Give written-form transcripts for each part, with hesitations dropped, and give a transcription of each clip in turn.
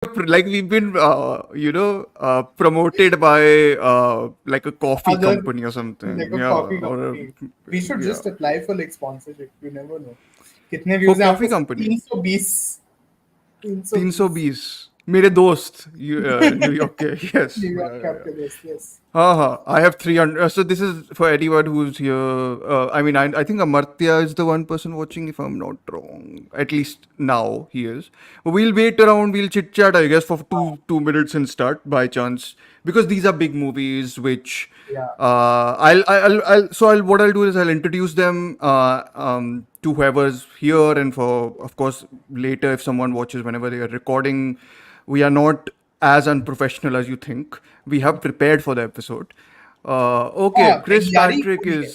like we've been, promoted by like a coffee Other company or like something. a Yeah, coffee or company. We should yeah, just apply for like sponsorship. You never know. कितने for views हैं coffee आपको? company. 320 320 320 मेरे दोस्त New York के yes New York yeah के yeah आपके दोस्त. Yes. I have 300. So this is for anyone who's here. I mean, I think Amartya is the one person watching, if I'm not wrong. At least now he is. But we'll wait around. We'll chit chat, I guess, for two minutes and start by chance because these are big movies. Which Yeah. what I'll do is I'll introduce them to whoever's here, and for of course later if someone watches whenever they are recording, we are not as unprofessional as you think. We have prepared for the episode. Okay, हाँ, तैयारी हुई है.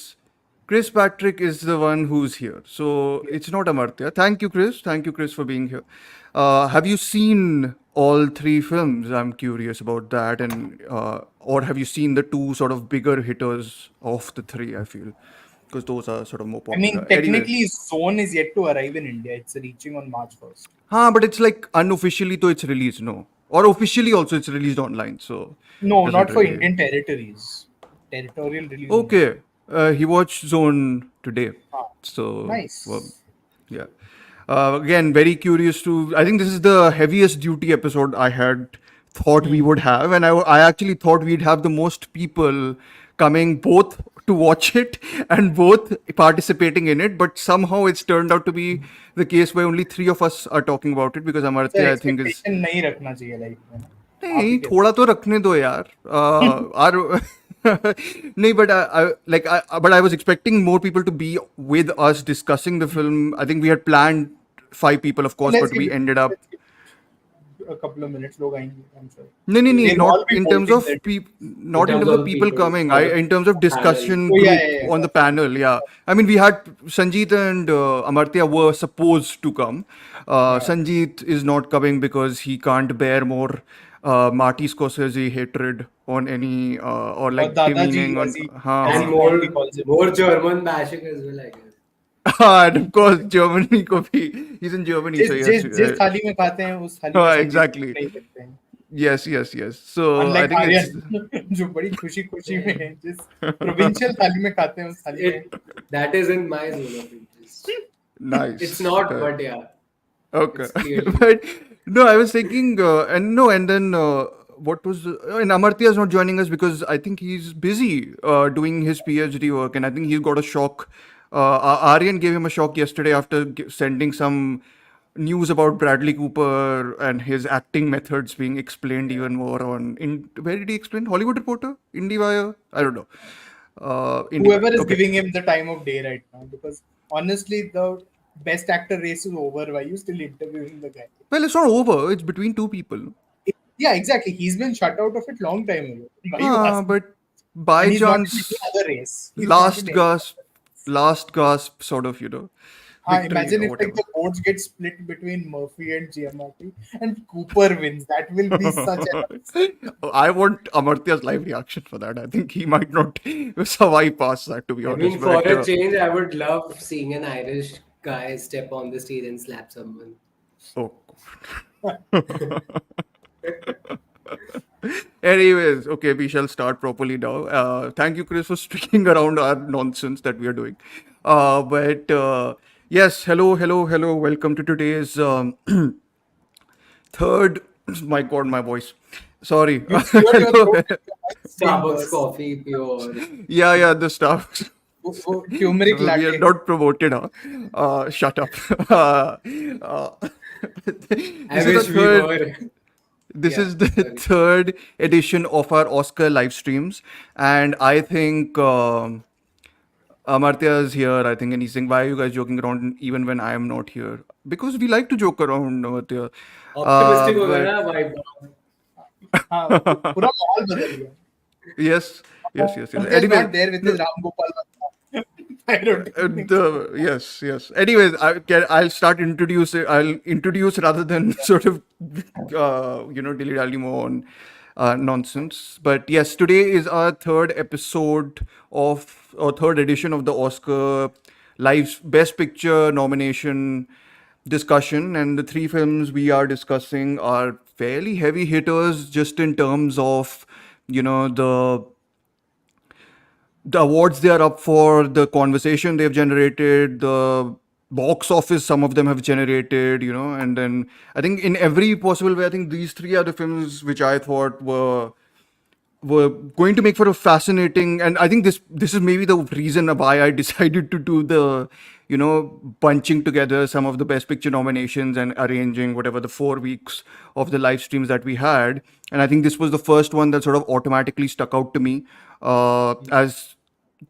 Chris Patrick is the one who's here. So it's not Amartya. Thank you, Chris. Thank you, Chris, for being here. Have you seen all three films? I'm curious about that. And or have you seen the two sort of bigger hitters of the three? I feel because those are sort of more I mean, popular. Anyway, technically, Zone is yet to arrive in India. It's reaching on March 1st. but it's like unofficially, though it's released, no, or officially also it's released online. So No, does it not for really? Indian territories. Territorial release only. Okay, he watched Zone today, Ah, so well, nice. yeah. Again, very curious to. I think this is the heaviest duty episode I had thought we would have, and I actually thought we'd have the most people coming both to watch it and both participating in it. But somehow it's turned out to be the case where only three of us are talking about it because Sir, Amartya, I think, is expectation नहीं रखना चाहिए life में ना. आप नहीं ही थोड़ा तो रखने दो यार और नहीं but I was expecting more people to be with us discussing the film. I think we had planned five people of course Let's but give we it. ended up Let's give it a couple of minutes. लोग आएंगे. I'm sure. no, They'll all not be in terms bolting of that. not in in terms terms of of people people coming. or In terms of panel. discussion Oh yeah, group yeah, yeah. on the panel. Yeah, I mean we had Sanjeet and Amartya were supposed to come. Yeah. Sanjeet is not coming because he can't bear more Marty Scorsese hatred on any or Or like Dadaji, demeaning on as he And fondly calls him. more German bashing as well, I guess. and of course Germany ko bhi, he's in Germany जिस so yes जिस जिस थाली में खाते हैं उस थाली में संजीव exactly नहीं सकते हैं. yes so I Unlike think it's Aryan जो बड़ी खुशी खुशी में है, जिस प्रोविंशियल थाली में खाते हैं उस थाली में. That is in my zone of interest. nice. It's not, but yeah, Okay. it's clearly. But no, I was thinking, and then what was, and Amartya is not joining us because I think he's busy doing his PhD work, and I think he's got a shock. Aryan gave him a shock yesterday after sending some news about Bradley Cooper and his acting methods being explained even more on. Where did he explain? Hollywood Reporter? IndieWire? I don't know. IndieWire. Whoever is Okay. giving him the time of day right now, because honestly, the best actor race is over. Why are you still interviewing the guy? Well, it's not over. It's between two people. Yeah, exactly. He's been shut out of it long time ago. Why you asking? But by And he's not in chance, any other race. He's not in any- last gasp, sort of, victory imagine or if whatever. like the votes get split between Murphy and Giamatti and Cooper wins. That will be such a I want Amartya's live reaction for that. I think he might not survive past that, to be I honest. mean, for but, a change, I would love seeing an Irish guy step on the stage and slap someone. oh. Anyways, okay, we shall start properly now. Thank you, Chris, for sticking around our nonsense that we are doing. But yes, hello. Welcome to today's third. My God, my voice. Sorry. clear your Hello. throat. Starbucks coffee, pure. Yeah, the stuff. Turmeric We are latte. not promoted, huh? Shut up. I This is wish the we third. were. This Yeah, is the sorry. third edition of our Oscar live streams, and I think Amartya is here. I think, and he's saying, "Why are you guys joking around even when I am not here?" Because we like to joke around, Amartya. Optimistic हो गया But ना vibe. हाँ, पूरा माहौल बदल गया. yes. Amartya is Anyway, not there with his Ram Gopal Verma. I don't think so. yes. Anyways, I'll start introduce. I'll introduce rather than sort of, dilly dally more on nonsense. But yes, today is our third episode or third edition of the Oscar live Best Picture nomination discussion, and the three films we are discussing are fairly heavy hitters just in terms of, you know, the awards they are up for, the conversation they've generated, the box office some of them have generated, you know. And then I think in every possible way, I think these three are the films which I thought were going to make for a fascinating, and I think this is maybe the reason why I decided to do the, you know, bunching together some of the best picture nominations and arranging whatever the 4 weeks of the live streams that we had. And I think this was the first one that sort of automatically stuck out to me as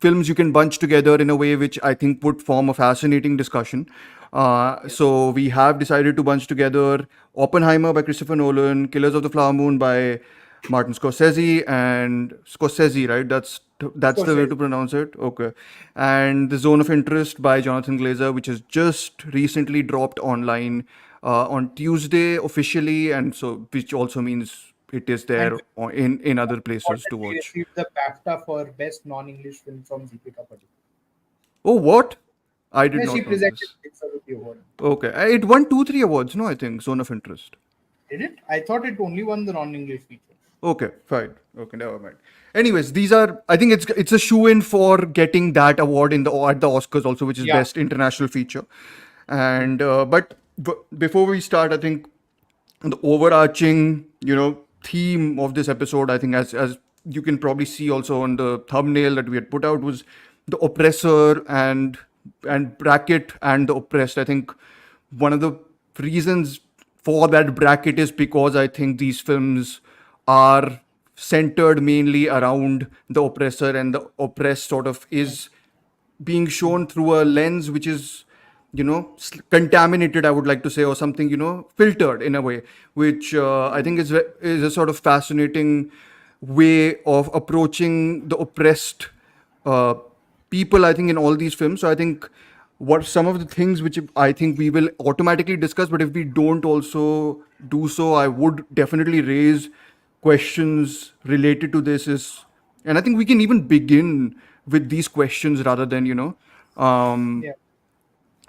films you can bunch together in a way which I think would form a fascinating discussion. So we have decided to bunch together Oppenheimer by Christopher Nolan, Killers of the Flower Moon by Martin Scorsese, and Scorsese, right? That's the way to Scorsese. pronounce it. Okay. And The Zone of Interest by Jonathan Glazer, which has just recently dropped online on Tuesday officially, and so which also means it is And there in other places to reportedly watch. received the BAFTA for Best Non-English Film from Deepika Padukone. Oh, what? I did Yeah, she not know presented this. Pixar with the award. Okay. It won two, three awards, no, I think. Zone of Interest. Did it? I thought it only won the non-English feature. Okay, fine. Okay, never mind. Anyways, these are. I think it's a shoe in for getting that award in the at the Oscars also, which is Yeah. best international feature. And before we start, I think the overarching, you know, theme of this episode, I think, as you can probably see also on the thumbnail that we had put out, was the oppressor and bracket and the oppressed. I think one of the reasons for that bracket is because I think these films are centered mainly around the oppressor, and the oppressed sort of is being shown through a lens which is, you know, contaminated, I would like to say, or something, you know, filtered in a way, which I think is a sort of fascinating way of approaching the oppressed uh, people, I think, in all these films. So I think what some of the things which I think we will automatically discuss, but if we don't also do so, I would definitely raise questions related to this is, and I think we can even begin with these questions rather than, you know, um, Yeah.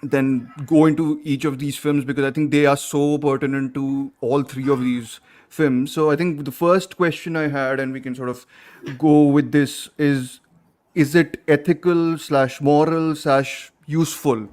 then go into each of these films, because I think they are so pertinent to all three of these films. So I think the first question I had, and we can sort of go with this, is it ethical slash moral slash useful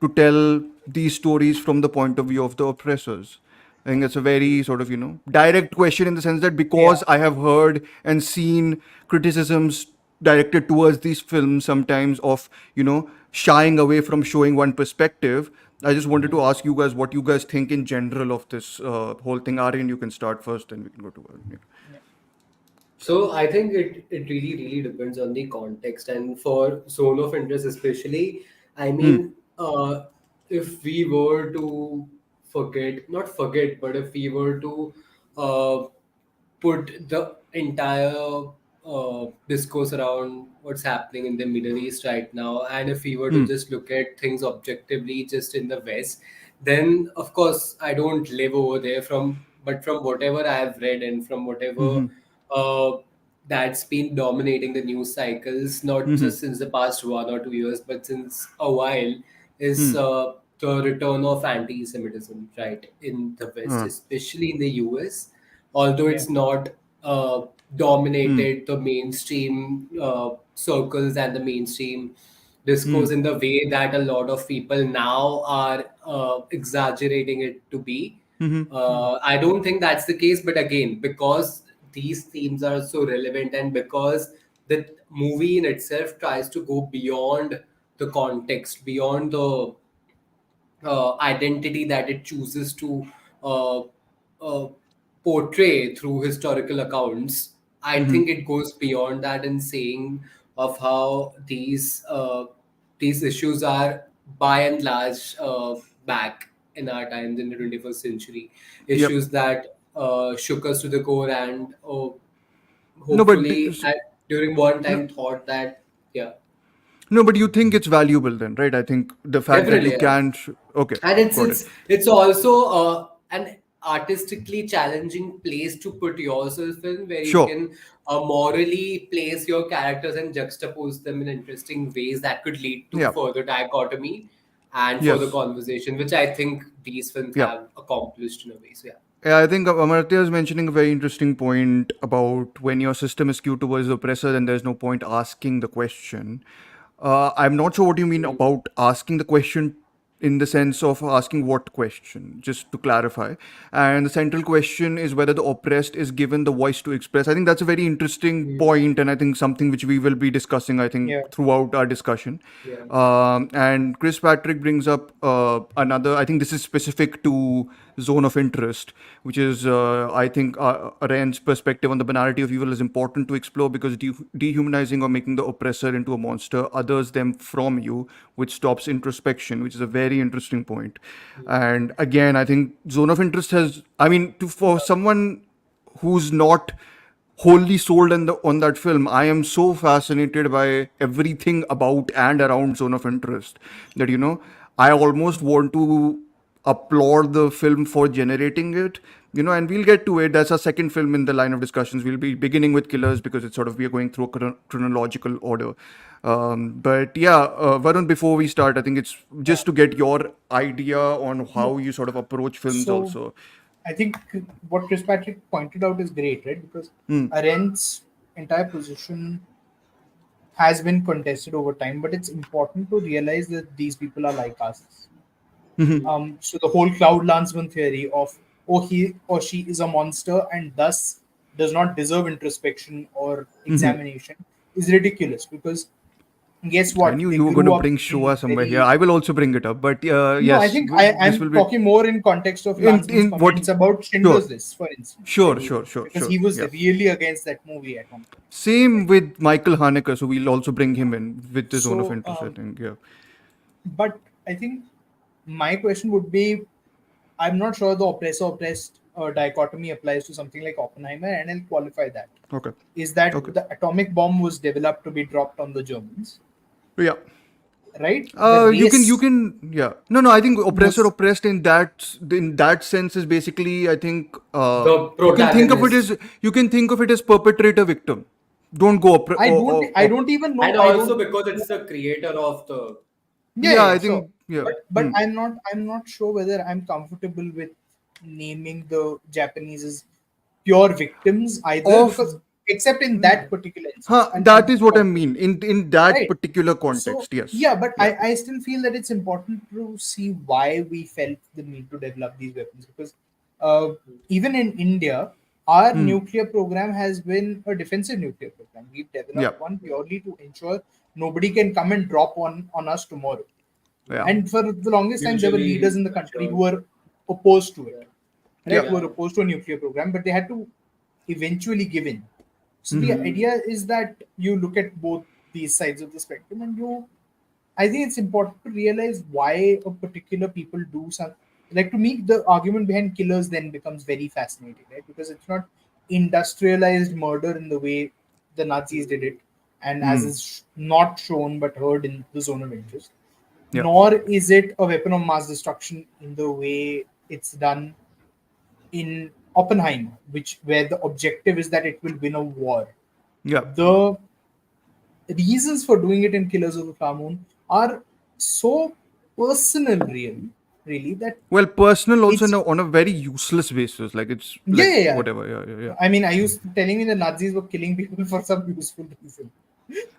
to tell these stories from the point of view of the oppressors? I think it's a very sort of, you know, direct question in the sense that Yeah. because I have heard and seen criticisms directed towards these films sometimes of, you know, shying away from showing one perspective. I just wanted to ask you guys what you guys think in general of this whole thing. Aryan, you can start first, and we can go to Aryan. So I think it really depends on the context, and for zone of interest especially. I mean, if we were to not forget, but if we were to uh, put the entire discourse around what's happening in the Middle East right now, and if we were to just look at things objectively, just in the West, then of course I don't live over there. But from whatever I have read and from whatever uh, that's been dominating the news cycles, not just since the past 1 or 2 years, but since a while, is the return of anti-Semitism, right, in the West, especially in the US. Although Yeah. it's not dominated the mainstream circles and the mainstream discourse in the way that a lot of people now are exaggerating it to be. I don't think that's the case, but again, because these themes are so relevant and because the movie in itself tries to go beyond the context, beyond the identity that it chooses to uh, uh, portray through historical accounts. I think it goes beyond that in saying of how these issues are by and large back in our times in the 21st century. Yep. Issues that shook us to the core and No, but hopefully during one no, time thought that, yeah. no, but you think it's valuable then, right? I think the fact that you Definitely, yeah. can. Okay, And got it. it's also an artistically challenging place to put yourself in, where you Sure. can morally place your characters and juxtapose them in interesting ways that could lead to Yeah. further dichotomy and further Yes. conversation, which I think these films Yeah. have accomplished in a way. So yeah. Yeah, I think Amartya is mentioning a very interesting point about when your system is skewed towards the oppressor, then there's no point asking the question. I'm not sure what you mean about asking the question in the sense of asking what question, just to clarify. And the central question is whether the oppressed is given the voice to express. I think that's a very interesting point, and I think something which we will be discussing, I think, Yeah. throughout our discussion. Yeah. And Chris Patrick brings up another, I think this is specific to zone of interest, which is, I think, Arendt's perspective on the banality of evil is important to explore because dehumanizing or making the oppressor into a monster others them from you, which stops introspection, which is a very interesting point. And again, I think zone of interest has, I mean, for someone who's not wholly sold on that film, I am so fascinated by everything about and around zone of interest that I almost want to applaud the film for generating it. And we'll get to it. That's our second film in the line of discussions. We'll be beginning with Killers because it's sort of we are going through a chronological order. But yeah, Varun, before we start, I think it's Yeah. just to get your idea on how No. you sort of approach films So also. I think what Chris Patrick pointed out is great, right? Because Arendt's entire position has been contested over time, but it's important to realize that these people are like us. So the whole Cloud Landsman theory of he or she is a monster and thus does not deserve introspection or examination is ridiculous because guess I what? knew They you were going to grew up bring in Showa somewhere here. very I will also bring it up, but no, I yes, think this will I'm be talking more in context of in Landsman's what. comments about Sure, Schindler's List, for instance, sure, right? sure, sure, Because sure. he was Yeah. really against that movie at one point, Same right? with Michael Haneke, so we'll also bring him in with the zone of So, interest. I think. Yeah. but I think my question would be I'm not sure the oppressor oppressed dichotomy applies to something like Oppenheimer, and I'll qualify that. Okay. Is that Okay. the atomic bomb was developed to be dropped on the Germans, Yeah. right? The You race can, yeah. No, no. I think oppressor was, oppressed in that sense is basically, I think, The you can think of it protagonist. as perpetrator victim. Don't go I don't even know, And I also don't because it's know. the creator of the. Yeah, Yeah, yeah, I yeah, sure. think, yeah. But I'm not sure whether I'm comfortable with naming the Japanese as pure victims either Of because except in that particular instance. Huh, And that I'm is what I talking mean. In that right. particular So context, yes. yeah, but Yeah. I still feel that it's important to see why we felt the need to develop these weapons because uh, even in India, our nuclear program has been a defensive nuclear program. We've Yeah. developed one purely to ensure nobody can come and drop one on us tomorrow. Yeah. And for the longest time, there were leaders Usually, in the country who sure. were opposed to Yeah. it, right? Yeah. Who were Yeah. opposed to a nuclear program, but they had to eventually give in. So the idea is that you look at both these sides of the spectrum, and I think it's important to realize why a particular people do something. Like to me, the argument behind killers then becomes very fascinating, right? Because it's not industrialized murder in the way the Nazis did it, and as is not shown but heard in the zone of interest, Yeah. nor is it a weapon of mass destruction in the way it's done in Oppenheimer, which where the objective is that it will win a war. Yeah. The reasons for doing it in Killers of the Flower Moon are so personal, really that Well, personal also it's on a very useless basis. Like it's yeah, like yeah, yeah. whatever. Yeah. Yeah. Yeah. I mean, I used telling me the Nazis were killing people for some useful reason.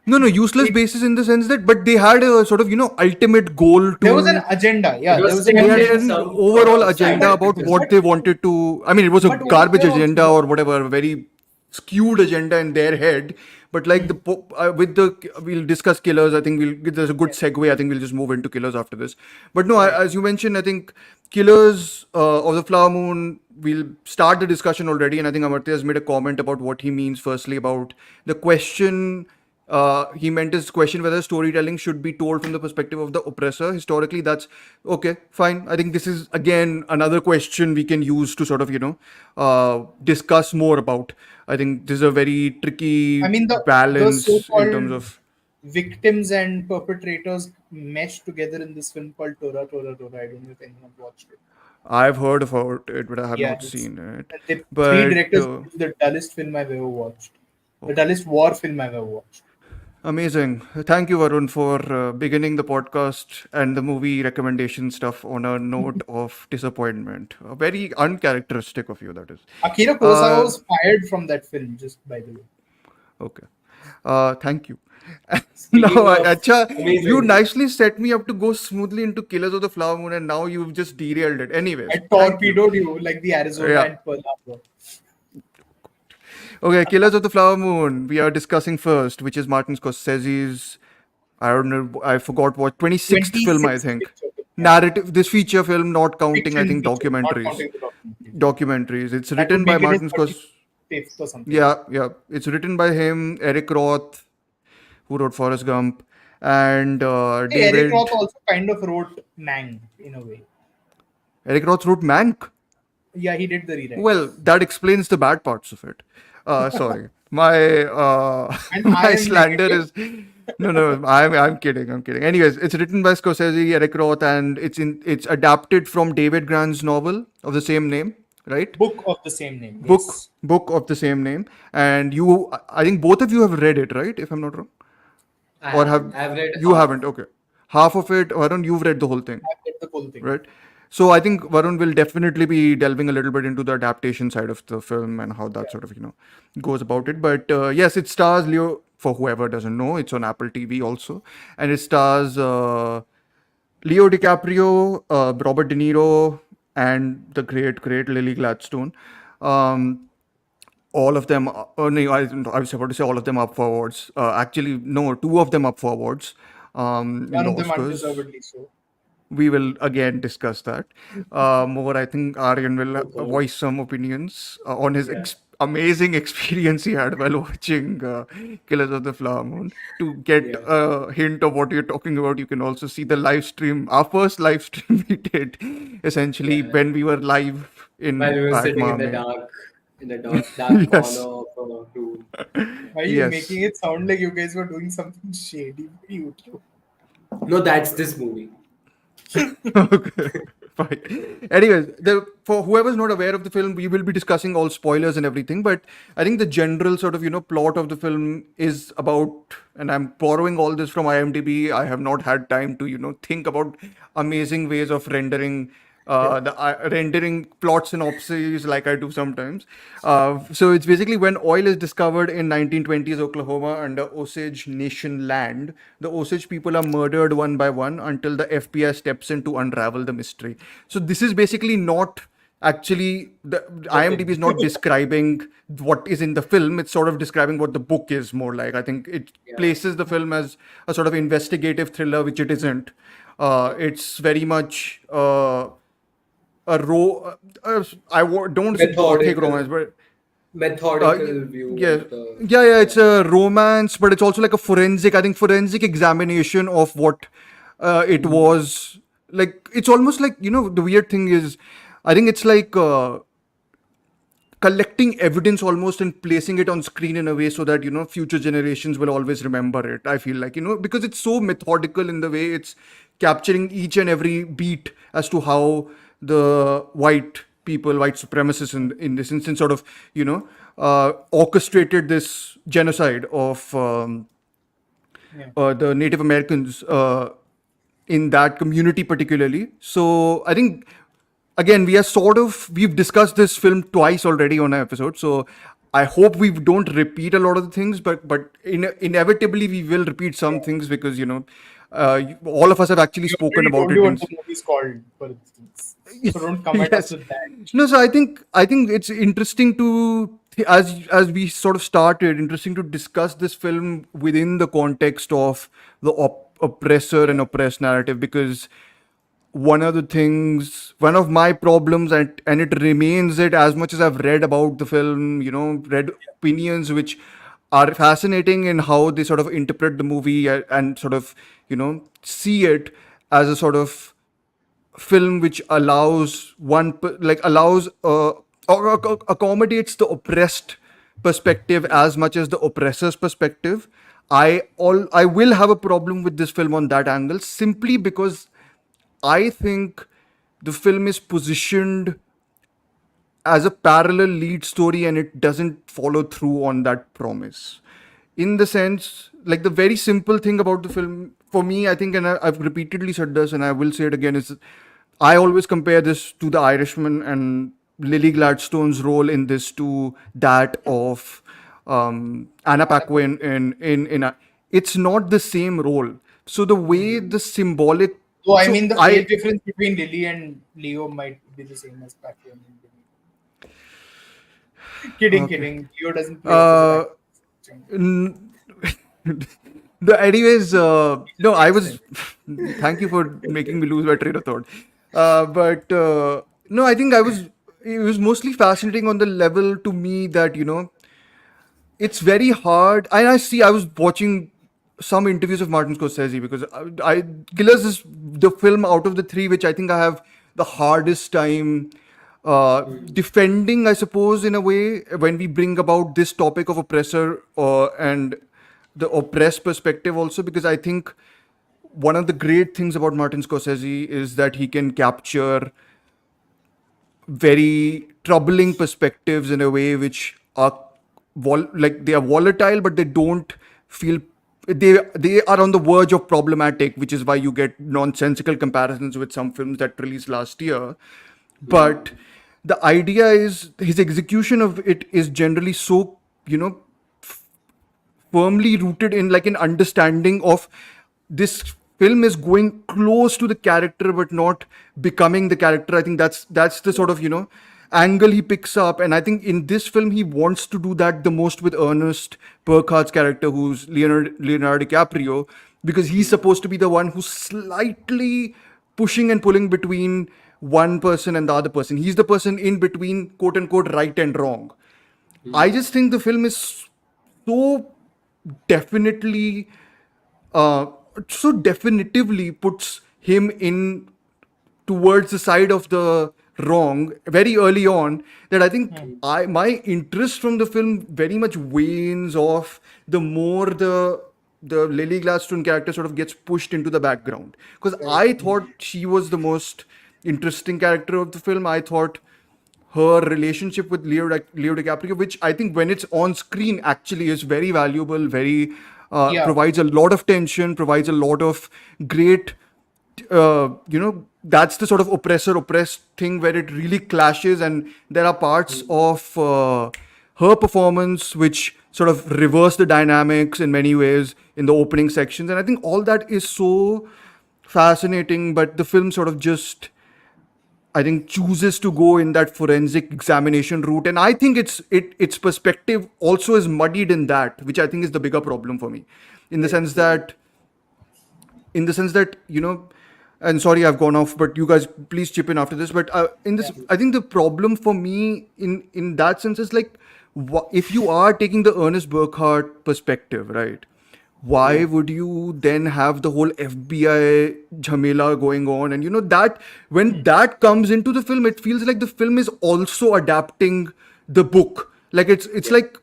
No, no, useless It basis in the sense that, but they had a sort of ultimate goal there was an to. agenda, It yeah, there was was an They had tempting agenda, an some sort overall of agenda but about what scientificism. they but wanted to. I mean, it was a but over garbage here also agenda the or whatever, a very skewed agenda in their head. But like with the we'll discuss Killers. I think there's a good yeah, segue. I think we'll just move into Killers after this. But no, right. as you mentioned, I think Killers of the Flower Moon. We'll start the discussion already, and I think Amartya has made a comment about what he means. Firstly, about the question he meant his question whether storytelling should be told from the perspective of the oppressor. Historically, that's okay, fine. I think this is again another question we can use to sort of discuss more about. I think this is a very I tricky mean the balance in terms so-called of. victims and perpetrators mesh together in this film called Tora Tora Tora. I don't know if anyone watched it. I've heard about it, but I have Yeah, not it's seen it. the three But directors. It's the dullest film I've ever watched. The dullest war film I've ever watched. Amazing. Thank you, Varun, for beginning the podcast and the movie recommendation stuff on a note of disappointment. Very uncharacteristic of you, that is. Akira Kurosawa Uh, was fired from that film, just by the way. okay. Thank you. Speaking Now, of Acha, you amazing, nicely set me up to go smoothly into Killers of the Flower Moon, and now you've just derailed it. I Anyways, thank you. torpedoed you like the Arizona Yeah. and Pearl Harbor. Okay, Killers of the Flower Moon. We are discussing first, which is Martin Scorsese's. I don't know. I forgot what 26th film. I 26th think picture. Yeah. narrative. This feature film, not counting. I Fiction think picture, not documentaries. counting the documentaries. Documentaries. It's That would written by make it his Martin Scorsese. 35th or something. Yeah, yeah. It's written by him, Eric Roth, who wrote Forrest Gump, and Hey, Eric Roth David. also kind of wrote Mang in a way. Eric Roth wrote Mank. Yeah, he did the rewrite. Well, that explains the bad parts of it. Sorry, my And I my am slander negative. is no. I'm kidding. I'm kidding. Anyways, it's written by Scorsese, Eric Roth, and it's adapted from David Grant's novel of the same name, right? Book of the same name. Book Yes. book of the same name, and I think both of you have read it, right? If I'm not wrong, I or haven't. have I've read you half. haven't? Okay, half of it. Varun, you've read the whole thing, I did the whole thing. right? So I think Varun will definitely be delving a little bit into the adaptation side of the film and how that sort of goes about it. But yes, it stars Leo. For whoever doesn't know, it's on Apple TV also, and it stars Leo DiCaprio, Robert De Niro, and the great Lily Gladstone. Um, all of them. No, I was about to say all of them up for awards. Actually, no, two of them up for awards in One the of them Oscars. undeservedly so. We will again discuss that more. I think Aryan will Oh God. voice some opinions on his Yeah. amazing experience he had while watching Killers of the Flower Moon. To get Yeah. a hint of what you're talking about, you can also see the live stream, our first live stream we did, essentially Yeah. when we were live While we in were at sitting Mame. in the dark Yes, corner of a room. Why are you yes. making it sound like you guys were doing something shady for YouTube? No, that's this movie. Okay, fine. Anyways, for whoever's not aware of the film, we will be discussing all spoilers and everything. But I think the general sort of plot of the film is about, and I'm borrowing all this from IMDb. I have not had time to think about amazing ways of rendering the rendering plot synopses like I do sometimes. So it's basically when oil is discovered in 1920s Oklahoma under Osage Nation land, the Osage people are murdered one by one until the FBI steps in to unravel the mystery. So this is basically not actually the The IMDb film. is not describing what is in the film. It's sort of describing what the book is more like. I think it Yeah. places the film as a sort of investigative thriller, which it isn't. It's very much a don't say gothic Methodical romance, but y- methodical view yeah, of the yeah, it's yeah. a romance, but it's also like a forensic. I think forensic examination of what it Mhm. was like. It's almost like the weird thing is, I think it's like collecting evidence almost and placing it on screen in a way so that future generations will always remember it. I feel like because it's so methodical in the way it's capturing each and every beat as to how the white supremacists in this instance sort of orchestrated this genocide of Yeah. the Native Americans in that community particularly. So I think again we've discussed this film twice already on an episode. So I hope we don't repeat a lot of the things, but inevitably we will repeat some Yeah. things because all of us have actually We spoken already about told it you in what the movie's called, for instance. So don't come at us yes. with that. No, so I think it's interesting to as we sort of started, interesting to discuss this film within the context of the oppressor and oppressed narrative because one of my problems, and it remains it as much as I've read about the film, read opinions which are fascinating in how they sort of interpret the movie and sort of see it as a sort of film which allows allows or accommodates the oppressed perspective as much as the oppressor's perspective. I will have a problem with this film on that angle simply because I think the film is positioned as a parallel lead story and it doesn't follow through on that promise. in the sense, like the very simple thing about the film for me, I think, and I've repeatedly said this, and I will say it again, is I always compare this to The Irishman and Lily Gladstone's role in this to that of Anna Paquin it's not the same role. So the way the symbolic, So I so mean, the I age difference between Lily and Leo might be the same as Patrick and Lily. Kidding, okay. kidding. Leo doesn't play opposite actors. N- anyways, no, I Makes was. sense. Thank you for making me lose my train of thought. But no, I think I was. It was mostly fascinating on the level to me that it's very hard. And I see. I was watching some interviews of Martin Scorsese because Killers is the film out of the three which I think I have the hardest time defending, I suppose, in a way, when we bring about this topic of oppressor and the oppressed perspective also, because I think one of the great things about Martin Scorsese is that he can capture very troubling perspectives in a way which are like they are volatile, but they don't feel they are on the verge of problematic, which is why you get nonsensical comparisons with some films that released last year. But the idea is his execution of it is generally so firmly rooted in like an understanding of this film is going close to the character but not becoming the character. I think that's the sort of angle he picks up, and I think in this film he wants to do that the most with Ernest Burkhardt's character, who's Leonardo DiCaprio, because he's supposed to be the one who's slightly pushing and pulling between one person and the other person. He's the person in between, quote unquote, right and wrong. I just think the film is so definitely uh, so definitively puts him in towards the side of the wrong very early on, that I think my interest from the film very much wanes off the more the Lily Gladstone character sort of gets pushed into the background, because Right. I thought she was the most interesting character of the film. I thought her relationship with Leo DiCaprio, which I think when it's on screen actually is very valuable, very Yeah. provides a lot of tension, provides a lot of great, that's the sort of oppressor oppressed thing where it really clashes, and there are parts of her performance which sort of reverse the dynamics in many ways in the opening sections, and I think all that is so fascinating, but the film sort of just, I think, chooses to go in that forensic examination route, and I think its perspective also is muddied in that, which I think is the bigger problem for me, in the Right. sense that, and sorry I've gone off, but you guys please chip in after this. But in this, I think the problem for me in that sense is like, if you are taking the Ernest Burkhardt perspective, right? Why would you then have the whole FBI jhamela going on? And that when that comes into the film, it feels like the film is also adapting the book. Like it's like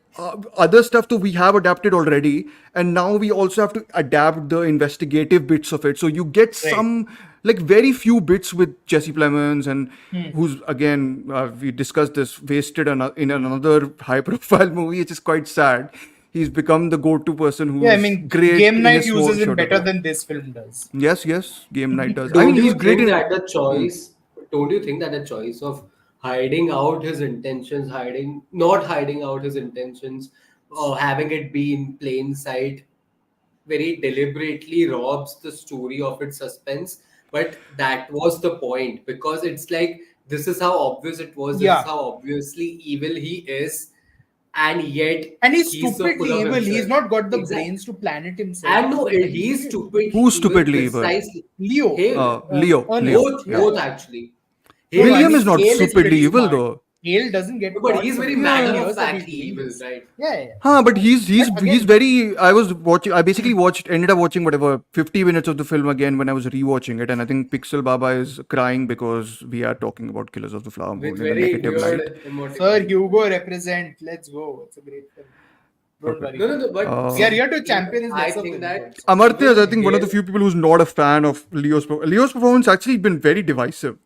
other stuff that we have adapted already, and now we also have to adapt the investigative bits of it. So you get Right. some like very few bits with Jesse Plemons, and who's again we discussed this, wasted in another high-profile movie, which is quite sad. He's become the go-to person Yeah, I who's mean, great Game in Night his small uses him short better role. than this film does. Yes, Game Night does. I Don't mean, he's you great think in. that the choice, don't you think that the choice of hiding out his intentions, not hiding out his intentions, or having it be in plain sight, very deliberately robs the story of its suspense? But that was the point, because it's like, this is how obvious it was, this is Yeah. how obviously evil he is, and yet And he's he's so full stupidly of evil. He's himself. not got the Exactly. brains to plan it himself. And no, He's he's brilliant. stupidly Who's evil stupidly evil? precisely. Leo. Him. Leo. Ernest. Both, Yeah. both actually. No, Hale I William mean, is not Hale is stupidly pretty evil smart. though. Hale doesn't get But caught he's for very the matter 10 of years that factly he's doing evil, this. right? Yeah. Huh, but he's But again, very. I was watching. I basically ended up watching whatever 50 minutes of the film again when I was rewatching it, and I think Pixel Baba is crying because we are talking about Killers of the Flower With Moon in a very negative light. weird emoticons. Sir Hugo represent. Let's go. It's a great film. Don't worry. No, but We are here to champion his I lesser think films that also. Amartya is, I think, one of the Hale- few people who's not a fan of Leo's performance. Actually, been very divisive.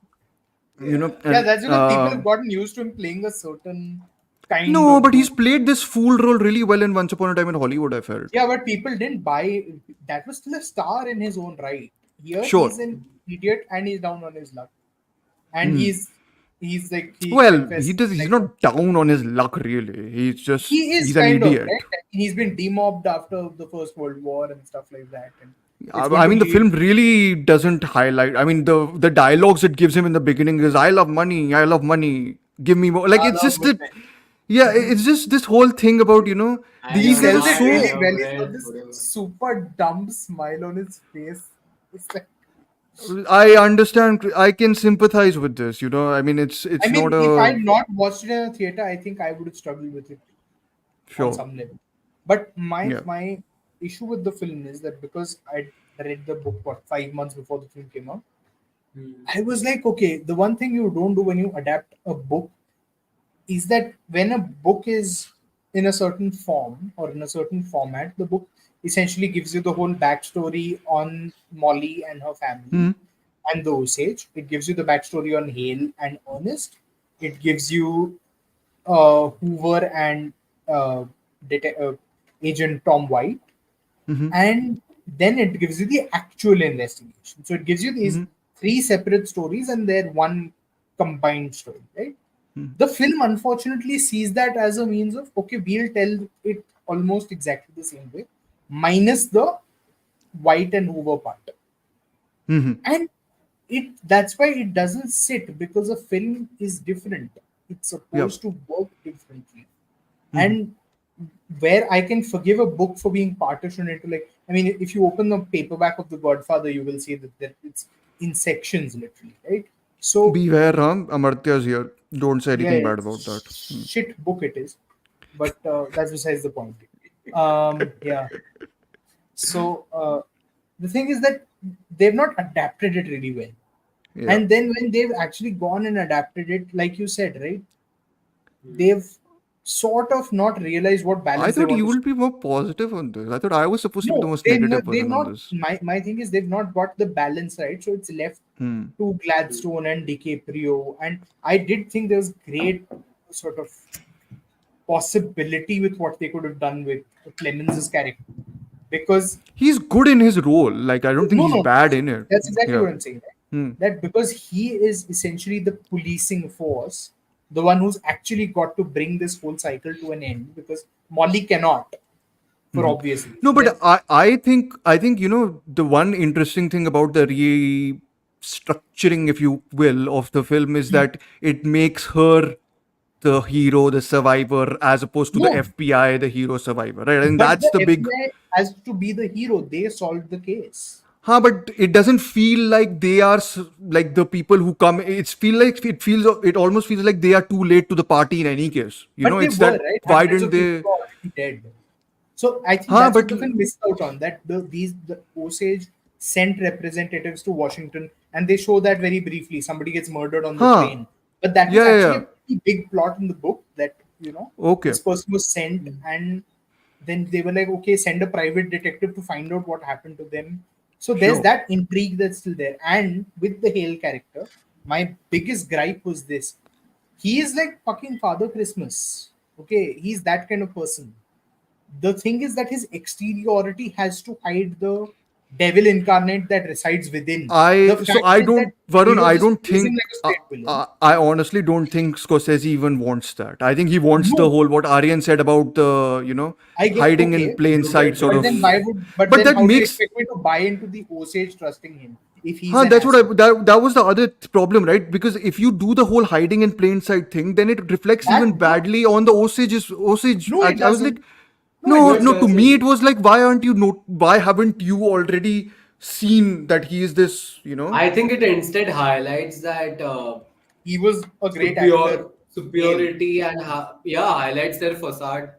Yeah. Yeah, And, that's because people have gotten used to him playing a certain kind No, of but do. he's played this fool role really well in Once Upon a Time in Hollywood, I felt. Yeah, but people didn't buy. That was still a star in his own right. Here Sure. he's an idiot and he's down on his luck, and Hmm. he's like he Well, he confessed does. He's like not down on his luck, really. he is He's an kind of idiot. right. He's been demobbed after the First World War and stuff like that, and I it's going I to mean, the lead. film really doesn't highlight. I mean, the dialogues it gives him in the beginning is "I love money, I love money, give me more." Like I it's love just that. women. Yeah, it's just this whole thing about I He these love guys are sells it art, I really so. well. love He's got wealth, this whatever. super dumb smile on his face. It's like, I understand. I can sympathize with this. I mean, I it's not mean, if I a had not watched it in a theater, I think I would have struggled with it on sure. some level. But my Yeah. my issue with the film is that because I read the book 5 months before the film came out, Hmm. I was like, okay, the one thing you don't do when you adapt a book is that when a book is in a certain form or in a certain format, the book essentially gives you the whole backstory on Molly and her family Hmm. and the Osage. It gives you the backstory on Hale and Ernest. It gives you Hoover and uh, Agent Tom White, Hmm. and then it gives you the actual investigation. So it gives you these Hmm. three separate stories and they're one combined story, right? Hmm. The film unfortunately sees that as a means of okay, we'll tell it almost exactly the same way, minus the White and Hoover part, Hmm. and that's why it doesn't sit because a film is different. It's Yeah. supposed to work differently, Hmm. and where I can forgive a book for being partitioned into like, I mean, if you open the paperback of The Godfather, you will see that it's in sections literally, right? So Beware, Ram. Amartya's here. Don't say yeah, anything bad about that. it's shit book it is, but that's besides the point. Yeah. So the thing is that they've not adapted it really well, Yeah. and then when they've actually gone and adapted it, like you said, right? Hmm. They've sort of not realized what I balance they thought want you to. will be more positive on this. I thought I was supposed to be the No, most they've negative not. They've person on not. this. My thing is they've not got the balance right. So it's left Hmm. to Gladstone and DiCaprio, and I did think there was great sort of possibility with what they could have done with Clemens's character, because He's good in his role. Like I don't think no, he's no, bad in it. that's exactly Yeah. what I'm saying. Right? Hmm. That because he is essentially the policing force, the one who's actually got to bring this whole cycle to an end, because Molly cannot for Mhm. obvious No, reasons. but And I think the one interesting thing about the restructuring, if you will, of the film is that it makes her the hero, the survivor, as opposed to the no, FBI, the hero survivor, right? And but that's the the big. FBI has to be the hero. They solved the case. Huh, but it doesn't feel like they are like the people who come. It almost feels like they are too late to the party in any case. But they It's were, that right? why Hundreds didn't of people they? were already dead. So I think Huh, that's what but the film missed out on. That the Osage sent representatives to Washington, and they show that very briefly. Somebody gets murdered on the huh, train, but that was yeah, yeah, actually a yeah. pretty big plot in the book. That Okay. this person was sent, and then they were like, okay, send a private detective to find out what happened to them. So there's Sure. that intrigue that's still there. And with the Hale character, my biggest gripe was this: he is like fucking Father Christmas. Okay, he's that kind of person. The thing is that his exteriority has to hide the devil incarnate that resides within. The I so fact I is that don't Varun, hero I just don't plays him think like a straight villain. I honestly don't think Scorsese even wants that. I think he wants the No, whole what Aryan said about the I get hiding in okay, plain You get sight sort but of. then very. But that how do you makes expect me to buy into the Osage trusting him if he's huh, an that's what I asshole? that was the other problem, right? Because if you do the whole hiding in plain sight thing, then it reflects even That works. badly on the Osage. No, it I was like, doesn't. No, it No, it no, to doesn't. me it doesn't. was like, why haven't you already seen that he is this? I think it instead highlights that He was a great actor. Hale. superiority and yeah, highlights their facade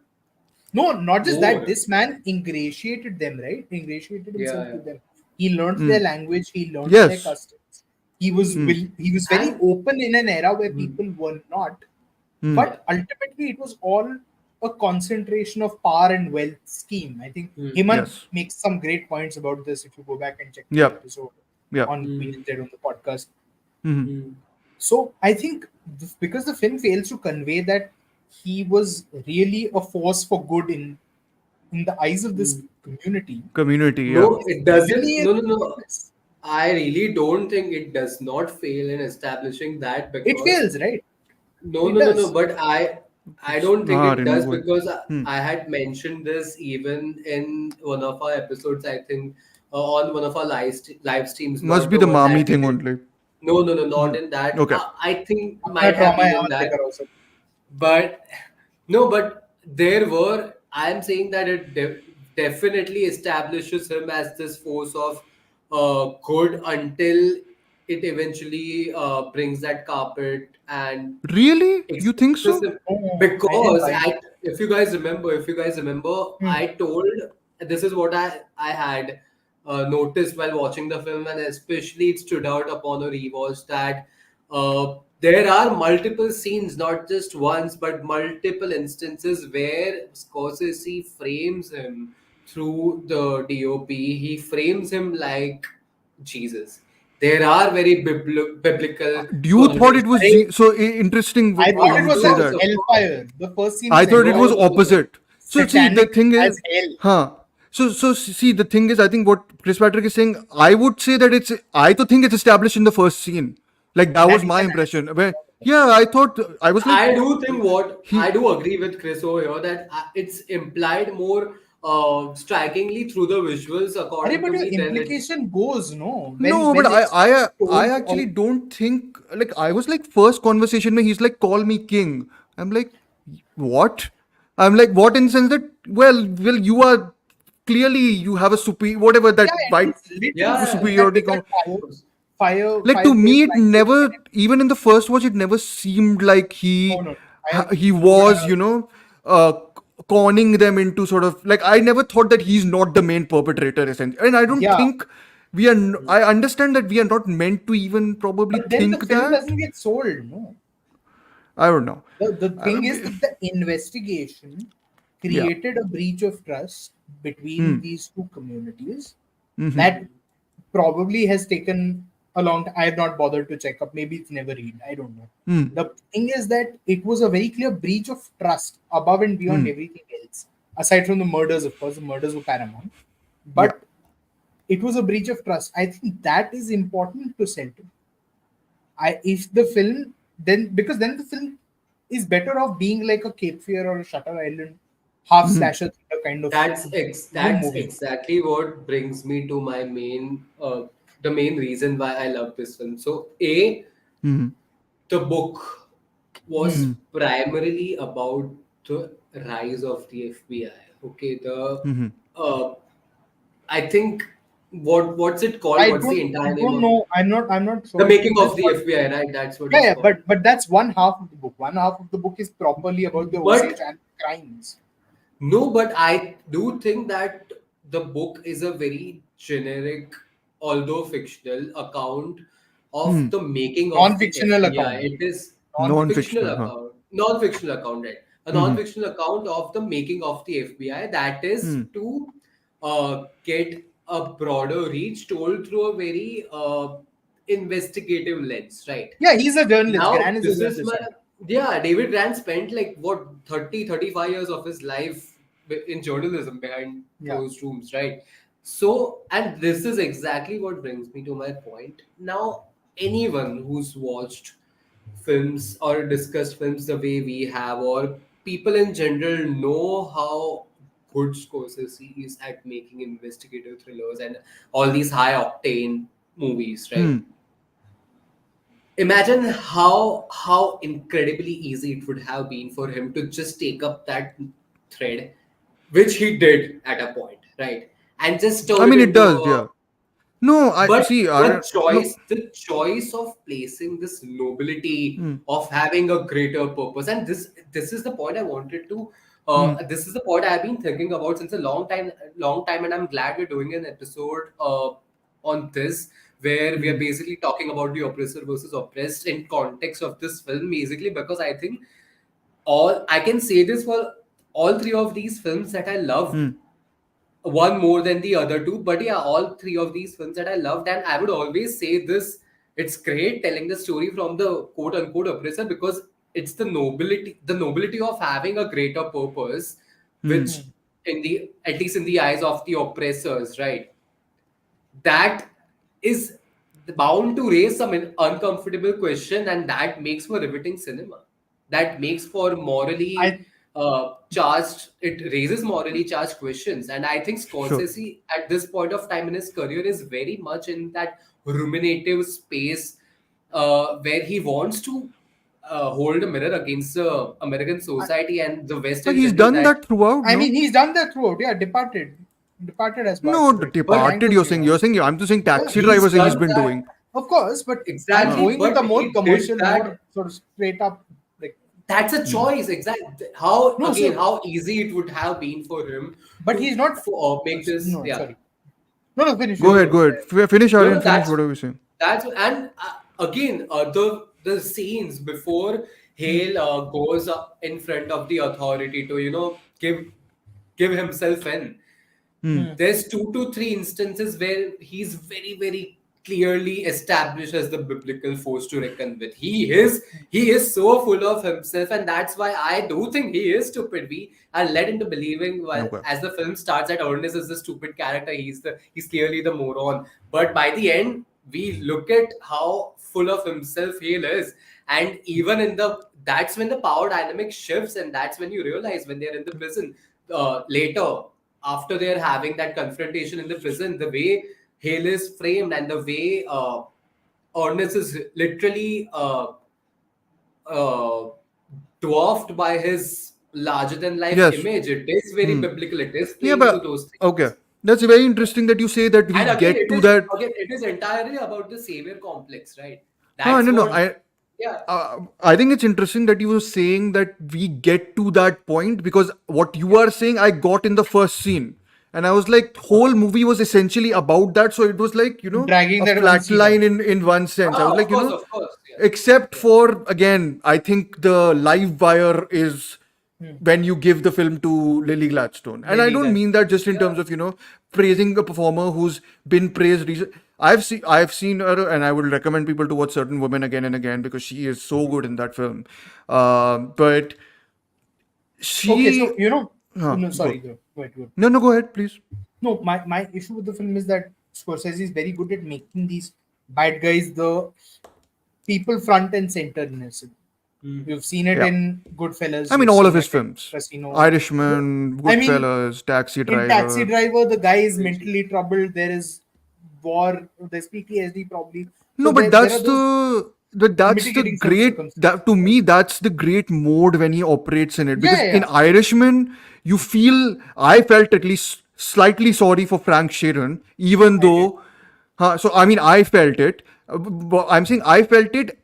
No, not just that. more. This man ingratiated them, right? Ingratiated Yeah, himself yeah. with them. He learnt their Mm. language. He learnt their Yes. customs. He was Mm. he was very And open in an era where mm, people were not. Mm. yeah. But ultimately, it was all a concentration of power and wealth scheme. I think Mm, Hemant Yes. makes some great points about this. If you go back and check the Yep. episode Yep. on Queen mm, and Dead on the podcast, Mhm. mm, so I think because the film fails to convey that he was really a force for good in the eyes of this community. Community, yeah. No, it doesn't. Really is No, no, no. ridiculous. I really don't think it does not fail in establishing that It because fails, right? no, It no, no, no. does. But I It's don't think it does removal. because Hmm. I had mentioned this even in one of our episodes. I think on one of our live streams, Must not be the the one Mami that we thing did. only. No, no, no, Hmm. not in that. Okay. I think अपना might have trauma been यहाँ in मत that. लेकर आओ सब. But no, but there were. I'm saying that it definitely establishes him as this force of good until it eventually brings that carpet and Really? You think exposes so? him. No, I didn't Because buy it. if you guys remember, Hmm. I told this is what I had noticed while watching the film, and especially it stood out upon a rewatch that there are multiple scenes, not just once, but multiple instances where Scorsese frames him through the DOP. He frames him like Jesus. There are very biblical You thought it was connotations. so interesting I thought it you was say a Course, that. of course. hellfire. The first scene I was thought it No, was hellfire. no, no, no. opposite. So see, the Satanic thing is, as hell. huh? So see, the thing is, I think what Chris Patrick is saying, I would say that it's. I to think it's established in the first scene. Like that was That my even I impression. Where yeah, I thought I was like I do think what I he. do agree with Chris over here that it's implied more strikingly through the visuals, Arey, according but to your me, than it. implication goes no No, but when it's I told actually all. don't think like I was like first conversation where he's like call me king. I'm like what? I'm like what in sense that well you are clearly you have a super whatever Yeah, that and white he's literally Yeah, saying that superiority with that like to me fire-based it language. never even in the first watch it never seemed like No, no, he would was have. uh conning them into sort of like I never thought that he's not the main perpetrator essentially and I don't Yeah, think I understand that we are not meant to even probably but then the think film that doesn't get sold. No, I don't know the thing is uh, that the investigation yeah created a breach of trust between hmm. these two communities Hmm. that probably has taken a long time. I have not bothered to check up. Maybe it's never read. I don't know. Hmm. The thing is that it was a very clear breach of trust above and beyond Hmm. everything else. Aside from the murders, of course, the murders were paramount. Yeah But it was a breach of trust. I think that is important to sell to. I if the film then because then the film is better off being like a Cape Fear or a Shutter Island half hmm. slasher thriller kind of that's movie. exactly what brings me to my main the main reason why I love this film. So a Hmm. the book was Hmm. Hmm. primarily about the rise of the FBI. Okay, the Hmm. uh, I think what's it called? What's the I entire name don't of know. I'm not the sure if making it is, of the but FBI? Right, that's what yeah, it's yeah, called. but that's one half of the book. One half of the book is properly about the Osage But and crimes. no, but I do think that the book is a very generic, although fictional, account of Hmm. the making of the Non-fictional FBI. account. It is fictional Non-fictional huh account, non-fictional account, right? A hmm. non-fictional account of the making of the FBI. That is Hmm. to get a broader reach told through a very investigative lens, right? Yeah, he's a journalist. Now Gran is a this is journalist. my yeah, David Rand spent like what 35 years of his life in journalism behind Yeah. closed rooms, right? So and this is exactly what brings me to my point. Now anyone who's watched films or discussed films the way we have, or people in general know how good Scorsese is at making investigative thrillers and all these high octane movies, right? Hmm. Imagine how incredibly easy it would have been for him to just take up that thread, which he did at a point, right, and just I turn it mean it into does a. yeah no I But see the I no choice of placing this nobility hmm. of having a greater purpose, and this is the point I wanted to. Hmm. This is the point I've been thinking about since a long time, and I'm glad we're doing an episode on this where we are Hmm. basically talking about the oppressor versus oppressed in context of this film, basically because I think all I can say this for all three of these films that I loved, Hmm. one more than the other two. But yeah, all three of these films that I loved, and I would always say this: it's great telling the story from the quote unquote oppressor because it's the nobility of having a greater purpose, Hmm. which in the at least in the eyes of the oppressors, right? That is bound to raise some uncomfortable question, and that makes for riveting cinema. That makes for morally I charged. It raises morally charged questions, and I think Sure. Scorsese at this point of time in his career is very much in that ruminative space where he wants to hold a mirror against the American I, society and the West But in he's general. done That that throughout, I mean no? he's done that throughout. Yeah, Departed as well. No, Right. but Thank Departed. you, You're saying. Sriram. You're saying. I'm just saying. Yeah, Taxi he's Driver. He's done been that doing. of course, but I'm exactly, Uh, going with but the more he did commercial, that. more sort of straight up like That's a hmm. choice, exactly. How no. again? So, How easy it would have been for him but to he's not. make this? No, Yeah, sorry. No, finish, Go finish. ahead. no, Go ahead. Finish, no, Aryan. no. Finish whatever you're saying. That's and again the scenes before Hmm. Hale goes in front of the authority to give himself in. Hmm. Hmm. There's 2 to 3 instances where he's very clearly established as the biblical force to reckon with. He is so full of himself, and that's why I do think he is stupid. We are led into believing, while Okay. as the film starts, that Ernest is the stupid character. He's clearly the moron. But by the end, we look at how full of himself Hale is, and even in the that's when the power dynamic shifts, and that's when you realize when they're in the prison later, after they're having that confrontation in the prison, the way Hale is framed and the way Ernest is literally uh, dwarfed by his larger than life Yes. image. It is very Hmm. biblical. It is Yeah, playing into but those things. okay. That's very interesting that you say that we And again, get to that. it is entirely about the savior complex, right? No, That's no, no. what, yeah. I think it's interesting that you were saying that we get to that point because what you are saying, I got in the first scene. And I was like, whole movie was essentially about that. So it was like, Dragging a that one flat scene out. line in one sense. I was like, Of course, yeah, except yeah. for, again, I think the live wire is Hmm. when you give the film to Lily Gladstone. And I Lily don't that. mean that just in terms Yeah. of, praising a performer who's been praised. I've seen her, and I would recommend people to watch Certain Women again and again because she is so good in that film. But Okay, she, so no, sorry, go. go ahead, go. No, no, go ahead, please. No, my issue with the film is that Scorsese is very good at making these bad guys the people front and center in his cinema. Hmm. You've seen it Yeah. in Goodfellas. I mean, You've all of seen his it in films: Casino. Irishman, I mean, Goodfellas, Taxi in Taxi Driver. Driver, the guy is mentally troubled. There is war. There's PTSD probably. So No, but there are that's those the mitigating great that circumstances, to right? me that's the great mode when he operates in it Yeah, because yeah, in yeah. Irishman you feel I felt at least slightly sorry for Frank Sheeran even I did. though so I mean I felt it I'm saying I felt it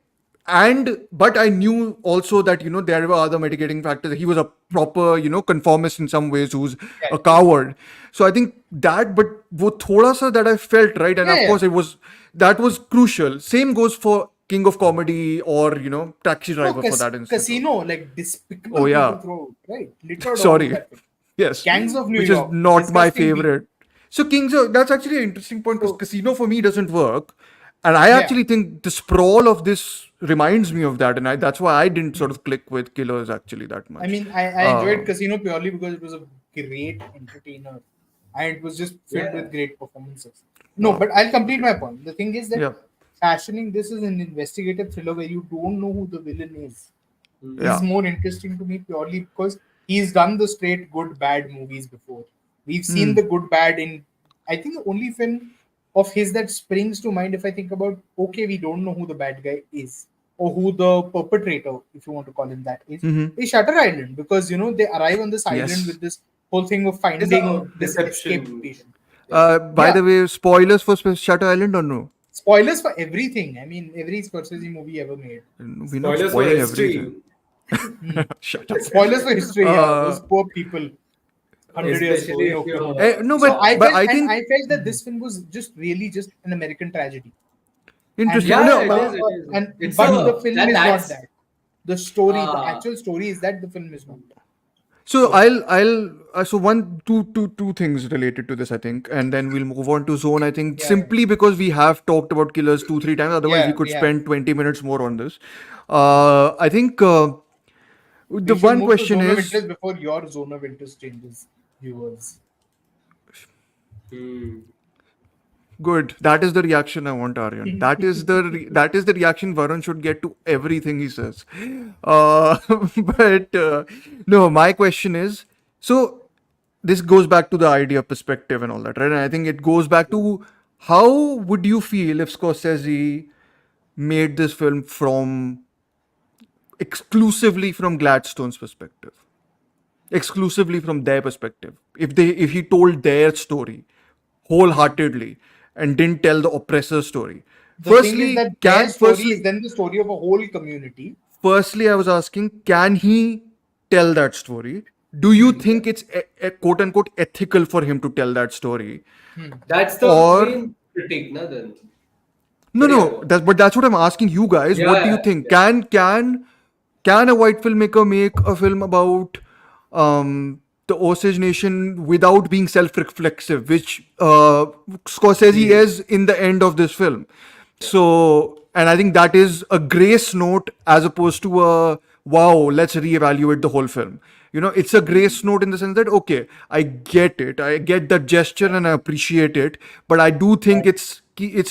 and but I knew also that there were other mitigating factors. He was a proper conformist in some ways who's Yeah, a coward. So I think that but wo thoda sa that I felt right and yeah, of yeah. course it was that was crucial. Same goes for King of Comedy or Taxi No, Driver for that instance also. Casino, like Oh despicable yeah. people throughout, right? Littered all over Sorry. that film. Yes. Gangs of New Which is York, not my disgusting people. favorite. So Kings that's actually an interesting point because So Casino for me doesn't work. And I yeah. actually think the sprawl of this reminds me of that. And that's why I didn't sort of click with Killers actually that I much. mean, I enjoyed Um, Casino purely because it was a great entertainer and it was just filled Yeah. with great performances. No, wow. but I'll complete Okay. my point. The thing is that Yeah. fashioning this is an investigative thriller where you don't know who the villain is Yeah. more interesting to me purely because he's done the straight good bad movies before. We've seen Hmm. the good bad in, I think the only film of his that springs to mind if I think about, okay, we don't know who the bad guy is or who the perpetrator, if you want to call him that, Mm-hmm. is Shutter Island because they arrive on this island Yes. with this whole thing of It's a finding this escaped deception. patient. Yeah. By Yeah, the way, spoilers for Shutter Island or no? spoilers for everything. I mean, every Scorsese movie ever made. We're not Spoilers for spoiling everything. history. Hmm. Shut up. Spoilers for history, yeah. Those Uh, poor people 100 years ago, Especially if okay. you're no, So I but felt, I and think I felt that this film was just really just an American tragedy, and interesting. yeah, No, yeah, it is. and It's but the a film that is not that's that. The story, the uh actual story is that the film is not that. So Go ahead. so two things related to this, I think, and then we'll move on to Zone. I think Yeah, simply because we have talked about Killers 2-3 times, otherwise we yeah, could we have. spend 20 minutes more on this. I think We the should one move to question zone of is interest before your zone of interest changes, viewers. Hmm. good. That is the reaction I want, Aryan. That is the reaction Varun should get to everything he says. Uh, but no, my question is so. This goes back to the idea of perspective and all that, right? And I think it goes back to how would you feel if Scorsese made this film from exclusively from Gladstone's perspective, exclusively from their perspective. If he told their story wholeheartedly and didn't tell the oppressor story. The thing is that their story is Firstly, then the story of a whole community. I was asking, can he tell that story? Do you think it's quote unquote ethical for him to tell that story? That's the Or main critique, na, then. no, But yeah, no, but that's what I'm asking you guys. What do you yeah, think? yeah. Can a white filmmaker make a film about the Osage Nation without being self-reflexive, which Scorsese Hmm. is in the end of this film? So, and I think that is a grace note as opposed to a wow, let's reevaluate the whole film. It's a grace note in the sense that okay, I get it, I get that gesture and I appreciate it, but I do think it's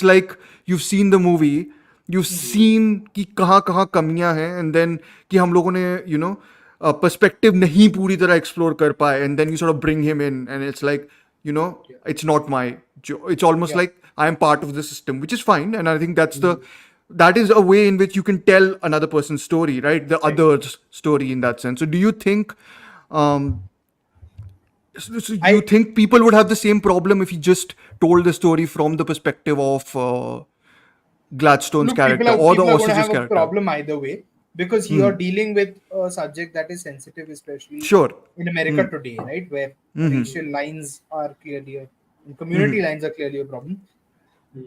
like you've seen the movie, you've seen कि कहाँ कहाँ कमियां हैं, and then कि हम लोगों ने perspective नहीं पूरी तरह explore कर पाए, and then you sort of bring him in, and it's like it's not my it's almost Yeah. like I am part of the system, which is fine, and I think that is a way in which you can tell another person's story, right? The Right. other's story in that sense. So do you think um so you I think people would have the same problem if he just told the story from the perspective of Gladstone's look, people character are or the people are going to Osage's have a character? problem either way because you're dealing with a subject that is sensitive, especially Sure. in America today, right, where racial lines are clearly and community lines are clearly a problem.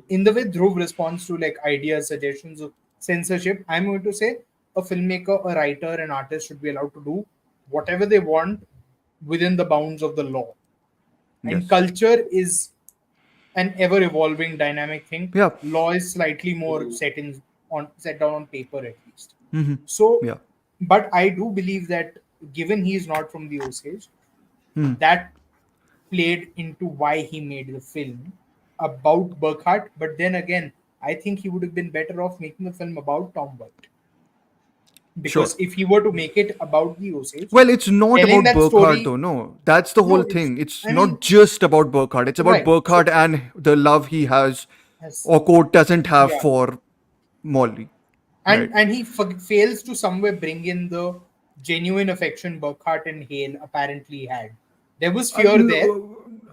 In the way Dhruv responds to like ideas, suggestions of censorship, I'm going to say a filmmaker, a writer, an artist should be allowed to do whatever they want within the bounds of the law. And Yes. culture is an ever evolving dynamic thing. Yeah. Law is slightly more Hmm. set down on paper at least. So, Yeah. but I do believe that given he is not from the Osage, that played into why he made the film about Burkhart. But then again, I think he would have been better off making a film about Tom White. Sure. Because if he were to make it about the Osage, Well, it's not telling about that Burkhardt story, though. No, that's the whole no, it's, thing. It's I mean, not just about Burkhardt. It's about right. So, Burkhardt and the love he has yes, or quote doesn't have yeah. for Molly. Right. And he fails to somewhere bring in the genuine affection Burkhart and Hale apparently had. There was fear there,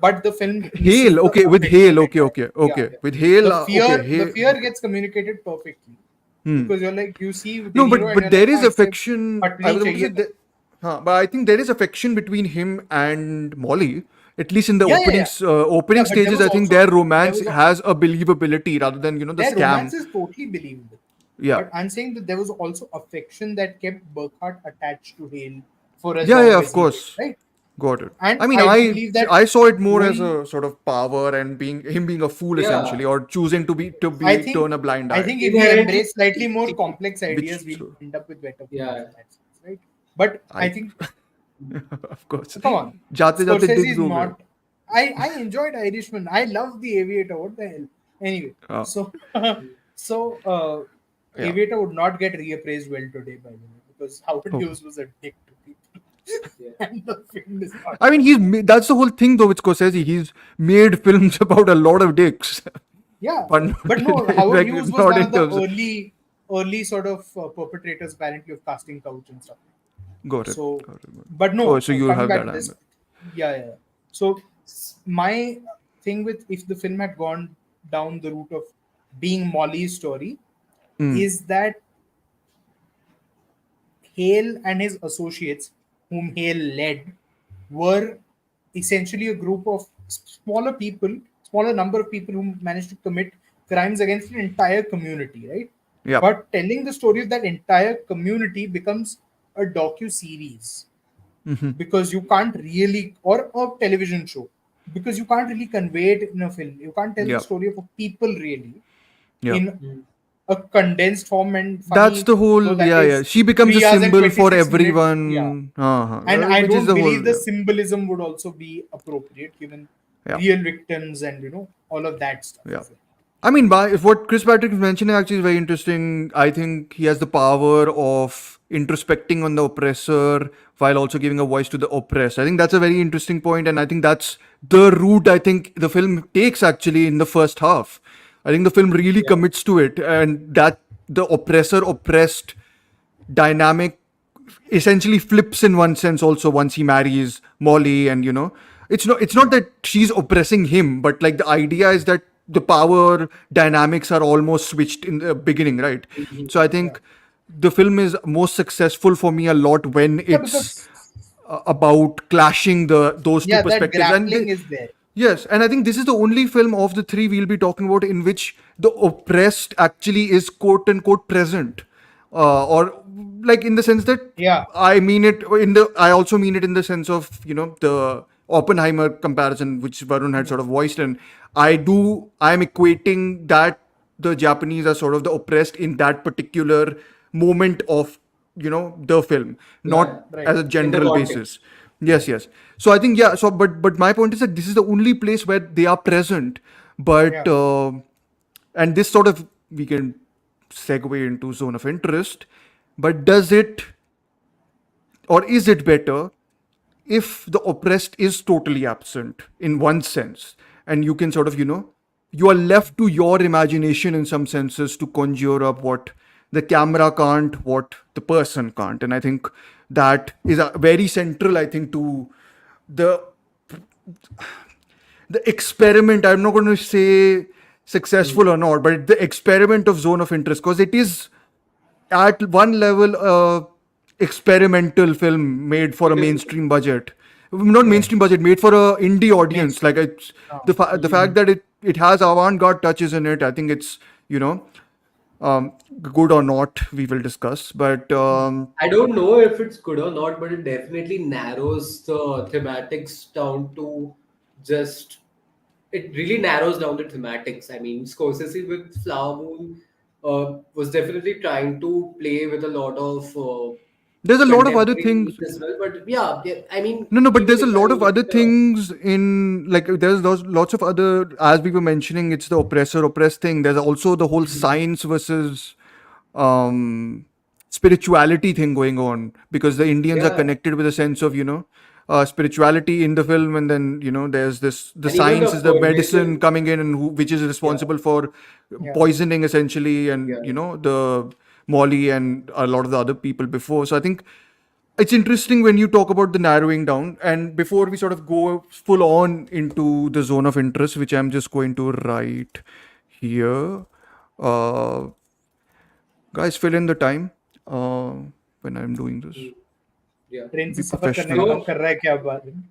but the film misses Hale. the Okay. With affection Hale. Okay. entirely. Okay. Yeah, Okay. yeah. With Hale. The Okay. the Hale. fear Okay. gets communicated perfectly because you're like you see De No, Niro and but you're there like is हाँ इससे affection. I हटनी was about to say चाहिए था. that, but I think there is affection between him and Molly. At least in the Yeah, yeah, yeah. opening Yeah, but there stages, was I think also their there romance was a, has a believability rather than the their romance scam. is totally believable. Yeah, But I'm saying that there was also affection that kept Burkhart attached to Hale for as yeah, long yeah. as Of he did, course, right? got it. And I mean, I do I believe that I saw it more as going a sort of power and being a fool essentially, Yeah. or choosing to I be think turn a blind I eye. think if we Inherently, embrace slightly more complex ideas, Which we'll end up with better films yeah. in that sense, right? But I I, think, of course, come on, जाते जाते Scorsese digs is हो गए. not. I enjoyed Irishman. I love The Aviator. What the hell? Anyway, Uh, so so yeah. Aviator would not get reappraised well today, by the way, because Howard Oh. Hughes was a dick to people, Yeah. and the film is not. I mean, that's the whole thing though with Scorsese. He's made films about a lot of dicks, Yeah, but not but no, in, Howard like, Hughes was not one in of the terms of. early sort of perpetrators apparently of casting couch and stuff. Got it. So, Got it. Got it. but Oh, no, so you coming have back that to this, angle. yeah. So, my thing with if the film had gone down the route of being Molly's story is that Hale and his associates, whom Hale led, were essentially a group of smaller number of people who managed to commit crimes against an entire community, right? Yeah. But telling the story of that entire community becomes a docu series because you can't really, or a television show, because you can't really convey it in a film. You can't tell the Yeah. story of a people really Yeah. in a condensed form and That's funny the show whole, that yeah, yeah. is She becomes a 3 hours and symbol for 26 minutes. Yeah. everyone, And I which is don't the whole, believe the yeah. symbolism would also be appropriate given Yeah. real victims and all of that stuff Yeah. as well. I mean, if what Chris Patrick is mentioning actually is very interesting. I think he has the power of introspecting on the oppressor while also giving a voice to the oppressed. I think that's a very interesting point, and I think that's the route I think the film takes actually in the first half. I think the film really Yeah. commits to it, and that the oppressor oppressed dynamic essentially flips in one sense also once he marries Molly. And it's not that she's oppressing him, but like the idea is that the power dynamics are almost switched in the beginning, right? So I Yeah. think the film is most successful for me a lot when Yeah, it's because about clashing those two yeah, that perspectives. grappling is there. Yes, and I think this is the only film of the three we'll be talking about in which the oppressed actually is quote unquote present, or like in the sense that Yeah. I also mean it in the sense of the Oppenheimer comparison which Varun had sort of voiced, and I'm equating that the Japanese are sort of the oppressed in that particular moment of the film, Yeah, not Right. as a in the general context. basis. Yes, yes. So I think, yeah. So but my point is that this is the only place where they are present. But Yeah. and this sort of we can segue into zone of interest. But does it, or is it better if the oppressed is totally absent in one sense, and you can sort of you are left to your imagination in some senses to conjure up what the camera can't, what the person can't. And I think that is a very central, I think, to the experiment. I'm not going to say successful or not, but the experiment of zone of interest, because it is at one level experimental film made for a It is. mainstream budget, not Yeah. mainstream budget, made for a indie audience. Mainstream. Like it's Oh. the fact that it has avant-garde touches in it. I think it's good or not, we will discuss. But I don't know if it's good or not, but it definitely narrows the thematics down to just. It really narrows down the thematics. I mean, Scorsese with Flower Moon was definitely trying to play with a lot of there's a lot of other contemporary things. themes as well. But yeah, I mean, No, no, but even there's a if I lot of look other at the. things in, like there's those lots of other, as we were mentioning, it's the oppressor oppressed thing. There's also the whole science versus um spirituality thing going on, because the Indians are Yeah, connected with a sense of spirituality in the film. And then there's the and even science the is the pervasive. medicine coming in, and which is Yeah, responsible for Yeah. poisoning essentially, and yeah. the Molly and a lot of the other people before. So I think it's interesting when you talk about the narrowing down. And before we sort of go full on into the zone of interest, which I'm just going to write here, uh, guys, fill in the time when I'm doing this. Mm, yeah. Train Be से सफर करने का professional. मन So कर रहा है क्या बात है? no,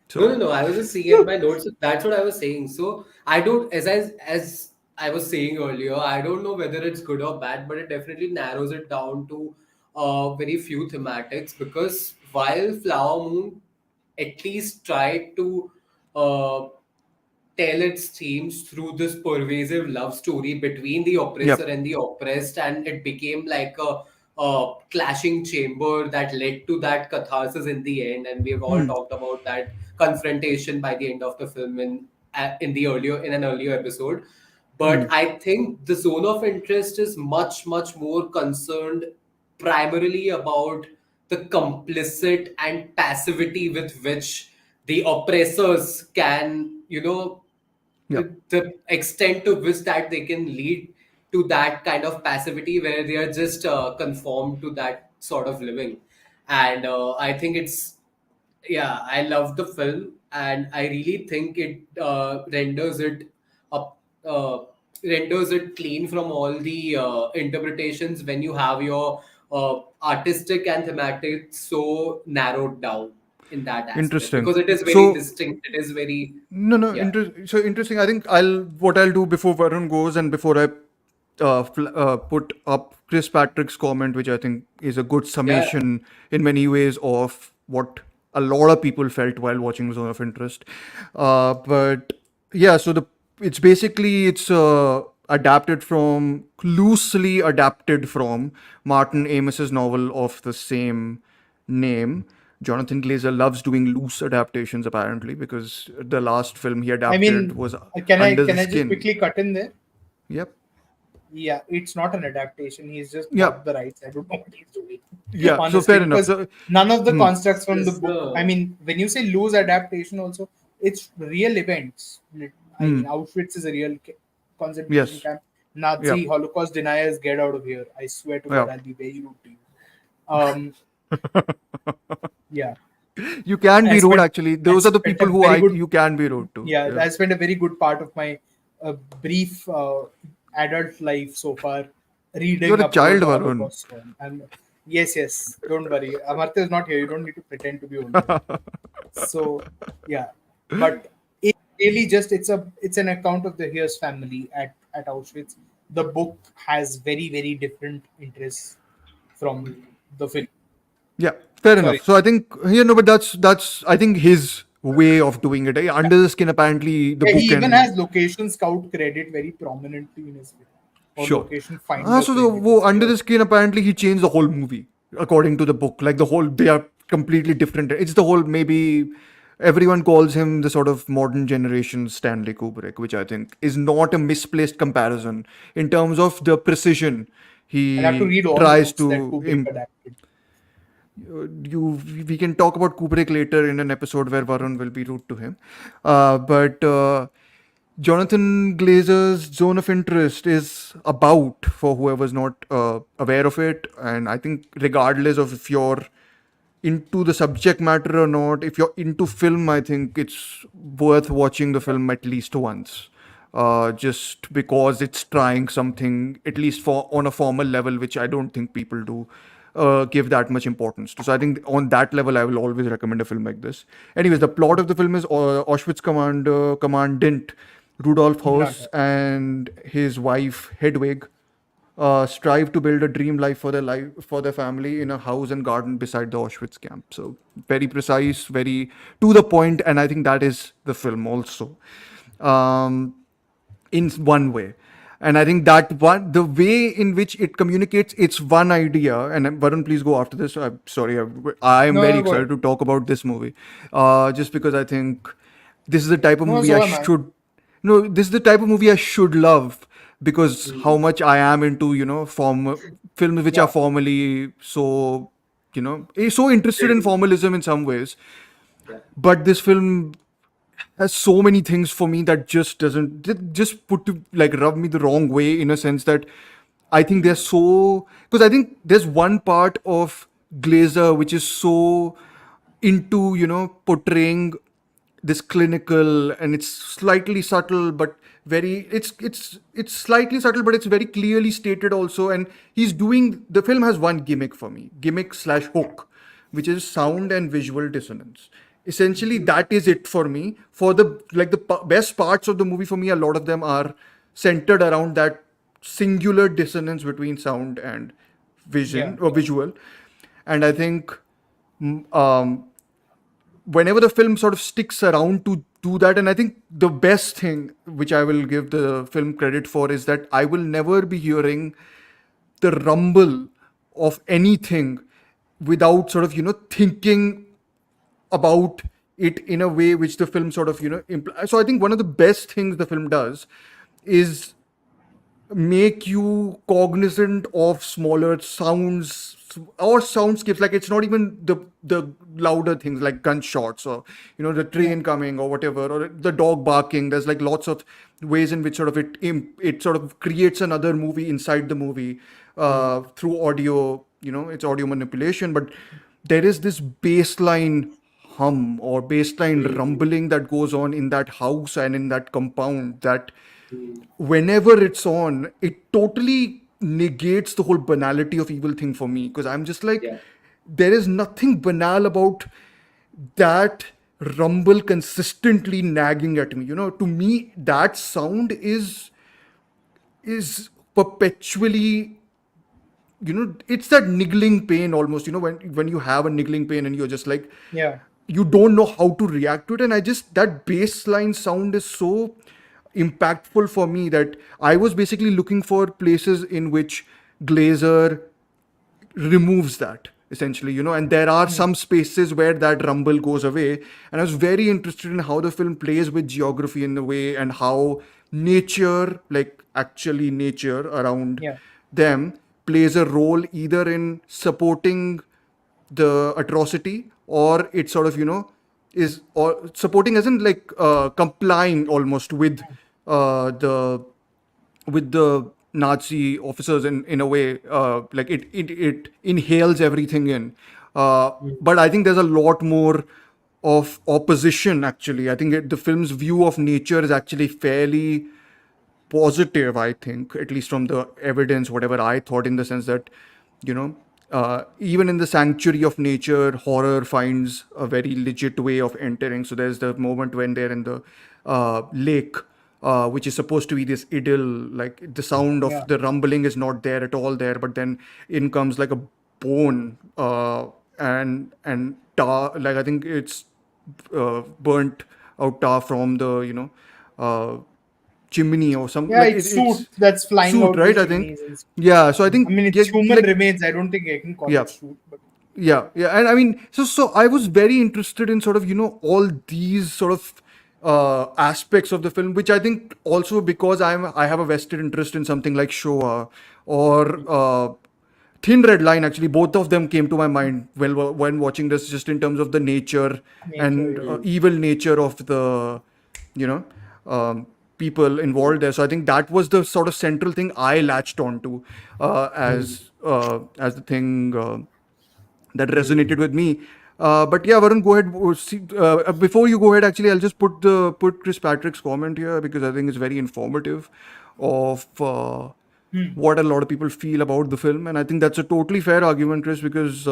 So, no, no. I was just seeing in my notes. That's what I was saying. So I don't, as I was saying earlier, I don't know whether it's good or bad, but it definitely narrows it down to very few thematics. Because while Flower Moon at least tried to uh, tell its themes through this pervasive love story between the oppressor yep. and the oppressed, and it became like a clashing chamber that led to that catharsis in the end. And we've all Hmm. talked about that confrontation by the end of the film in an earlier episode. Hmm. But I think the zone of interest is much more concerned primarily about the complicit and passivity with which the oppressors can, Yep. the extent to which that they can lead to that kind of passivity where they are just conformed to that sort of living. And I think it's, yeah, I love the film, and I really think it up renders it clean from all the interpretations when you have your artistic and thematic so narrowed down in that aspect, Interesting. because it is very So, distinct, it is very. no, no, Yeah. so interesting. I think what I'll do before Varun goes and before I put up Chris Patrick's comment, which I think is a good Yeah. summation in many ways of what a lot of people felt while watching Zone of Interest. But yeah, so it's adapted from loosely adapted from Martin Amis's novel of the same name. Jonathan Glazer loves doing loose adaptations apparently because the last film he I adapted mean, was can I Under the can I just Skin. quickly cut in there? Yep. Yeah, it's not an adaptation. He's just Yeah. bought the rights. I don't know what he's doing, Yeah. So honestly, fair enough. because So, none of the hmm. constructs from the Just book. I mean, when you say loose adaptation, also it's real events. I Hmm. mean, Auschwitz is a real concentration Yes. camp. Yeah. Nazi Holocaust deniers, get out of here! I swear to God, Yeah. I'll be very rude to you. Um, yeah, You can I be rude spent actually. I Those are the spent people a who very good you can be rude to. yeah, Yeah. I spent a very good part of my brief adult life so far You're reading a about child, the Varun. Holocaust. And yes, don't worry. Amartya is not here. You don't need to pretend to be older. So yeah, but it really just it's an account of the Hearst family at Auschwitz. The book has very different interests from the film. Yeah. Fair Sorry. enough. So I think but that's I think his way of doing it. Under the Skin apparently the Yeah, he book even and has location scout credit very prominently in his film, or sure. location finder So the credit is Under here. the Skin apparently he changed the whole movie according to the book. Like the whole they are completely different. It's the whole maybe everyone calls him the sort of modern generation Stanley Kubrick, which I think is not a misplaced comparison in terms of the precision I'll have to he read all the tries books that to Kubrick adapted. you we can talk about Kubrick later in an episode where Varun will be rude to him. But Jonathan Glazer's Zone of Interest is about, for whoever's not aware of it, and I think regardless of if you're into the subject matter or not, if you're into film, I think it's worth watching the film at least once. Just because it's trying something, at least for on a formal level, which I don't think people do give that much importance to. So I think on that level, I will always recommend a film like this. Anyways, the plot of the film is Auschwitz commandant Rudolf Not Haus and his wife Hedwig strive to build a dream life for their family in a house and garden beside the Auschwitz camp. So very precise, very to the point, and I think that is the film also, um, in one way. And I think that one, the way in which it communicates its one idea, and Varun, please go after this. I'm sorry, I am very no, go excited ahead. to talk about this movie, just because I think this is the type of No, movie I so am I. should no, this is the type of movie I should love because how much I am into, films which are Yeah, formally so, so interested in Ready? formalism in some ways. Yeah. But this film has so many things for me that just doesn't just put to like rub me the wrong way in a sense that I think they're so because I think there's one part of Glazer which is so into portraying this clinical and it's slightly subtle but very it's slightly subtle but it's very clearly stated also and he's doing the film has one gimmick for me gimmick slash hook which is sound and visual dissonance essentially that is it for me for the like the best parts of the movie for me a lot of them are centered around that singular dissonance between sound and yeah, vision or visual and I think um, whenever the film sort of sticks around to do that and I think the best thing which I will give the film credit for is that I will never be hearing the rumble of anything without sort of thinking about it in a way which the film sort of so I think one of the best things the film does is make you cognizant of smaller sounds or soundscapes like it's not even the louder things like gunshots or the yeah, train coming or whatever or the dog barking there's like lots of ways in which sort of it sort of creates another movie inside the movie through audio it's audio manipulation but there is this baseline hum or baseline rumbling that goes on in that house and in that compound that whenever it's on, it totally negates the whole banality of evil thing for me because I'm just like, Yeah. there is nothing banal about that rumble consistently nagging at me. To me, that sound is perpetually, it's that niggling pain almost, when you have a niggling pain and you're just like, Yeah. you don't know how to react to it. And I just, that baseline sound is so impactful for me that I was basically looking for places in which Glazer removes that, essentially, and there are some spaces where that rumble goes away. And I was very interested in how the film plays with geography in a way, and how nature, like actually nature around Yeah. them, plays a role either in supporting the atrocity, or it sort of, is, or supporting as in like complying almost the with the Nazi officers in a way, like it inhales everything in. But I think there's a lot more of opposition, actually. I think the film's view of nature is actually fairly positive, I think, at least from the evidence, whatever I thought, in the sense that, you know, even in the sanctuary of nature, horror finds a very legit way of entering. So there's the moment when they're in the lake, which is supposed to be this idyll, like the sound of Yeah. the rumbling is not there at all there, but then in comes like a bone, and tar, like I think it's burnt out tar from the, uh, chimney or some, Yeah, like it's soot it's that's flying suit, out the right? I think. chimneys and stuff. Yeah, so I I think, mean, yeah, it's human like, remains. I don't think I can call yeah, it soot, but yeah, and I mean, so I was very interested in sort of, all these sort of aspects of the film, which I think also because I have a vested interest in something like Shoah, or Thin Red Line. Actually, both of them came to my mind when watching this, just in terms of the nature nature. and Yeah. evil nature of the, you know people involved there. So I think that was the sort of central thing I latched onto, as the thing that resonated with me. But yeah, Varun, go ahead. Before you go ahead, actually, I'll just put Chris Patrick's comment here, because I think it's very informative of what a lot of people feel about the film, and I think that's a totally fair argument, Chris, because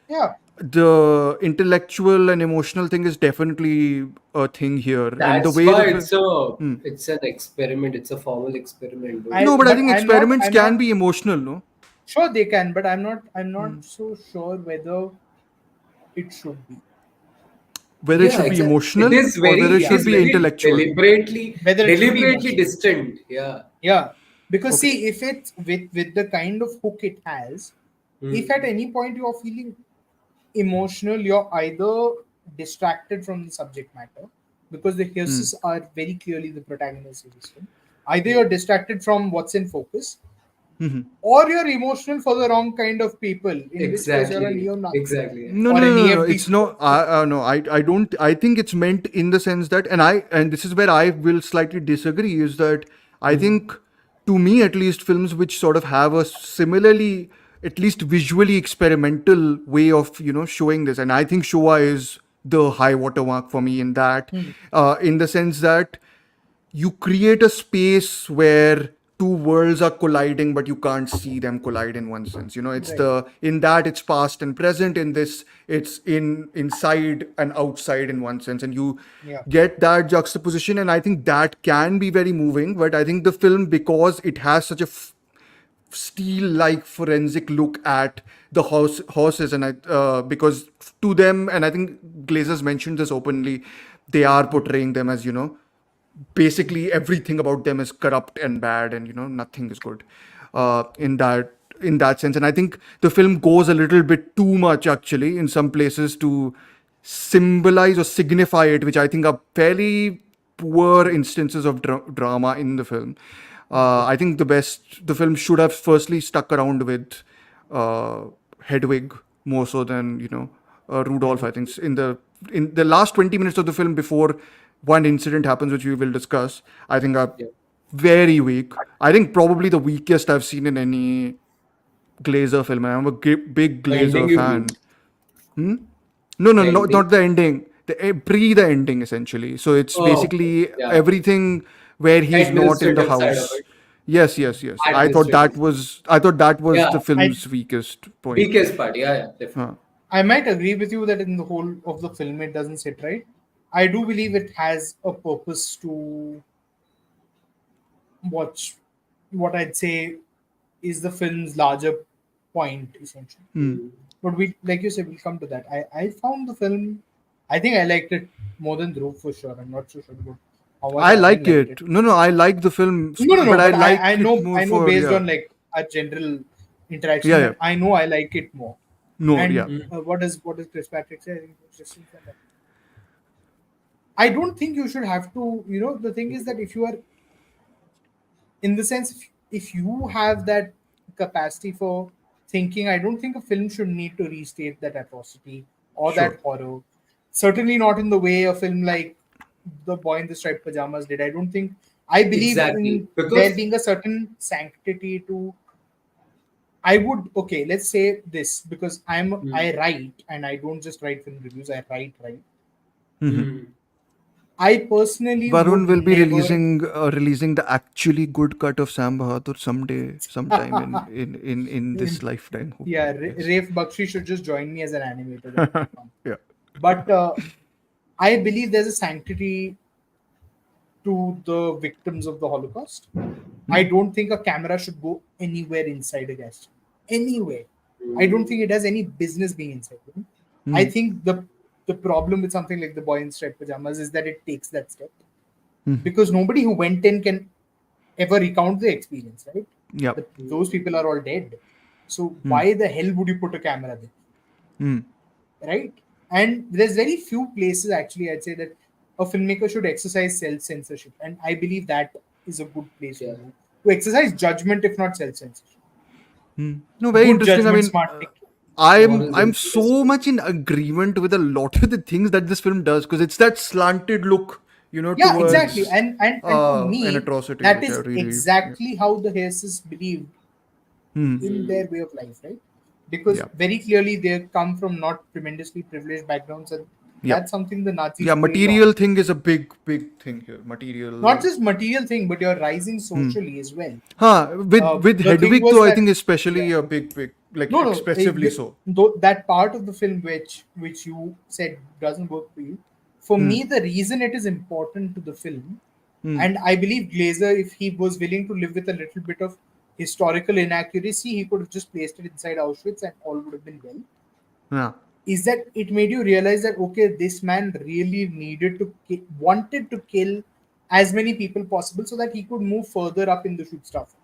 Yeah. the intellectual and emotional thing is definitely a thing here, and the That's way why the film. it's an experiment. It's a formal experiment, though. No, but I But think I'm not. experiments I'm not can be emotional, no? sure they can, but I'm not. I'm not so sure whether it should be. Whether it Yeah, should be exactly. It emotional is or very, whether it it should is be very intellectual. Whether it should be deliberately emotional. distant. Yeah. Yeah, because Okay. see, if it's with the kind of hook it has, if Hmm. at any point you're feeling emotional, you're either distracted from the subject matter because the hearses are very clearly the protagonist of this film. Either you're distracted from what's in focus, or you're emotional for the wrong kind of people. In which case, you're a Exactly. neo-Nazi Exactly. Yeah. No, or no, an no, no, no. EFD It's no. supporter. No, I don't. I think it's meant in the sense that, and this is where I will slightly disagree. Is that I think, to me at least, films which sort of have a similarly, at least visually experimental way of showing this, and I think Showa is the high watermark for me in that, in the sense that you create a space where two worlds are colliding, but you can't see them collide. In one sense, it's Right. the in that it's past and present. In this, it's inside and outside in one sense, and you Yeah. get that juxtaposition, and I think that can be very moving. But I think the film, because it has such a steel-like forensic look at the horses, and because to them, and I think Glazers mentioned this openly, they are portraying them as, basically everything about them is corrupt and bad, and nothing is good, in that sense. And I think the film goes a little bit too much, actually, in some places, to symbolize or signify it, which I think are fairly poor instances of drama in the film. I think the film should have firstly stuck around with uh, Hedwig more so than Rudolph. I think in the last 20 minutes of the film, before one incident happens, which we will discuss, I think are Yeah. very weak. I think probably the weakest I've seen in any Glazer film, and I'm a big The ending, Glazer you mean? fan. No, no, The no, ending. not the ending. The ending, essentially. So it's Oh, okay. basically Yeah. everything where The he's not in the administrative side of house. it. Yes, yes, yes. I thought Administrative. that was I thought that was Yeah. the I film's weakest point. Weakest part. Yeah. Yeah. Huh. Definitely. I might agree with you that in the whole of the film it doesn't sit right. I do believe it has a purpose to watch what I'd say is the film's larger point, essentially. Hmm. But we, like you said, we'll come to that. I found the film. I think I liked it more than Dhruv for sure. I'm not so sure about how much I Aryan like liked it. it. No, I like the film, No. but I But I like it know more I know for based yeah, on like our general yeah, interaction yeah. that I know I like it more. No, yeah. And what does Chris Patrick say? I think it's just in front of. I don't think you should have to. The thing is that if you are in the sense if you have that capacity for thinking, I don't think a film should need to restate that atrocity or Sure. that horror. Certainly not in the way a film like The Boy in the Striped Pajamas did. I don't think. I believe Exactly. in there Because being a certain sanctity to. I would, okay, let's say this, because Hmm. I write and I don't just write film reviews, I write, right? Hmm. I personally Varun would will be never. releasing the actually good cut of Sam Bahadur someday, sometime in this lifetime. Yeah, Hopefully, yes. Rafe Bakshi should just join me as an animator. That would be fun. Yeah. But I believe there's a sanctity to the victims of the Holocaust. I don't think a camera should go anywhere inside a gas chamber. Anywhere. I don't think it has any business being inside. I think the problem with something like The Boy in Striped Pajamas is that it takes that step. Because nobody who went in can ever recount the experience, right? Yeah. Those people are all dead. So why the hell would you put a camera there? Right? And there's very few places actually I'd say that a filmmaker should exercise self-censorship, and I believe that is a good place to yeah. do, to exercise judgment, if not self-censorship. No, very Good interesting. I judgment, mean, smart thinking. What is I'm influence? so much in agreement with a lot of the things that this film does because it's that slanted look, Yeah, exactly. towards And to an me, atrocity, that which I is really, yeah. exactly how the Hesses believed in Hmm. their way of life, right? Because Yeah, very clearly they come from not tremendously privileged backgrounds, and yeah, that's something the Nazis yeah. played on. Material thing is a big thing here. Not Material. just material thing, but you're rising socially as well. Huh. With The thing Hedwig was though, I that, think yeah. especially a big, like No, no, expressively so. that part of the film which you said doesn't work for you. For me, the reason it is important to the film, and I believe Glazer, if he was willing to live with a little bit of historical inaccuracy, he could have just placed it inside Auschwitz and all would have been well. Yeah. Is that it made you realize that okay, this man really needed to wanted to kill as many people possible so that he could move further up in the shoot stuff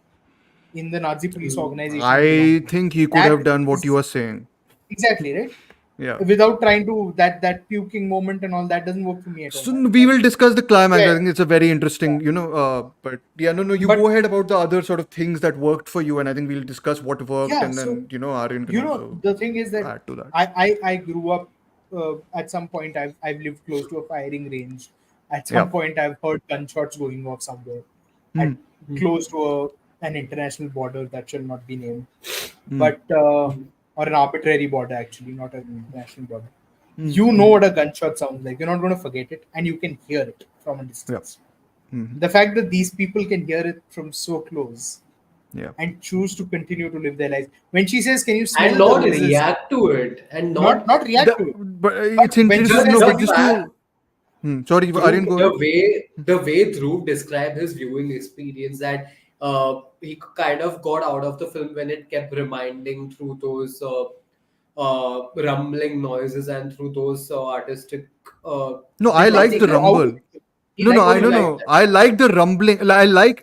in the Nazi police organization he belonged I to. think he could have That done what you is are saying. exactly right. Yeah. Without trying to that puking moment and all that doesn't work for me at all. So we will discuss the climax. Yeah, I think it's a very yeah. interesting, but yeah, no, you But go ahead about the other sort of things that worked for you, and I think we'll discuss what worked, yeah, and so then Aryan can also the thing is that add to that. I grew up at some point I've lived close to a firing range. At Yeah. some point I've heard gunshots going off somewhere. At close to an international border that shall not be named, but or an arbitrary border actually, not an international border. You know what a gunshot sounds like. You're not going to forget it, and you can hear it from a Yeah. distance. The fact that these people can hear it from so close Yeah. and choose to continue to live their lives. When she says, "Can you And smell the not roses?" react to it, and Not react to it. But But it's when she interesting. says No, but the something, just fact. to sorry, Aryan, Dhruv, go the ahead. way Dhruv described his viewing experience, that he kind of got out of the film when it kept reminding through those rumbling noises and through those artistic No, I like the devices. no, rumble. he No, liked Oh, the you rumble. like no. that? I like the rumbling.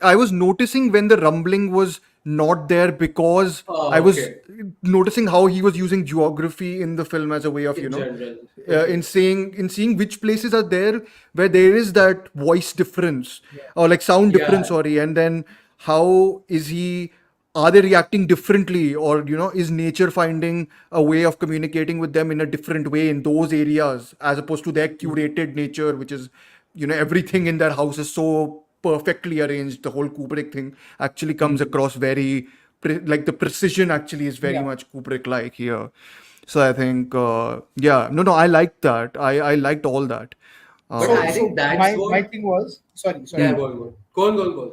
I was noticing when the rumbling was not there because I was Okay, noticing how he was using geography in the film as a way of, in general. Okay. in seeing which places are there where there is that voice difference Yeah. or like sound difference, Yeah. sorry, and then how is he are they reacting differently or is nature finding a way of communicating with them in a different way in those areas as opposed to their curated nature, which is everything in their house is so perfectly arranged. The whole Kubrick thing actually comes Hmm. across very like the precision actually is very Yeah. much Kubrick like here. So I think yeah, no, I liked that. I liked all that. But So I um think so that's my what. thing was sorry. Yeah, Go go on. on, go on. Go on, go on, go on.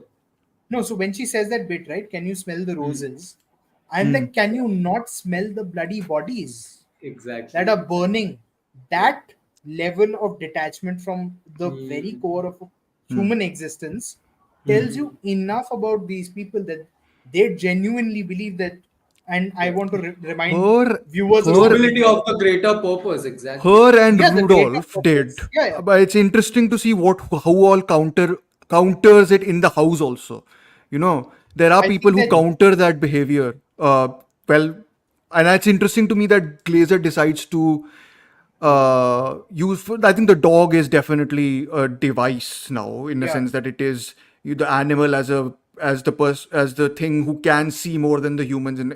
No, so when she says that bit, right? Can you smell the Hmm. roses? I'm like, can you not smell the bloody bodies that Exactly. are burning? That level of detachment from the very Hmm. core of human existence tells you enough about these people that they genuinely believe that. And I want to remind Her, viewers as well her, that Nobility of the greater purpose, exactly. her and yeah, the greater Rudolph did. purpose. Yeah, yeah. But it's interesting to see how all counters it in the house also. There are I people think who that counter that behavior. Well, and it's interesting to me that Glazer decides to use. I think the dog is definitely a device now, in the yeah, sense that it is the animal as the thing who can see more than the humans in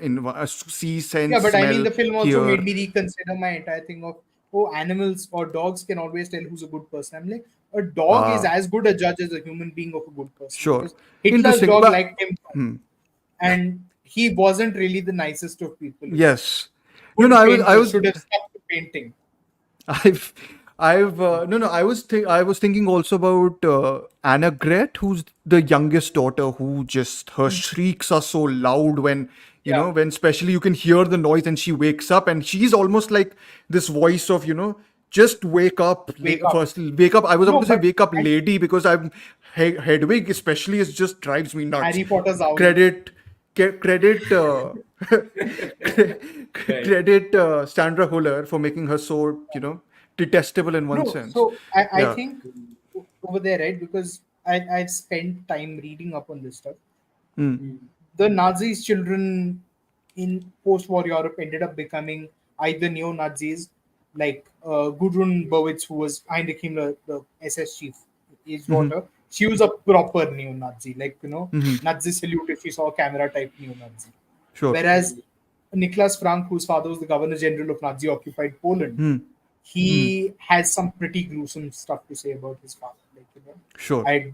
see, yeah. sense, But I mean, smell, the film also made hear. me reconsider my entire thing of, oh, animals or dogs can always tell who's a good person. I'm like, a dog is Ah, as good a judge as a human being of a good person, sure. because Hitler's Interesting. dog But liked him, and he wasn't really the nicest of people. yes. No, no, Good I painter was, should have stuck to painting. I've, no, no, I was thinking also about Anna Gret, who's the youngest daughter, who just her shrieks are so loud when, Yeah, when especially you can hear the noise and she wakes up, and she's almost like this voice of, just wake up, wake up. first wake up. I was No, about to say but wake up, I, lady, because Hedwig especially is just drives me nuts. Harry Potter's owl. Credit, credit, Right. credit Sandra Huller for making her so detestable in one No, sense. so I Yeah. think over there, right? Because I've spent time reading up on this stuff. Hmm. The Nazis' children in post-war Europe ended up becoming either neo-Nazis, like Gudrun Berwitz, who was Heinrich Himmler, the SS chief, his daughter. She was a proper neo-Nazi, like Nazi salute if she saw a camera type neo-Nazi. Sure. Whereas Niklas Frank, whose father was the Governor General of Nazi-occupied Poland, Hmm. he has some pretty gruesome stuff to say about his father. Like, Sure. I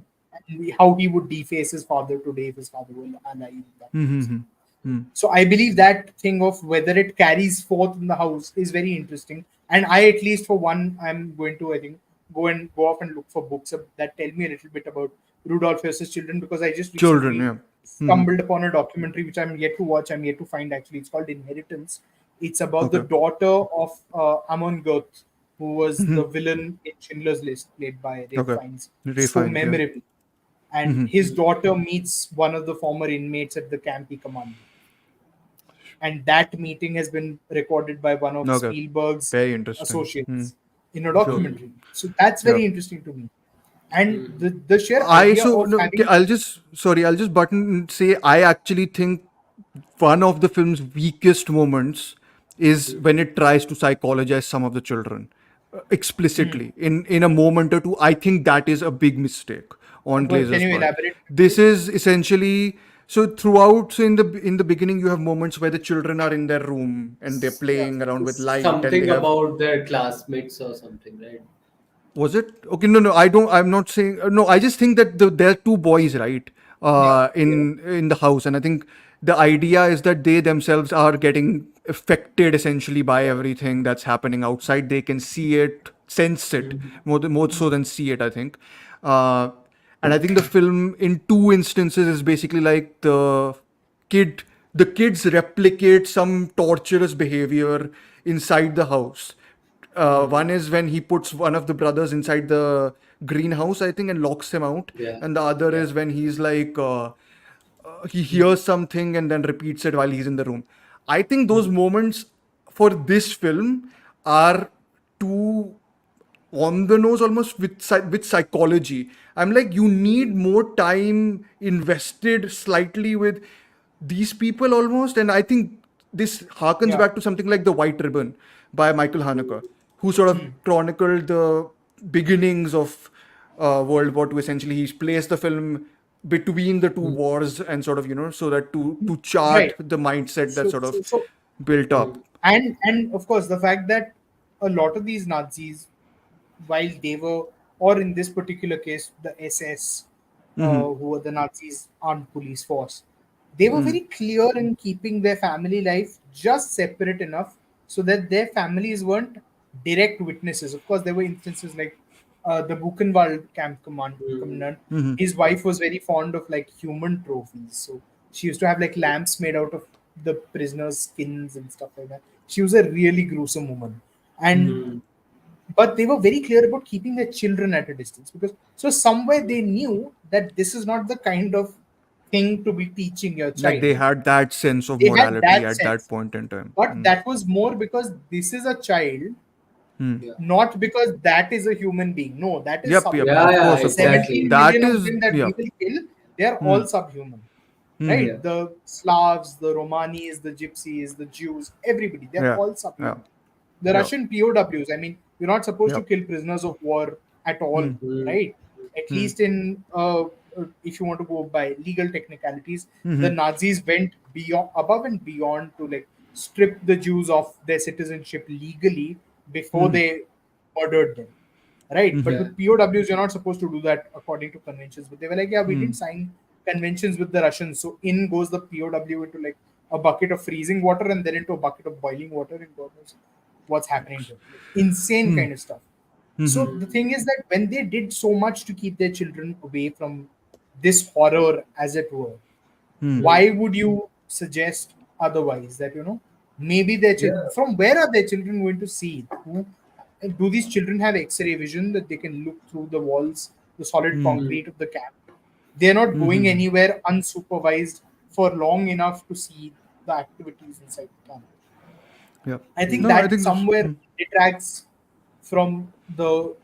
how he would deface his father today if his father were alive. That Hmm. kind of Hmm. stuff. Hmm. Hmm. So I believe that thing of whether it carries forth in the house is very interesting. And I, at least for one, I'm going to, I think, go off and look for books that tell me a little bit about Rudolph versus children, because I just Children. recently Yeah. Hmm. stumbled upon a documentary which I'm yet to watch. I'm yet to find actually. It's called Inheritance. It's about the Okay. daughter of Amon Goeth, who was the villain in Schindler's List, played by Ray Okay. Fiennes, Ray so Fiennes. Yeah. memorably. And his daughter meets one of the former inmates at the camp he commanded, and that meeting has been recorded by one of Okay. Spielberg's Very interesting. Hmm. associates in a Sure. documentary. So that's Yeah. very interesting to me. And the sheer I idea so of no, okay, having, I'll just button say I actually think one of the film's weakest moments is when it tries to psychologize some of the children explicitly in a moment or two. I think that is a big mistake on well, can Glazer's you part. elaborate? This is essentially so throughout. So in the beginning, you have moments where the children are in their room and they're Yeah. playing around with light, and they Something have. about their classmates or something, right? Was it okay? No, no. I don't. I'm not saying. No, I just think that there are two boys, right? Yeah. Yeah. In the house, and I think the idea is that they themselves are getting affected essentially by everything that's happening outside. They can see it, sense it more so than see it. I think, uh, and I think the film in two instances is basically like kid the kids replicate some torturous behavior inside the house. One is when he puts one of the brothers inside the greenhouse, I think, and locks him out. Yeah. And the other Yeah. is when he's like, he hears something and then repeats it while he's in the room. I think those moments for this film are too on the nose almost with psychology. I'm like, you need more time invested slightly with these people almost. And I think this harkens Yeah. back to something like The White Ribbon by Michael Haneke, who sort of chronicled the beginnings of World War II. Essentially, he's placed the film between the two wars and sort of, so that to chart Right. the mindset that So, sort so, of so built up. and of course the fact that a lot of these Nazis, while they were, or in this particular case, the SS, who were the Nazis' armed police force, they were very clear in keeping their family life just separate enough so that their families weren't direct witnesses. Of course, there were instances like the Buchenwald camp commandant. His wife was very fond of like human trophies, so she used to have like lamps made out of the prisoners' skins and stuff like that. She was a really gruesome woman, and but they were very clear about keeping their children at a distance, because so somewhere they knew that this is not the kind of thing to be teaching your Like they child. had that sense of They had morality that at that sense, point in time. but that was more because this is a child, Yeah. not because that is a human being. No, that is Yep, yep. subhuman. Yeah, Of yeah, course, of course. 17 exactly. That million of is, them that yeah. we will kill, they are all subhuman, Mm-hmm. right? Yeah. The Slavs, the Romanis, the Gypsies, the Jews, everybody, they're Yeah, all yeah, subhuman. The yeah, Russian POWs, I mean, you're not supposed to yep. kill prisoners of war at all, Hmm. Mm. right? At Hmm. least in, if you want to go by legal technicalities, the Hmm. Nazis went beyond, above and beyond to like strip the Jews of their citizenship legally before Hmm. they murdered them, right? But Hmm. Yeah. with POWs, you're not supposed to do that according to conventions. But they were like, yeah, we Hmm. didn't sign conventions with the Russians, so in goes the POW into like a bucket of freezing water and then into a bucket of boiling water, and God knows what's happening to them. Like, insane Hmm. kind of stuff. Hmm. So the thing is that when they did so much to keep their children away from this horror, as it were, Hmm. Mm. why would you suggest otherwise? That maybe their children, Yeah. from where are their children going to see it? Do these children have X-ray vision that they can look through the walls, the solid Hmm. Mm. concrete of the camp? They're not going Hmm. anywhere unsupervised for long enough to see the activities inside the camp. Yeah. I think No, I that think this. somewhere detracts from the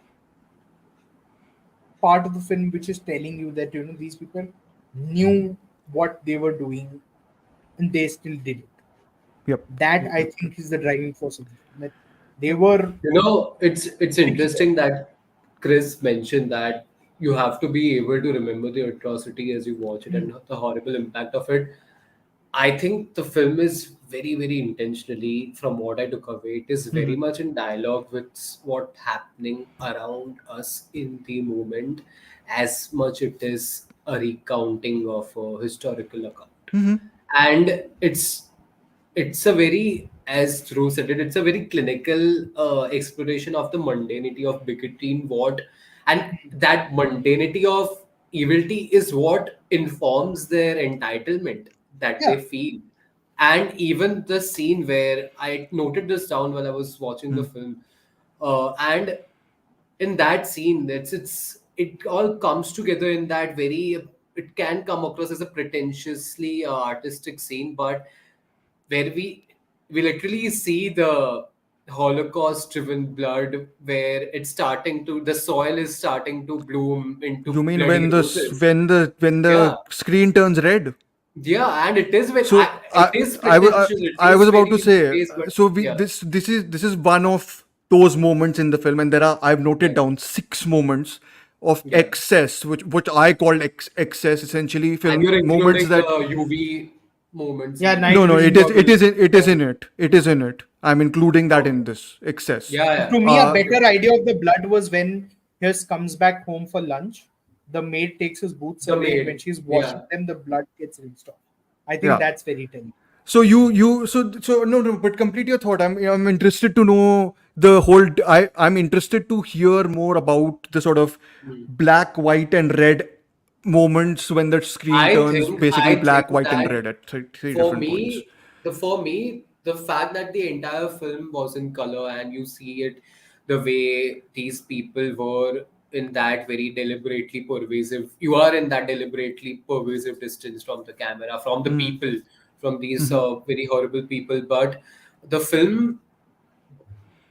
part of the film which is telling you that these people knew what they were doing and they still did it. Yep. That Yep. I Yep. Yep. think is the driving force of the film. That they were It's pretty clear. interesting that Chris mentioned that you have to be able to remember the atrocity as you watch it Mm, and the horrible impact of it. I think the film is very, very intentionally, from what I took away, it is Hmm. very much in dialogue with what happening around us in the moment, as much it is a recounting of a historical account. Hmm. And it's a very, as Dhruv said it, it's a very clinical exploration of the mundanity of bigotry in what, and that mundanity of evility is what informs their entitlement that they yeah. feel. And even the scene where I noted this down while I was watching the film, and in that scene, it all comes together in that very. It can come across as a pretentiously artistic scene, but where we literally see the Holocaust driven blood, where it's starting to, the soil is starting to bloom into You mean bloody when roses. when Yeah, the screen turns red? yeah, and it is very So it is I, wa- pretentious, it I was is about to very in say. place, but So we yeah, this is one of those moments in the film, and there are I've noted yeah, down 6 moments of yeah. excess, which I call excess. Essentially, And film you're moments including that. the UV moments Yeah, in night No, that. no, vision it is goggles. in it. It is in it. I'm including that Okay. in this excess. Yeah, yeah. To me, a Uh, Okay. better idea of the blood was when Hirs comes back home for lunch. The maid takes his boots The away, and when maid. she's washing Yeah. them, the blood gets rinsed off. I think yeah. that's very telling. So so no, but complete your thought. I'm interested to know the whole. I'm interested to hear more about the sort of Hmm. black, white, and red moments when the screen turns basically I black, think white, and that red at three for different points. me, the fact that the entire film was in color and you see it the way these people were in that very deliberately pervasive, you are in that deliberately pervasive distance from the camera, from the Hmm. people, from these Hmm. very horrible people. But the film,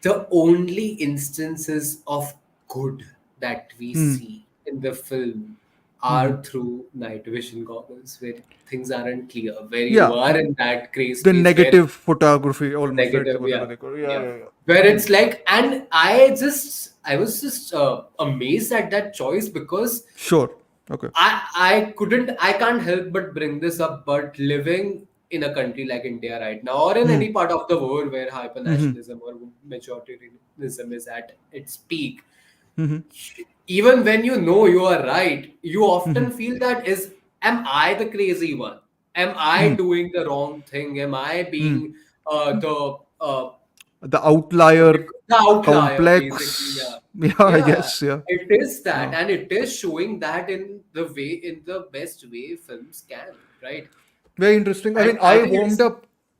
the only instances of good that we Hmm. see in the film Hmm. are through night vision goggles, where things aren't clear, where you Yeah, are in that gray the space where negative photography, the almost, right? negative, Whatever yeah, they call it. Yeah, yeah, yeah, yeah. where Hmm. it's like, and I was just amazed at that choice, because Sure. Okay. I can't help but bring this up, but living in a country like India right now, or in Hmm. any part of the world where hyper Hmm. nationalism or majoritarianism is at its peak, Hmm. even when you are right, you Hmm. often feel that, am I the crazy one? Am I Hmm. doing the wrong thing? Am I Hmm. being the The outlier the outlier, basically? complex. Yeah, Yeah, I yeah. guess. Yeah. It is that, Yeah. and it is showing that in the best way films can, right? Very interesting. I And mean, I think it's.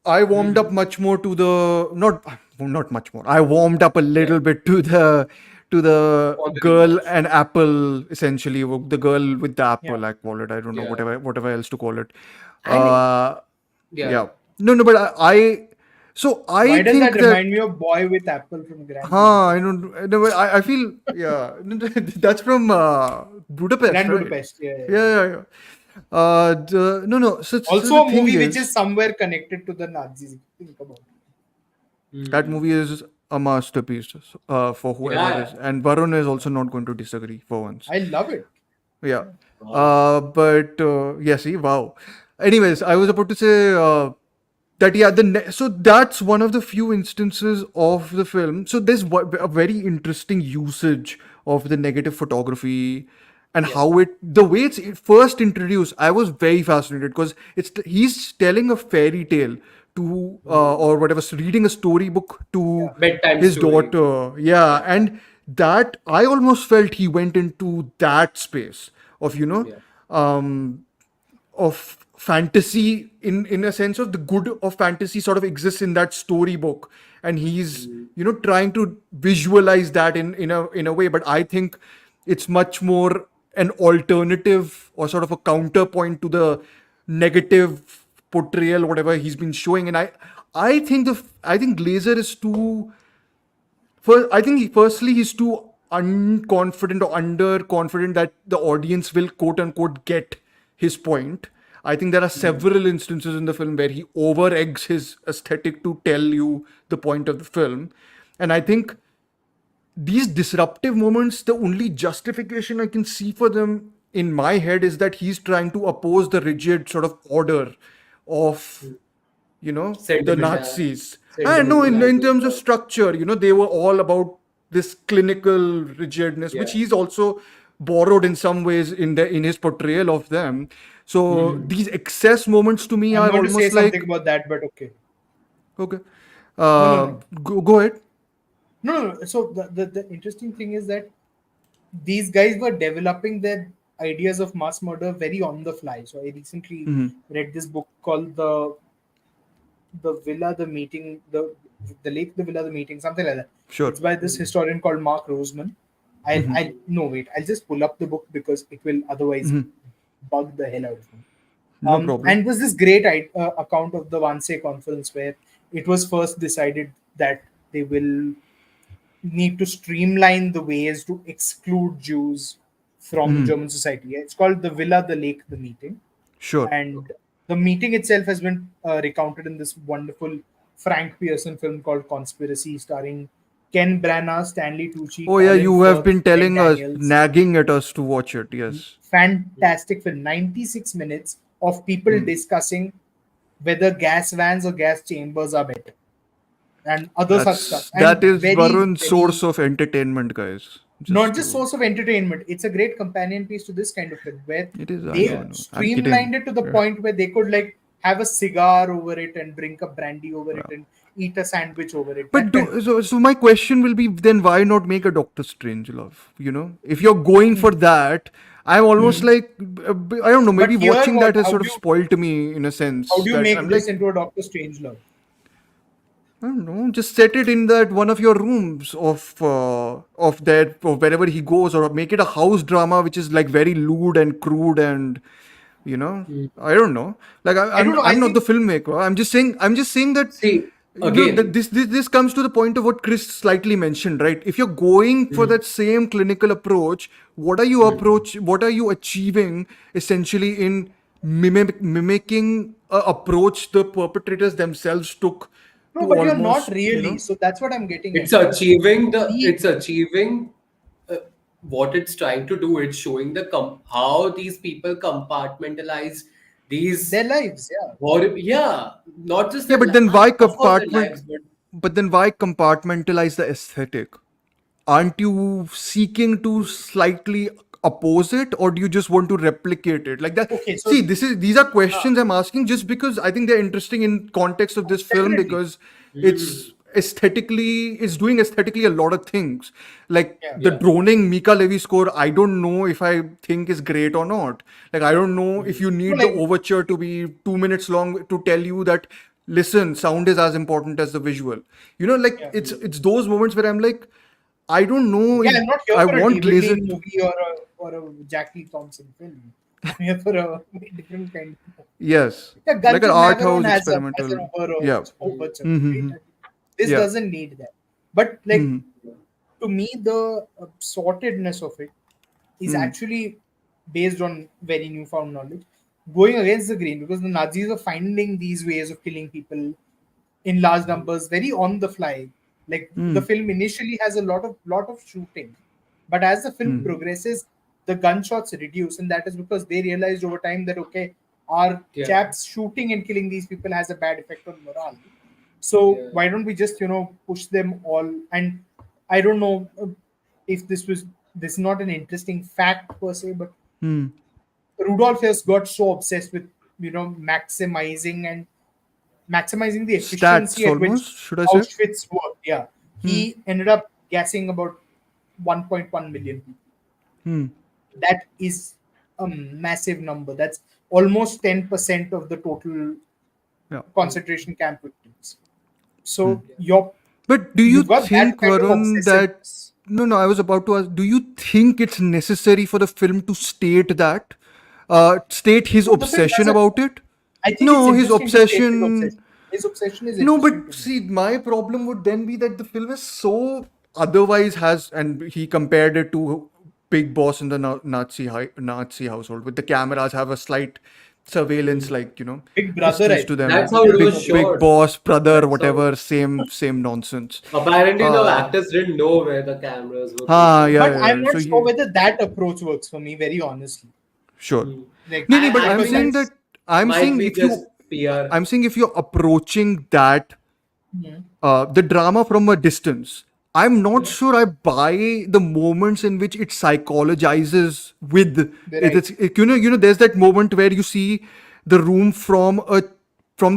I warmed Mhm. up much more to the not. not much more. I warmed up a little bit to the On the girl rewatch. and apple, essentially the girl with the Yeah. apple. I call it. I don't know Yeah. whatever else to call it. And Uh, yeah. yeah. No, but so I Why does that think that. remind me of Boy with Apple from Grand Huh, Budapest? I don't. No, but I feel. Yeah, that's from Budapest, Grand right? Budapest, yeah, yeah, yeah. Yeah. No. So Also the a thing movie which is, is somewhere connected to the Nazis, if you think about it. that Hmm. movie is a masterpiece for whoever is, Yeah. and Varun is also not going to disagree for once. I love it. Yeah. Wow. But yeah, see, wow. Anyways, I was about to say that yeah, so that's one of the few instances of the film. So there's a very interesting usage of the negative photography and Yeah. how the way it's first introduced. I was very fascinated because he's telling a fairy tale to or whatever, reading a storybook to Yeah. Bedtime his story. daughter. Yeah, Yeah. and that I almost felt he went into that space of Yeah. of fantasy in a sense of the good of fantasy sort of exists in that storybook, and he's Hmm. trying to visualize that in a way, but I think it's much more an alternative or sort of a counterpoint to the negative portrayal whatever he's been showing. And I think Glazer is too. First, I think firstly he's too unconfident or underconfident that the audience will quote unquote get his point. I think there are several instances in the film where he over eggs his aesthetic to tell you the point of the film. And I think these disruptive moments, the only justification I can see for them in my head is that he's trying to oppose the rigid sort of order of the Sentimental, Nazis. And no, in sentimentalizing terms of stuff. structure, they were all about this clinical rigidness, which Yeah. he's also borrowed in some ways in his portrayal of them. So Hmm. these excess moments to me I'm are going to say almost something like, about that, but okay. okay, No, no, no. go ahead. No. So the interesting thing is that these guys were developing their ideas of mass murder very on the fly. So I recently read this book called the Villa, the Meeting, the Lake, the Villa, the Meeting, something like that. Sure. It's by this historian called Mark Roseman. I no wait, I'll just pull up the book because it will otherwise bug the hell out of me. No problem. And it was this great account of the Wannsee conference where it was first decided that they will need to streamline the ways to exclude Jews from German society. Yeah, it's called the Villa, the Lake, the Meeting. Sure. And the meeting itself has been recounted in this wonderful Frank Pearson film called Conspiracy, starring Ken Branagh, Stanley Tucci, Oh yeah, Colin you have Firth, been Ted telling us, Daniels. nagging at us to watch it. Yes. Fantastic film. 96 minutes of people discussing whether gas vans or gas chambers are better and other such stuff. That And is very, Varun's source very, of entertainment, guys. not Just just to source of entertainment, it's a great companion piece to this kind of film where it is. I they know. I'm kidding. streamlined it to the Yeah. point where they could like have a cigar over it and drink a brandy over it and eat a sandwich over it. But That kind of thing. so my question will be then why not make a Doctor Strangelove? If you're going for that, I'm almost like I don't know. But Maybe here, watching that what? has sort of spoiled me in a How sense do you that make I'm this like, into a Doctor Strangelove? I don't know, just set it in that one of your rooms of that of wherever he goes, or make it a house drama which is like very lewd and crude and I don't know. Like I don't know. I I'm not the think filmmaker. I'm just saying that See, that again, this comes to the point of what Chris slightly mentioned, right? If you're going for that same clinical approach, what are you achieving essentially in mimicking a approach the perpetrators themselves took no, to but you're not almost really. So that's what I'm getting at. it's The achieving uh, what it's trying to do. It's showing how these people compartmentalize these their lives, yeah. yeah, not just yeah, their but then why of course their lives, but compartmentalize the aesthetic? Aren't you seeking to slightly oppose it, or do you just want to replicate it like that? Okay, so See, these are questions I'm asking just because I think they're interesting in context of this film, definitely, because it's doing aesthetically a lot of things, like yeah. the yeah. droning Mika Levy score. I don't know if I think is great or not. Like, I don't know if you So need the like overture to be 2 minutes long to tell you that listen, sound is as important as the visual. Like Yeah. it's those moments where I'm like, I don't know Yeah, if I'm not here I for a want David laser Lean movie or a Jack Lee Thompson film. I'm here for a different kind of. yes, Yeah, like guns an is art never on house as an experimental. Yeah. overture, right? Mm-hmm. This Yeah. doesn't need that. But like Mm-hmm. to me, the sortedness of it is Mm-hmm. actually based on very newfound knowledge, going against the grain because the Nazis are finding these ways of killing people in large numbers, very on the fly. Like the film initially has a lot of shooting, but as the film progresses, the gunshots reduce, and that is because they realized over time that okay, our Yeah. chaps shooting and killing these people has a bad effect on morale. So Yeah. why don't we just push them all? And I don't know if this is not an interesting fact per se, but Mm-hmm. Rudolph has got so obsessed with maximizing the efficiency Stats at which almost, should I say? Auschwitz worked. Yeah, Hmm. he ended up gassing about 1.1 million people. Hmm. That is a massive number. That's almost 10% of the total Yeah. concentration camp victims. So But do you you've got that think, kind of Varun, that obsessiveness. no, I was about to ask, do you think it's necessary for the film to state that? State his No, the film obsession doesn't. about it? I think it's No, his interesting to state his obsession. obsession. His obsession is No, interesting but to me. see, my problem would then be that the film is so otherwise has, and he compared it to Big Boss in the Nazi household, with the cameras have a slight surveillance, like Big Brother, distance I to think. That's them. how it Big was Brother. Big shot. Boss, brother, That's how. whatever, same nonsense. Apparently, the Uh, actors didn't know where the cameras were positioned. yeah, But yeah, I'm yeah. not So sure he, whether that approach works for me, very honestly. sure. Hmm. Like, No, no, but I I'm because think saying it's that I'm might saying be if just you, PR. I'm saying if you're approaching that Mhm. the drama from a distance, I'm not Yeah. sure I buy the moments in which it psychologizes with the it. right. There's that moment where you see the room from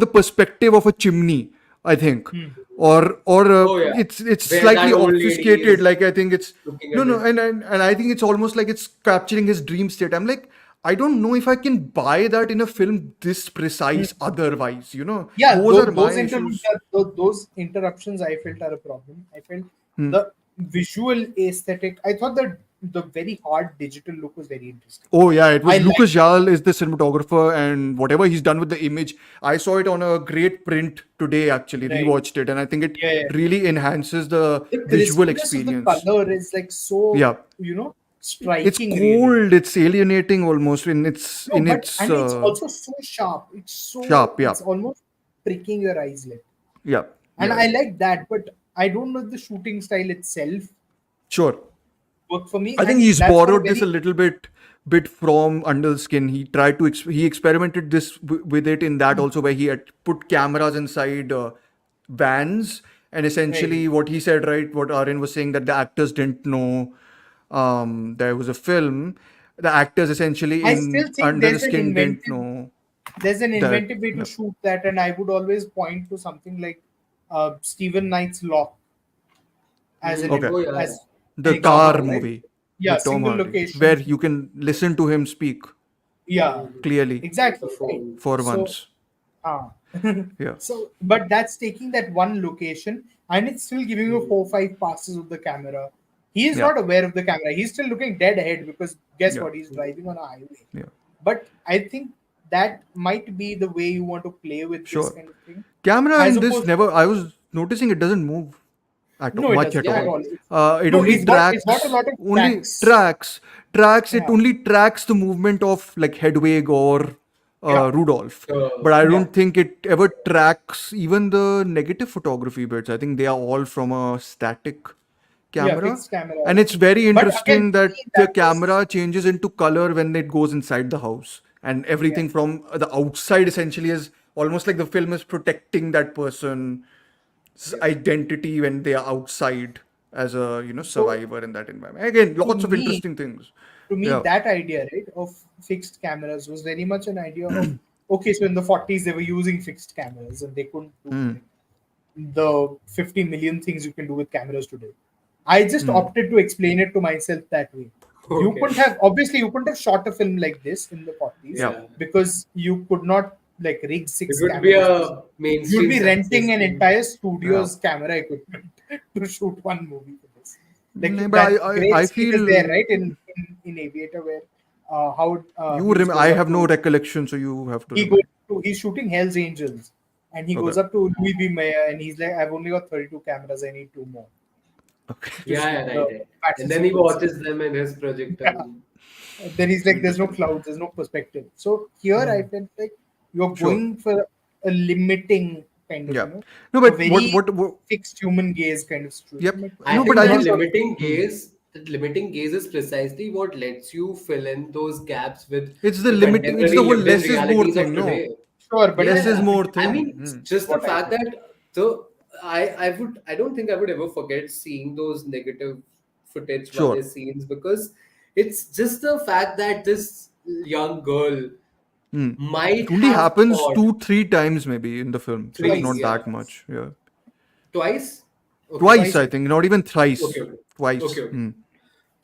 the perspective of a chimney, I think, Hmm. or Oh yeah, it's where slightly that old lady obfuscated. is Like I think it's looking no, at no, it. and I think it's almost like it's capturing his dream state. I'm like, I don't know if I can buy that in a film this precise Hmm. otherwise. Yeah, Those are my issues. those interruptions I felt are a problem. I felt Hmm. the visual aesthetic. I thought that the very hard digital look was very interesting. Oh yeah, it I was Lucas liked it. Jarl is the cinematographer, and whatever he's done with the image, I saw it on a great print today. Actually, Right. rewatched it, and I think it Yeah, yeah. really enhances the The visual crispiness of the experience. color is like so, Yeah, it's striking, really. cold, it's alienating almost in its No, in but its and it's also so sharp. sharp. Yeah, It's almost pricking your eyes, like. yeah, And yeah, I yeah. like that, but I don't know if the shooting style itself Sure. worked for me, I think and he's that's for a borrowed this a very little bit from Under the Skin. He tried to he experimented this with it in that also, where he had put cameras inside vans, and right. essentially what he said, right, what Aryan was saying, that the actors didn't know there was a film. The actors essentially I still in think Under the Skin didn't know there's an that. inventive way to Yeah. shoot that, and I would always point to something like Stephen Knight's Lock as Hmm. Okay. Oh yeah, yeah. an The example, car Somehow. right? movie Yeah, with Tom single Hardy, location where you film. can listen to him speak Yeah, clearly The exactly, right. phone. for So, once. ah, Yeah. so, but that's taking that one location and it's still giving you Hmm. 4 5 passes of the camera. He is Yeah. not aware of the camera. He's still looking dead ahead because guess Yeah. what? He's driving on a highway. Yeah. But I think that might be the way you want to play with this Sure. kind of thing, Camera as in this opposed to never. I was noticing it doesn't move no, it much doesn't at at Yeah. all. all. It No, only it's got a tracks. lot of Only tracks. tracks. It Yeah, only tracks the movement of like Hedwig or yeah, Rudolph. Uh, But I yeah. don't think it ever tracks even the negative photography bits. I think they are all from a static Yeah, camera. fixed camera. And it's very But again, interesting to that me, the that was camera changes into color when it goes inside the house. And yeah. everything from the outside essentially is almost like the film is protecting that person's yeah. identity when they are outside as a So survivor in that environment. Again, to lots of me, interesting things. to me, Yeah. that idea, right, of fixed cameras was very much an idea of okay, so in the 40s they were using fixed cameras and they couldn't do like the 50 million things you can do with cameras today. I just opted to explain it to myself that way. Okay. You couldn't have shot a film like this in the 40s Yeah. Yeah. because you could not. like rig It 6 would be cameras. a mainstream You'd be renting success an thing. entire studio's camera equipment to shoot one movie for this. Like No, but that great I scene is there, feel right? In Aviator, where how Hughes I goes up have no to recollection, so you have to he goes remind. to he's shooting Hell's Angels, and he Okay. goes up to Louis B. Mayer, and he's like, "I've only got 32 cameras. I need two more Okay. to Yeah, shoot yeah, the right. action And then he sequence." watches them in his projector. Yeah. Then he's like, "There's no clouds. There's no perspective." So here, I felt like you're Sure. going for a limiting kind of, Yeah. No, a but very what fixed human gaze kind of yep. situation. But I No, but think I that think limiting gaze is precisely what lets you fill in those gaps with it's the the limiting, it's the contemporary whole lived in less is more realities of thing, no. today. sure, but Less then is Yeah, more I thing. mean, just the what I fact think. that I don't think I would ever forget seeing those negative footage Sure. scenes, because it's just the fact that this young girl It might only have happens thought 2-3 times maybe in the film, so it's three, not Twice, yeah, that much. Yeah. twice. Okay, Twice, twice, I think, not even thrice. okay, okay, Twice. okay, okay. and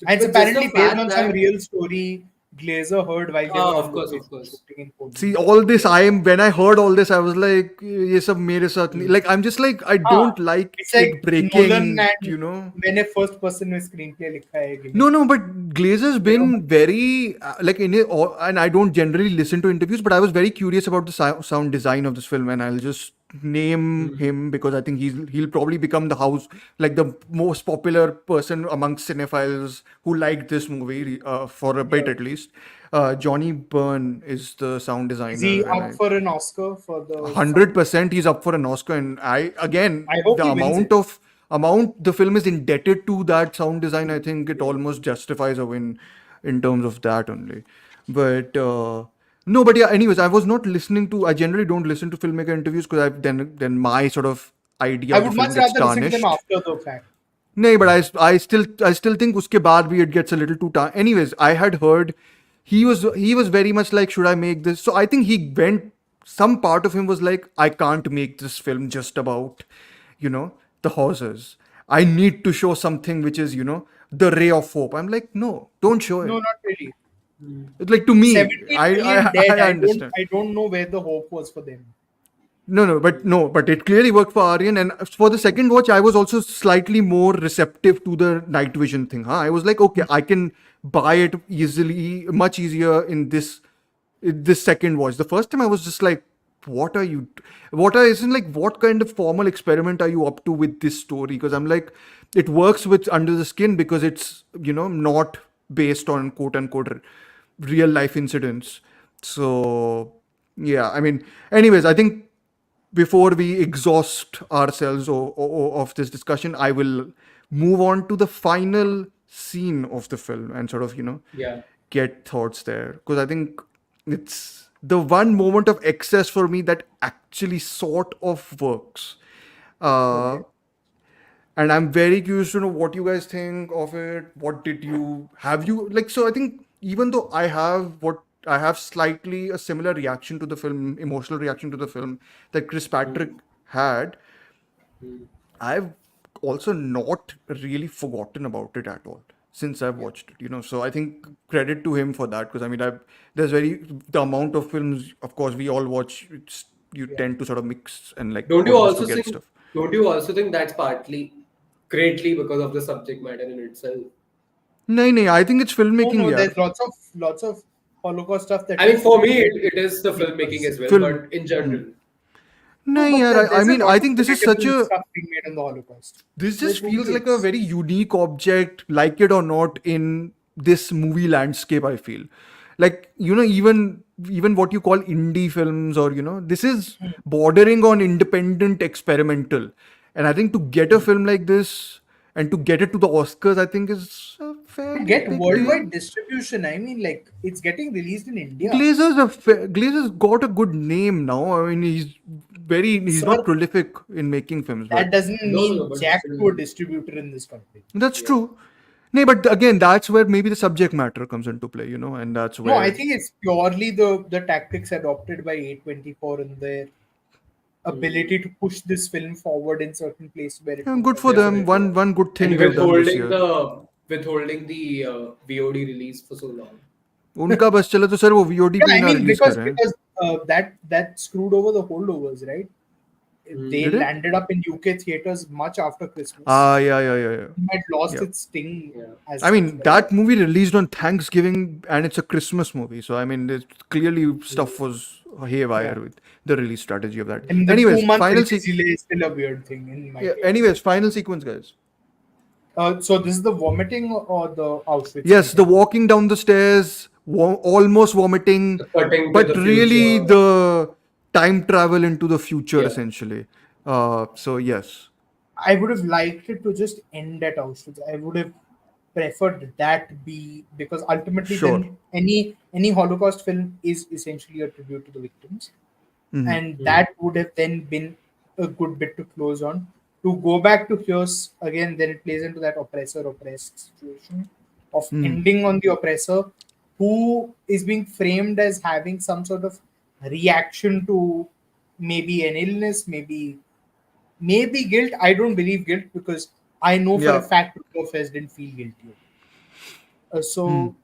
it's But just the apparently based fact on some that real story Glazer heard while they were on of location course. shooting in See, Poland. all this, when I heard all this, I was like, ये सब मेरे साथ नहीं. Like, I'm just like, I Ah, don't like it's it like Nolan breaking, and मैंने first person में screenplay लिखा है No, gimmick. no, but Glazer's been very like in it, and I don't generally listen to interviews, but I was very curious about the sound design of this film, and I'll just name him because I think he'll probably become the house like the most popular person amongst cinephiles who liked this movie for a bit Yeah. at least. Johnny Byrne is the sound Is designer, he and up for an Oscar for the sound? 100% he's up for an Oscar, and I again I hope the he wins it. amount the film is indebted to that sound design. I think it almost justifies a win in terms of that only. But no, but yeah. Anyways, I was not listening to. I generally don't listen to filmmaker interviews because then my sort of idea I of the would much film gets rather listen to them tarnished. after the fact. No, but I still think uske baad bhi it gets a little too anyways, I had heard he was very much like, should I make this? So I think he went, some part of him was like, I can't make this film just about, the horses. I need to show something which is, the ray of hope. I'm like, no, don't show No, it. not really. It's like, to me, 17 I million I, dead. I understand. I don't know where the hope was for them. No, but it clearly worked for Aryan. And for the second watch, I was also slightly more receptive to the night vision thing. Huh? I was like, okay, I can buy it easily, much easier in this second watch. The first time I was just like, what are you? Isn't like, what kind of formal experiment are you up to with this story? Because I'm like, it works with Under the Skin because it's not based on quote unquote real life incidents. So yeah, I mean, anyways, I think before we exhaust ourselves of this discussion, I will move on to the final scene of the film and sort of, Yeah. get thoughts there. Because I think it's the one moment of excess for me that actually sort of works. Uh, Okay. and I'm very curious to know what you guys think of it. What did you have you like? So I think even though I have slightly a similar reaction to the film, emotional reaction to the film that Chris Patrick had, I've also not really forgotten about it at all since I've watched it. So I think credit to him for that because I mean, there's the amount of films, of course, we all watch. You Yeah. tend to sort of mix and like Don't you almost also forget think? stuff. Don't you also think that's partly, greatly because of the subject matter in itself? No, I think it's No, filmmaking, no. yeah. There's lots of Holocaust stuff that I mean, is for me, it is the filmmaking because as well, Film. but in general, No, no, but yeah, I there's a mean, I lot of think this is such relatable a. stuff being made on the Holocaust. This Like just who feels like a relates? very unique object, like it or not, in this movie landscape. I feel like even what you call indie films, or this is bordering on independent experimental. And I think to get a film like this and to get it to the Oscars, I think is a To fairly get big worldwide deal. distribution, I mean, like it's getting released in India. Glazer's got a good name now. I mean, he's not Sir, prolific in making films, that but doesn't no, mean but jack still, to a distributor in this country. that's yeah. true. No, but again, that's where maybe the subject matter comes into play, and that's No, I where think it's purely the tactics adopted by A24 and their ability to push this film forward in certain places where it wouldn't good have for been. them. Definitely. One good thing And they've done this year. withholding the VOD release for so long. उनका बस चले तो sir वो VOD Yeah, पे ही I ना mean release because करें. because that screwed over the holdovers, right? They Did it? landed up in UK theaters much after Christmas. Ah, yeah. It had lost Yeah. its sting Yeah. as I such, mean, right? that movie released on Thanksgiving and it's a Christmas movie. So, I mean, clearly stuff was haywire Yeah. with the release strategy of that. And the Anyways, 2 month final release delay is still a weird thing in my yeah, case. anyways, final sequence, guys. So this is the vomiting or the Auschwitz Yes, the meeting? walking down the stairs, almost vomiting, Cutting to but the really future. the time travel into the future, Yeah. essentially. So, yes. I would have liked it to just end at Auschwitz. I would have preferred that be, because ultimately Sure. then any Holocaust film is essentially a tribute to the victims, Hmm. and that would have then been a good bit to close on. To go back to here's again, then it plays into that oppressor oppressed situation of Hmm. ending on the oppressor, who is being framed as having some sort of reaction to maybe an illness, maybe guilt. I don't believe guilt, because I know for a Yeah. fact Rudolph Hess didn't feel guilty. Hmm. So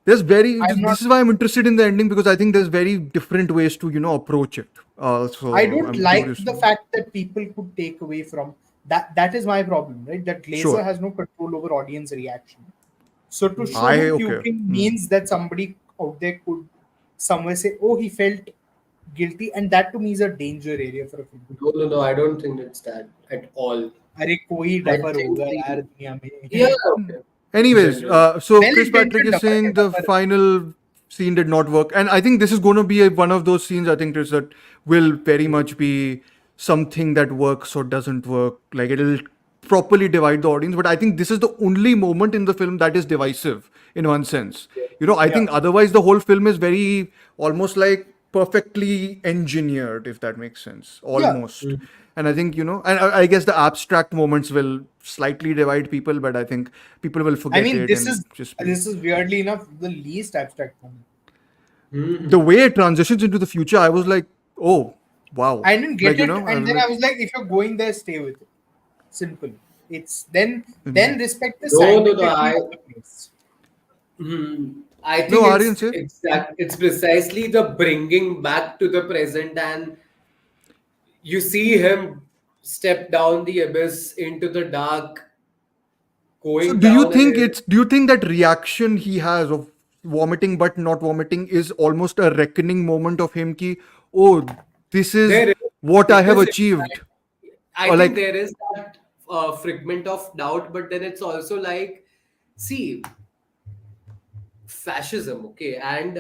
There's very, I'm not. this is why I'm interested in the ending because I think there's very different ways to, approach it. I So don't I'm like curious to the know. fact that people could take away from that. That is my problem, right? That Glazer Sure. has no control over audience reaction. So to show I, him okay. puking means that somebody out there could somewhere say, "Oh, he felt guilty," and that to me is a danger area for a film. No, no, no. I don't think it's that at all. अरे कोई I duffer think होगा यार the दुनिया yeah. में. Okay. In Anyways, general. so Well Chris Patrick intentioned is duffer saying है the duffer. final scene did not work, and I think this is going to be one of those scenes. I think Chris, that will very much be something that works or doesn't work. Like it'll properly divide the audience. But I think this is the only moment in the film that is divisive in one sense. I Yeah. think otherwise the whole film is very almost like perfectly engineered, if that makes sense, Yeah. almost. And I think and I guess the abstract moments will slightly divide people, but I think people will I forget mean, it and just be this is weirdly enough the least abstract moment. the way it transitions into the future. I was like, oh wow, I didn't like get it, I and was then like, I was like, if you're going there, stay with it. Simple. It's then mm. respect the No, no, no. sanctity of the place. I No, think Aryan, say. it's precisely the bringing back to the present, and you see him step down the abyss into the dark, So going do you down a think hill. it's do you think that reaction he has of vomiting but not vomiting is almost a reckoning moment of him ki, oh, this is There is, what I have because achieved? I Or think like there is that fragment of doubt, but then it's also like, see, fascism, okay, and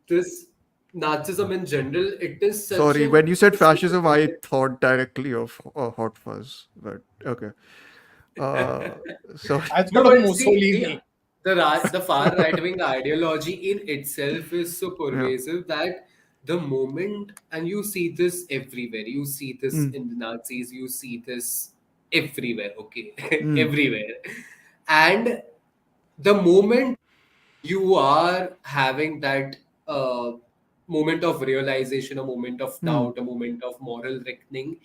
this Nazism in general, it is such sorry, a when you said different fascism, I thought directly of Hot Fuzz. But okay. Uh so I No, thought of but see, Mussolini. the far right wing ideology in itself is so yeah. pervasive that the moment, and you see this everywhere, you see this Mm, in the Nazis, you see this everywhere, okay, mm, everywhere, and the moment you are having that uh, moment of realization, a moment of mm, doubt, a moment of moral reckoning,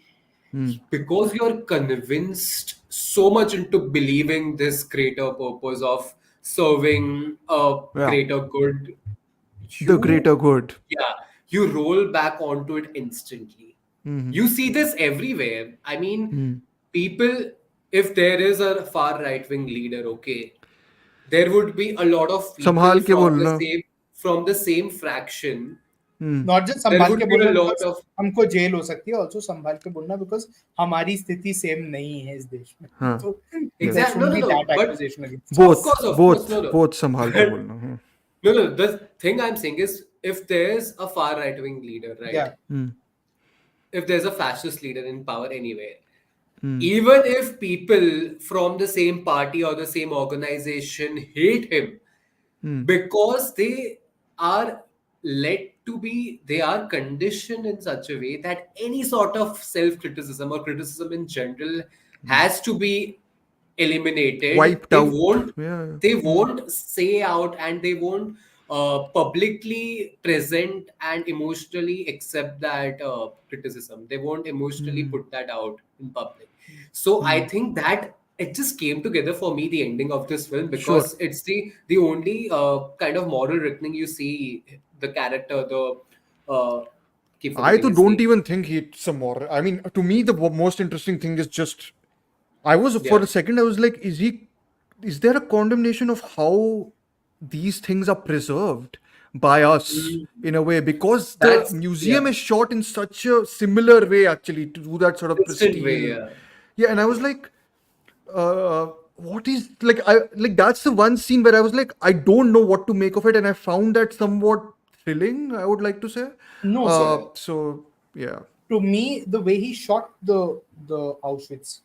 mm. because you're convinced so much into believing this greater purpose of serving a Yeah. greater good, The you, greater good. yeah, you roll back onto it instantly. Mm, You see this everywhere. I mean, mm. people, if there is a far right wing leader, okay, there would be a lot of people संभाल के बोलना. from the same fraction. Mm. Not just There संभाल would के be a बोलना lot because of हमको jail हो सकती है, also संभाल के बोलना because हमारी स्थिति सेम नहीं है इस देश में. हाँ. So there Yes. exact. No, shouldn't no, be no. that But accusation against of Both, us. course, of course, both, no, no. both संभाल के But बोलना. हाँ. no, no. The thing I'm saying is, if there's a far right wing leader, right? Yeah. Mm, If there's a fascist leader in power anywhere, mm, even if people from the same party or the same organization hate him, mm, because they are led to be, they are conditioned in such a way that any sort of self criticism or criticism in general has to be eliminated. wiped they out. won't Yeah. they Hmm. won't say out, and they won't publicly present and emotionally accept that criticism. They won't emotionally Mm, put that out in public. So I mm. think that it just came together for me, the ending of this film, Sure. because it's the only kind of moral reckoning you see the character, the keep I forgetting too his don't name. even think it's a moral. I mean, to me, the most interesting thing is just. I was for Yeah. a second. I was like, is he? Is there a condemnation of how these things are preserved by us Mm. in a way? Because the That's museum yeah, is shot in such a similar way, actually, to do that sort of instant way. pristine. Yeah. Yeah, and I was like, what is like? I like that's the one scene where I was like, I don't know what to make of it, and I found that somewhat thrilling. I would like to say. No, so So yeah. to me, the way he shot the Auschwitz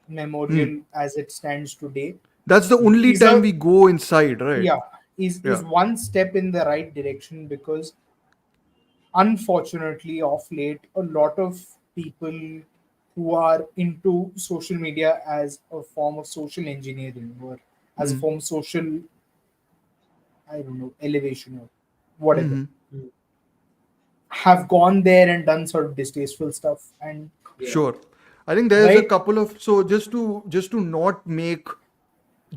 Hmm. memorial as it stands today That's the only is time a we go inside, right? yeah is Yeah. one step in the right direction, because unfortunately of late a lot of people who are into social media as a form of social engineering, or as a Hmm. form of social, I don't know, elevation or whatever, Hmm. Mm. have gone there and done sort of distasteful stuff. And Yeah. Sure. I think there's a right. couple of so just to not make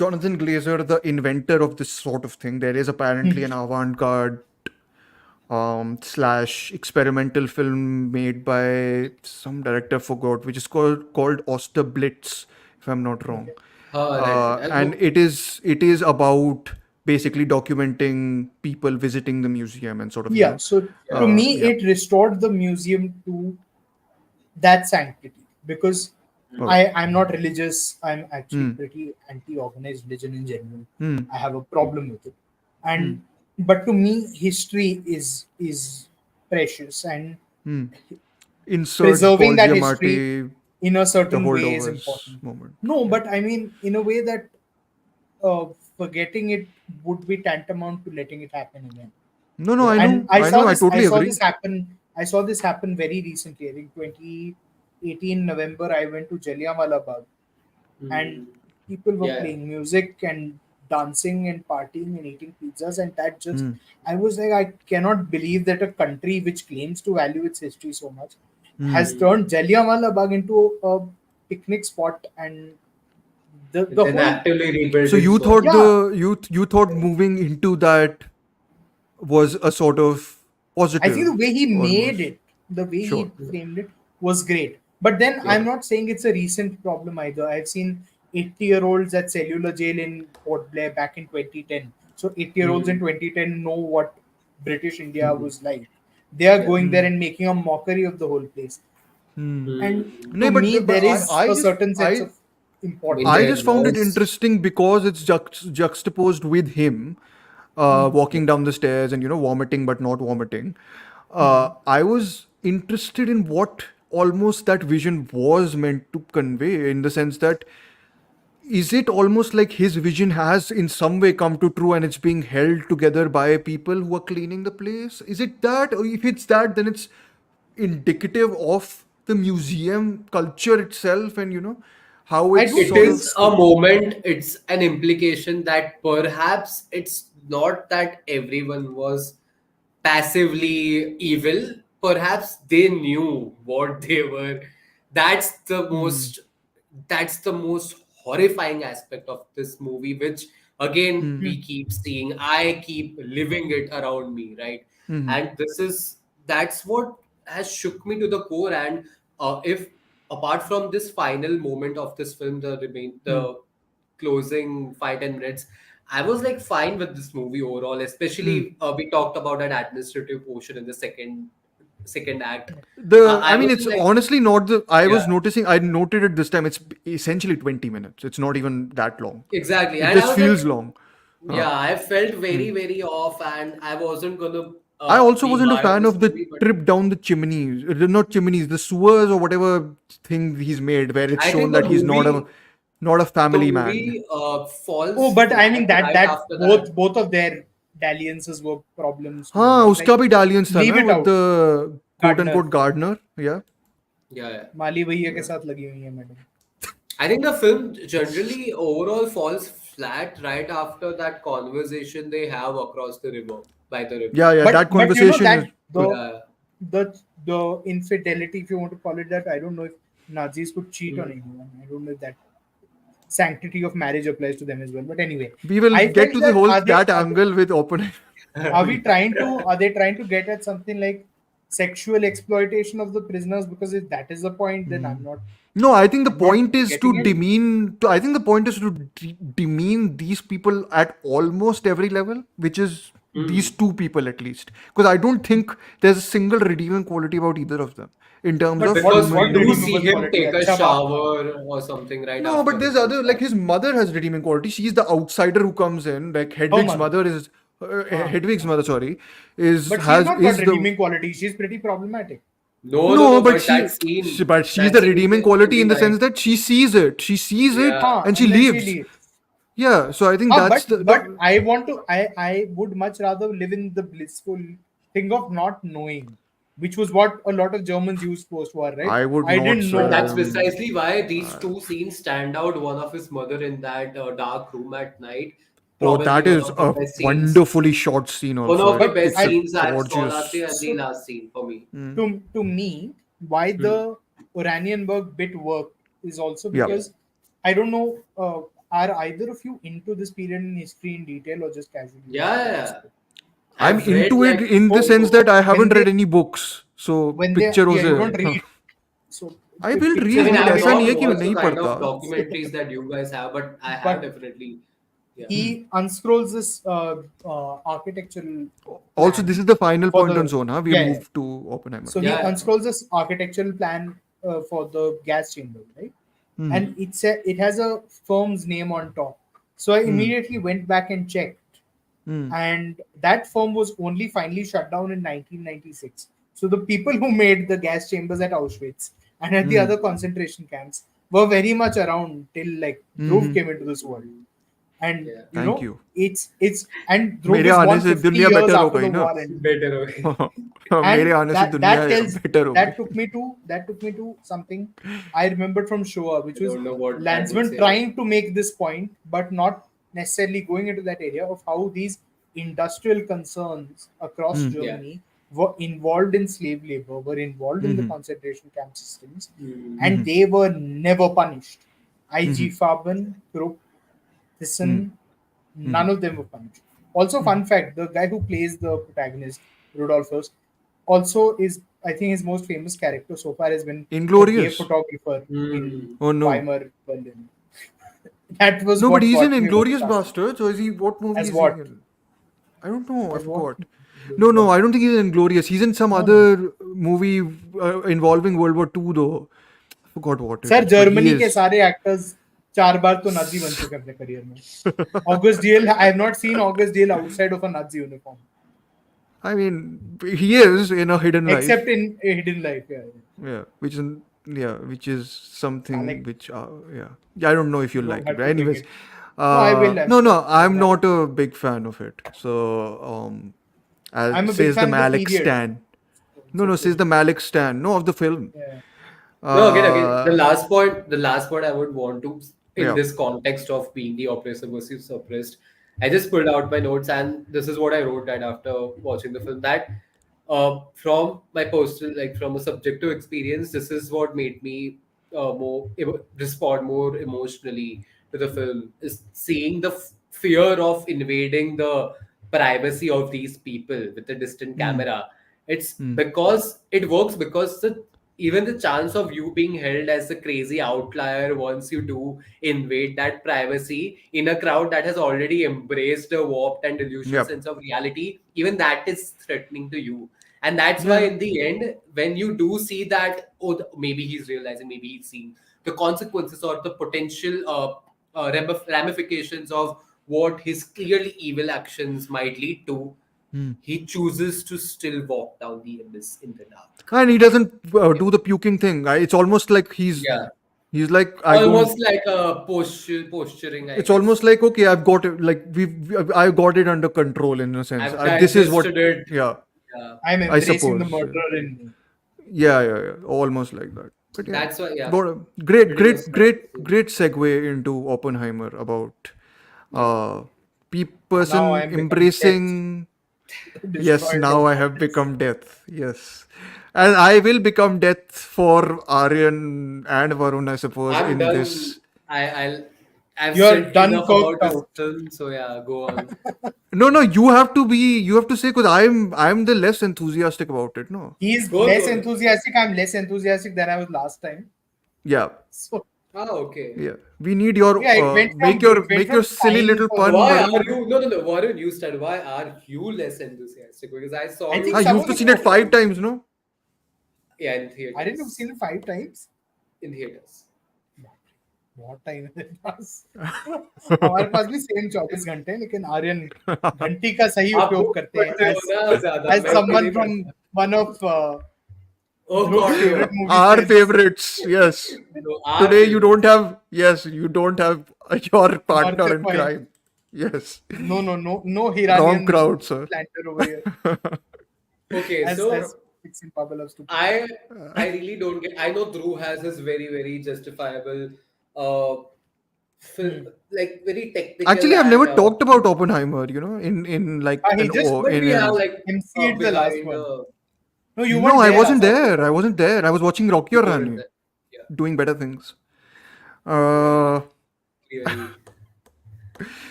Jonathan Glazer the inventor of this sort of thing, there is apparently an avant-garde slash experimental film made by some director forgot, which is called Oster Blitz, if I'm not wrong. Okay. Right. And it is about basically documenting people visiting the museum and sort of Yeah, so to Yeah. me yeah. it restored the museum to that sanctity, because Oh. I'm not religious. I'm actually Hmm. pretty anti-organized religion in general. Hmm. I have a problem with it, Hmm. and but to me, history is precious, and Hmm. Insert preserving Paul that history Giamatti, in a the certain way is holdovers important. moment. No, Yeah. but I mean, in a way that uh, forgetting it would be tantamount to letting it happen again. No, no, Yeah. And I know, I I totally saw agree. this happen. I saw this happen very recently. I think 2018 November. I went to Jallianwala Bagh, and Mm. people were Yeah. playing music and dancing and partying and eating pizzas, and that just, Hmm. I was like, I cannot believe that a country which claims to value its history so much Hmm. has turned Jallianwala Bagh into a picnic spot, and And the then whole, actively So rebuilding you for. thought yeah. you thought moving into that was a sort of I think the positive way he made almost. it, the way Sure. he framed it was great. But then Yeah. I'm not saying it's a recent problem either. I've seen 80-year-olds at cellular jail in Port Blair back in 2010. So 80-year-olds in Mm. 2010 know what British India Mm. was like. They are Yeah. going there Hmm. and making a mockery of the whole place. Hmm. And Mm. to No, but me, there is I a just certain sense of I mean, I importance there just in found it was. interesting because it's juxtaposed with him Yeah. walking down the stairs and vomiting but not vomiting. I was interested in what almost that vision was meant to convey, in the sense that is it almost like his vision has in some way come to true and it's being held together by people who are cleaning the place? Is it that? Or if it's that, then it's indicative of the museum culture itself, and how I it's don't It sort think is of. a so. moment, it's an implication that perhaps it's not that everyone was passively evil. Perhaps they knew what they were. That's the Hmm. most that's the most horrifying aspect of this movie, which again Hmm. we keep seeing. I keep living it around me, right? Hmm. And that's what has shook me to the core. And if apart from this final moment of this film, Hmm. the closing 5-10 minutes, I was like fine with this movie overall. Hmm. Especially we talked about that administrative portion in the second act. I I mean, was it's like, honestly not the. I yeah, was noticing. I noted it this time. It's essentially 20 minutes. It's not even that long. exactly. It And I just was like, feels long. Huh. yeah, I felt Hmm. very, very off, and I wasn't gonna I also be wasn't a hard on fan this of the movie. But trip down the chimneys. Not chimneys, the sewers or whatever thing he's made, where it's I shown think that he's not a the family man. movie Oh, falls but I mean flat that right that after that. both of their dalliances were problems to me. हाँ I was like, उसका भी dalliance था leave ना it with out. the quote Gardner, unquote gardener. Yeah. Yeah, yeah. माली भैया के Yeah. साथ लगी हुई है madam. I think the film generally overall falls flat right after that conversation they have across the river, by the river. Yeah, yeah, that But you know conversation is that good. Yeah. the infidelity, if you want to call it that, I don't know if Nazis could cheat on Mm. anyone. I don't know if that sanctity of marriage applies to them as well. But anyway, We will I get felt to the that whole that angle with Oppenheimer. are they trying to get at something like sexual exploitation of the prisoners, because if that is the point, then No, I think the I'm not point is to getting it. demean. I think the point is to demean these people at almost every level, which is these two people at least. Because I don't think there's a single redeeming quality about either of them in terms But of Because human we what do being. see redeemable him quality? take a Acha baap. shower or something right No, but after there's he comes other, like back. his mother has redeeming quality. She's the outsider who comes in. Like Her Hedwig's mother. mother is Ah. Hedwig's mother. Sorry, is But she's has not got is the redeeming quality. She's pretty problematic. no, but But but she's that the scene redeeming is quality really in the sense nice. that she sees it. She sees it Yeah. Huh, and she and then she leaves. leaves. Yeah, so I think that's But the I want to I would much rather live in the blissful thing of not knowing, which was what a lot of Germans used post-war, right? I would I not. didn't And know. that's precisely why these two scenes stand out. One of his mother in that dark room at night, Oh, probably that one is of the a best scenes. wonderfully shot scene. One Also, of the But best it's a I scenes I saw last year, gorgeous. and the so last scene for me. to me, why Hmm. the Oranienburg bit worked is also Yeah, Yeah. because I don't know, are either of you into this period in history in detail or just casually Yeah, yeah, watching this? yeah. I'm I've read into it like in the Oh, many sense books. that I when haven't they read any books. So when they picture yeah, was you don't a. read. So I will I pictures read mean, it. will I've ऐसा नहीं not है कि मैं watched the नहीं kind पढ़ता. of documentaries that you guys have, but I have but definitely. Yeah. he unscrolls this architectural Also, this plan is the final for point on the Zone. Huh? We yeah, yeah. moved to Oppenheimer. So he Yeah. unscrolls this architectural plan for the gas chamber, right? And it has a firm's name on top. So I immediately went back and checked, and that firm was only finally shut down in 1996. So the people who made the gas chambers at Auschwitz and at the other concentration camps were very much around till like Dhruv came into this world. And Yeah. Thank you. it's and Dhruv मेरे is आने born से 50 दुनिया years better हो after गई the ना. war ended. Better. Okay. मेरे And आने से that दुनिया tells better हो that गई. took me to something I remembered from Showa, which I was don't know what that would Landsman say. trying to make this point, but not necessarily going into that area of how these industrial concerns across Yeah. Germany were involved in slave labor, were involved in the concentration camp systems, and they were never punished. IG Farben, Krupp, Thyssen, none of them were punished. Also, fun fact: the guy who plays the protagonist, Rudolphus, also is, I think, his most famous character so far has been a gay Inglorious. photographer in Hmm. Oh no. Weimar, Berlin. That was No, but what he's in got me about the Inglorious casting. Bastards. Or is he? What movie As is he what? in? I don't know. I As what? forgot. No, I don't think he's in Inglorious. He's in some No, no. other movie involving World War II, though. I forgot what it sir is. But he Germany के is. सारे actors 4 बार तो Nazi बन चुके हैं अपने career में. August Diehl, I have not seen August Diehl outside of a Nazi uniform, I mean, he is in a hidden except life. in A Hidden Life. Yeah, Yeah, which is something Alec, which yeah, I don't know if you you don't like it. have But to bring anyways, it. No, I will. I'm no, sure. I'm not a big fan of it. So I'm a big says the fan of the Malik period. Stan. No, So, says the Malik Stan. No, of the film. yeah. No, again, Uh, the last point I would want to, in yeah. this context of being the oppressor versus oppressed, I just pulled out my notes, and this is what I wrote right after watching the film. That, from my personal, like from a subjective experience, this is what made me respond more emotionally to the film. Is seeing the fear of invading the privacy of these people with a distant camera. It's because it works because even the chance of you being held as a crazy outlier once you do invade that privacy in a crowd that has already embraced a warped and delusional Yep. sense of reality, even that is threatening to you. And that's why Yeah. in the end, when you do see that, maybe he's realizing, maybe he's seeing the consequences or the potential ramifications of what his clearly evil actions might lead to, he chooses to still walk down the abyss in the dark. And he doesn't do the puking thing. It's almost like Yeah, he's like I don't. almost like a posturing, I It's almost guess. like okay, I've got it. Like I got it under control in a sense. I've This is what. digested it. Yeah, Yeah, I'm I embracing the suppose. murderer in me. Yeah, almost like that. But yeah, that's why. Yeah, what a great, pretty much. great segue into Oppenheimer about Yeah. Now person I'm become death, embracing. Yes, destroyer now of I have darkness. become death. Yes, and I will become death for Aryan and Varun, I suppose, I'm in done. this. I'll I've You're said done enough coked about this out. film, so yeah, go on. No, you have to be. You have to say because I'm the less enthusiastic about it. No. He's Go on, less go on. enthusiastic. I'm less enthusiastic than I was last time. Yeah. So Ah, okay. Yeah. We need your yeah, make your silly sighing little for pun. Why But are you? No, no, no. Why don't you start? Why are you less enthusiastic? Because I saw I you think ah, some you've of to the seen it 5 times, no? yeah, in I didn't have theaters. seen it 5 times. In theaters. बहुत time है मेरे पास हमारे पास भी same 24 घंटे हैं लेकिन आर्यन घंटी का सही आप उपयोग वो करते हैं पढ़ते हो ना ज्यादा, as मैं वो someone नहीं from पढ़ता. one of Oh Dhruv's God, favorite no. movie Our friends. favorites, yes. No, our Today you don't favorites. have. Yes, you don't have your partner Amartya in Pai. crime. Yes. No Wrong Iranian crowd, sir. planter over here Okay, as so Fixin Papa loves to put. I really don't get. I know Dhruv has his very justifiable, uh, like very technical Actually, I've never and talked about Oppenheimer. In like He an just oh but in we have an. like MC'd the last behind. one. No, you No, weren't I there wasn't last time. there. I wasn't there. I was watching Rocky You or weren't Rani, there. Yeah, doing better things. yeah, Uh. clearly.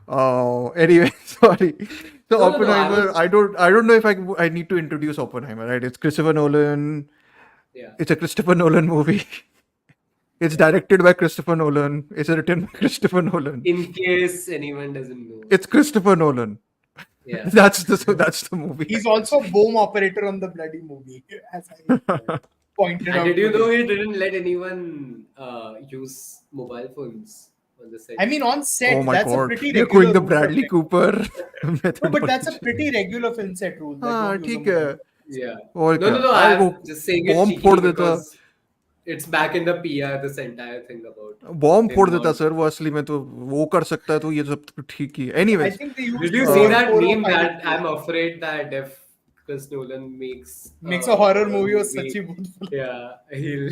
Oh, anyway, sorry. So No, no, no. I Oppenheimer, was. I don't know if I need to introduce Oppenheimer, right? It's Christopher Nolan. Yeah. It's a Christopher Nolan movie. It's directed by Christopher Nolan. It's written by Christopher Nolan. In case anyone doesn't know. It's Christopher Nolan. Yeah. That's the movie. He's also boom operator on the bloody movie, as I pointed And out. did you today. know he didn't let anyone use mobile phones on the set? I mean, on Oh set, my that's a god. pretty You're going regular the rule for Bradley film. Cooper No, but that's a methodology. pretty regular film set rule that हाँ don't use a ठीक mobile है phone. Yeah. और No, क्या no, no. I वो I'm just saying it bomb फोड़ cheekily देता because it's back in the PR, this entire thing about bomb फोड़ him देता not. सर वो असली में तो वो कर सकता है तो ये सब तो ठीक ही है I anyways think they used Did you see four that or meme five that days. I'm afraid that if Chris Nolan makes Makes a horror movie or such a good film. yeah, he'll.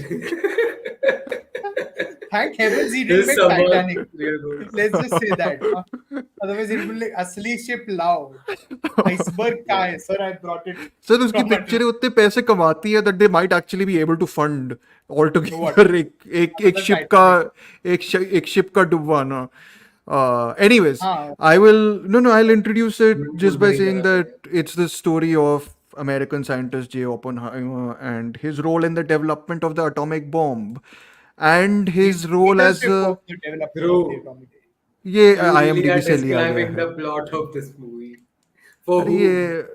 Thank heavens he didn't This make summer, Titanic. we'll go. Let's just say that. Otherwise, it will be like asli ship lao. Iceberg का है, sir. I brought it. Sir उसकी from पिक्चरें उतने पैसे कमाती है that they might actually be able to fund altogether What? एक Another ship का Titanic. एक शिप का डुबवाना anyways हाँ. I will no I'll introduce it Swimming just pool by भी नहीं saying करा that it's the story of American scientist J. Oppenheimer and his role in the development of the atomic bomb and his role as Leadership of the development of the Bro, atomic age. ये you really IMDb are से लिया गया describing है the plot of this movie. For अरे whom? ये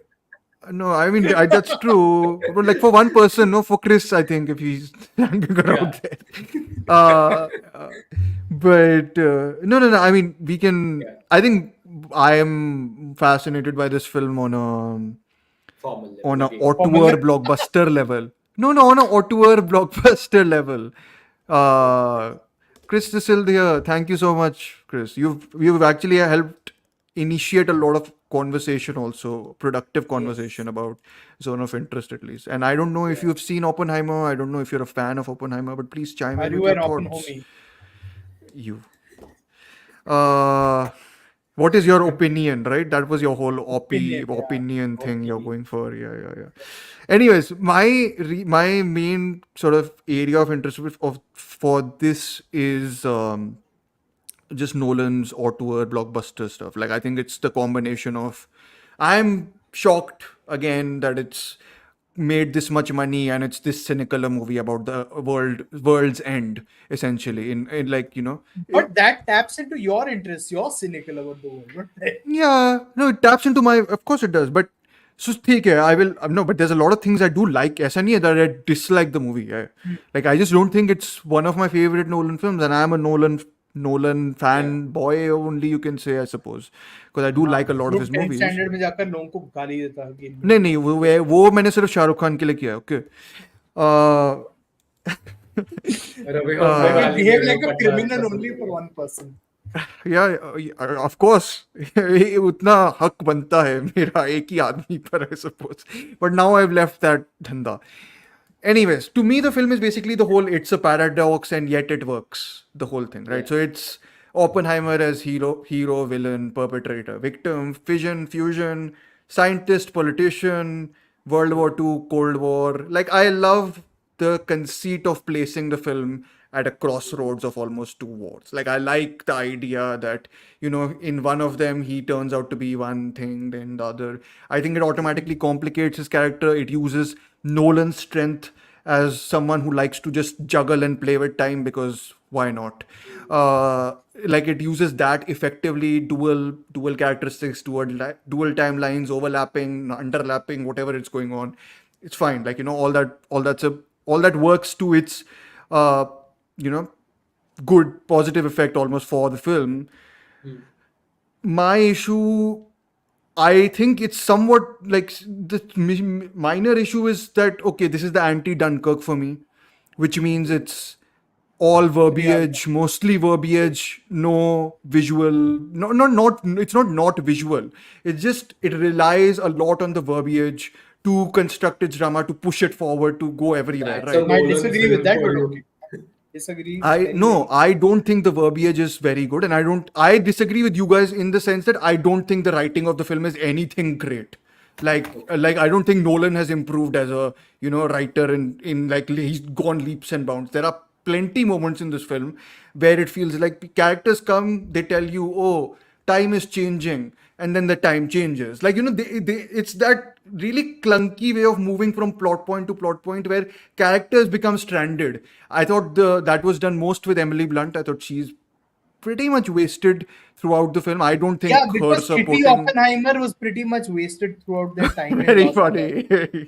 no, I mean that's true. But like for one person, no, for Chris, I think if he's hanging around there. But no. I mean, we can. Yeah. I think I am fascinated by this film on Formal level on a again. auteur blockbuster level. No, on a auteur blockbuster level. Chris Tissil here. Thank you so much, Chris. You've actually helped initiate a lot of conversation, also productive conversation about zone of interest at least. And I don't know if Yeah. you've seen Oppenheimer. I don't know if you're a fan of Oppenheimer, but please chime Are in you with an your open thoughts. homie? You. What is your opinion, right? That was your whole Opinion, yeah. opinion thing you're Opinion. going for. Yeah. Anyways, my main sort of area of interest for this is just Nolan's auteur blockbuster stuff. Like I think it's the combination of I'm shocked again that it's made this much money and it's this cynical a movie about the world's end essentially in like But that taps into your interests. You're cynical about the world. Not that. yeah, no, it taps into my, of course it does, but so ठीक है, I will no, but there's a lot of things I do like. ऐसा नहीं है that I dislike the movie. Like I just don't think it's one of my favorite Nolan films, and I'm a Nolan fan boy only, you can say, I suppose, because I do like a lot of his 10th movies. standard में जाकर लोगों को गाली देता है कि नहीं वो मैंने सिर्फ शाहरुख खान के लिए किया है. Okay. Ravi I Hossain will गाली दे behave रहे like हो, a but criminal पसंद only है. for one person. yeah, of course. उतना हक बनता है मेरा एक ही आदमी पर, I suppose. But now I've left that धंधा. Anyways, to me the film is basically the whole, it's a paradox and yet it works, the whole thing, right? Yeah. So it's Oppenheimer as hero, villain, perpetrator, victim, fission, fusion, scientist, politician, World War II, Cold War. Like I love the conceit of placing the film at a crossroads of almost two wars. Like, I like the idea that, in one of them he turns out to be one thing, then the other. I think it automatically complicates his character. It uses Nolan's strength as someone who likes to just juggle and play with time, because why not? Uh, like, it uses that effectively, dual characteristics, dual timelines, overlapping, underlapping, whatever it's going on. It's fine. Like, all that works to its uh, you know good positive effect almost for the film. My issue, I think it's somewhat like the minor issue is that, okay, this is the anti Dunkirk for me, which means it's all Yeah. verbiage, mostly verbiage, no visual. No, not. It's not visual. It's just it relies a lot on the verbiage to construct its drama, to push it forward, to go everywhere, That's a right? I Nolan disagree with film that, for but you. okay. Disagree I very, no, very. I don't think the verbiage is very good, and I disagree with you guys in the sense that I don't think the writing of the film is anything great. Like I don't think Nolan has improved as a writer in like he's gone leaps and bounds. There are plenty moments in this film where it feels like characters come, they tell you, oh, time is changing, and then the time changes. Like, it's that really clunky way of moving from plot point to plot point where characters become stranded. I thought that was done most with Emily Blunt. I thought she's pretty much wasted throughout the film. I don't Yeah, think her because Kitty supporting. Oppenheimer was pretty much wasted throughout their time in Very Los Angeles. funny.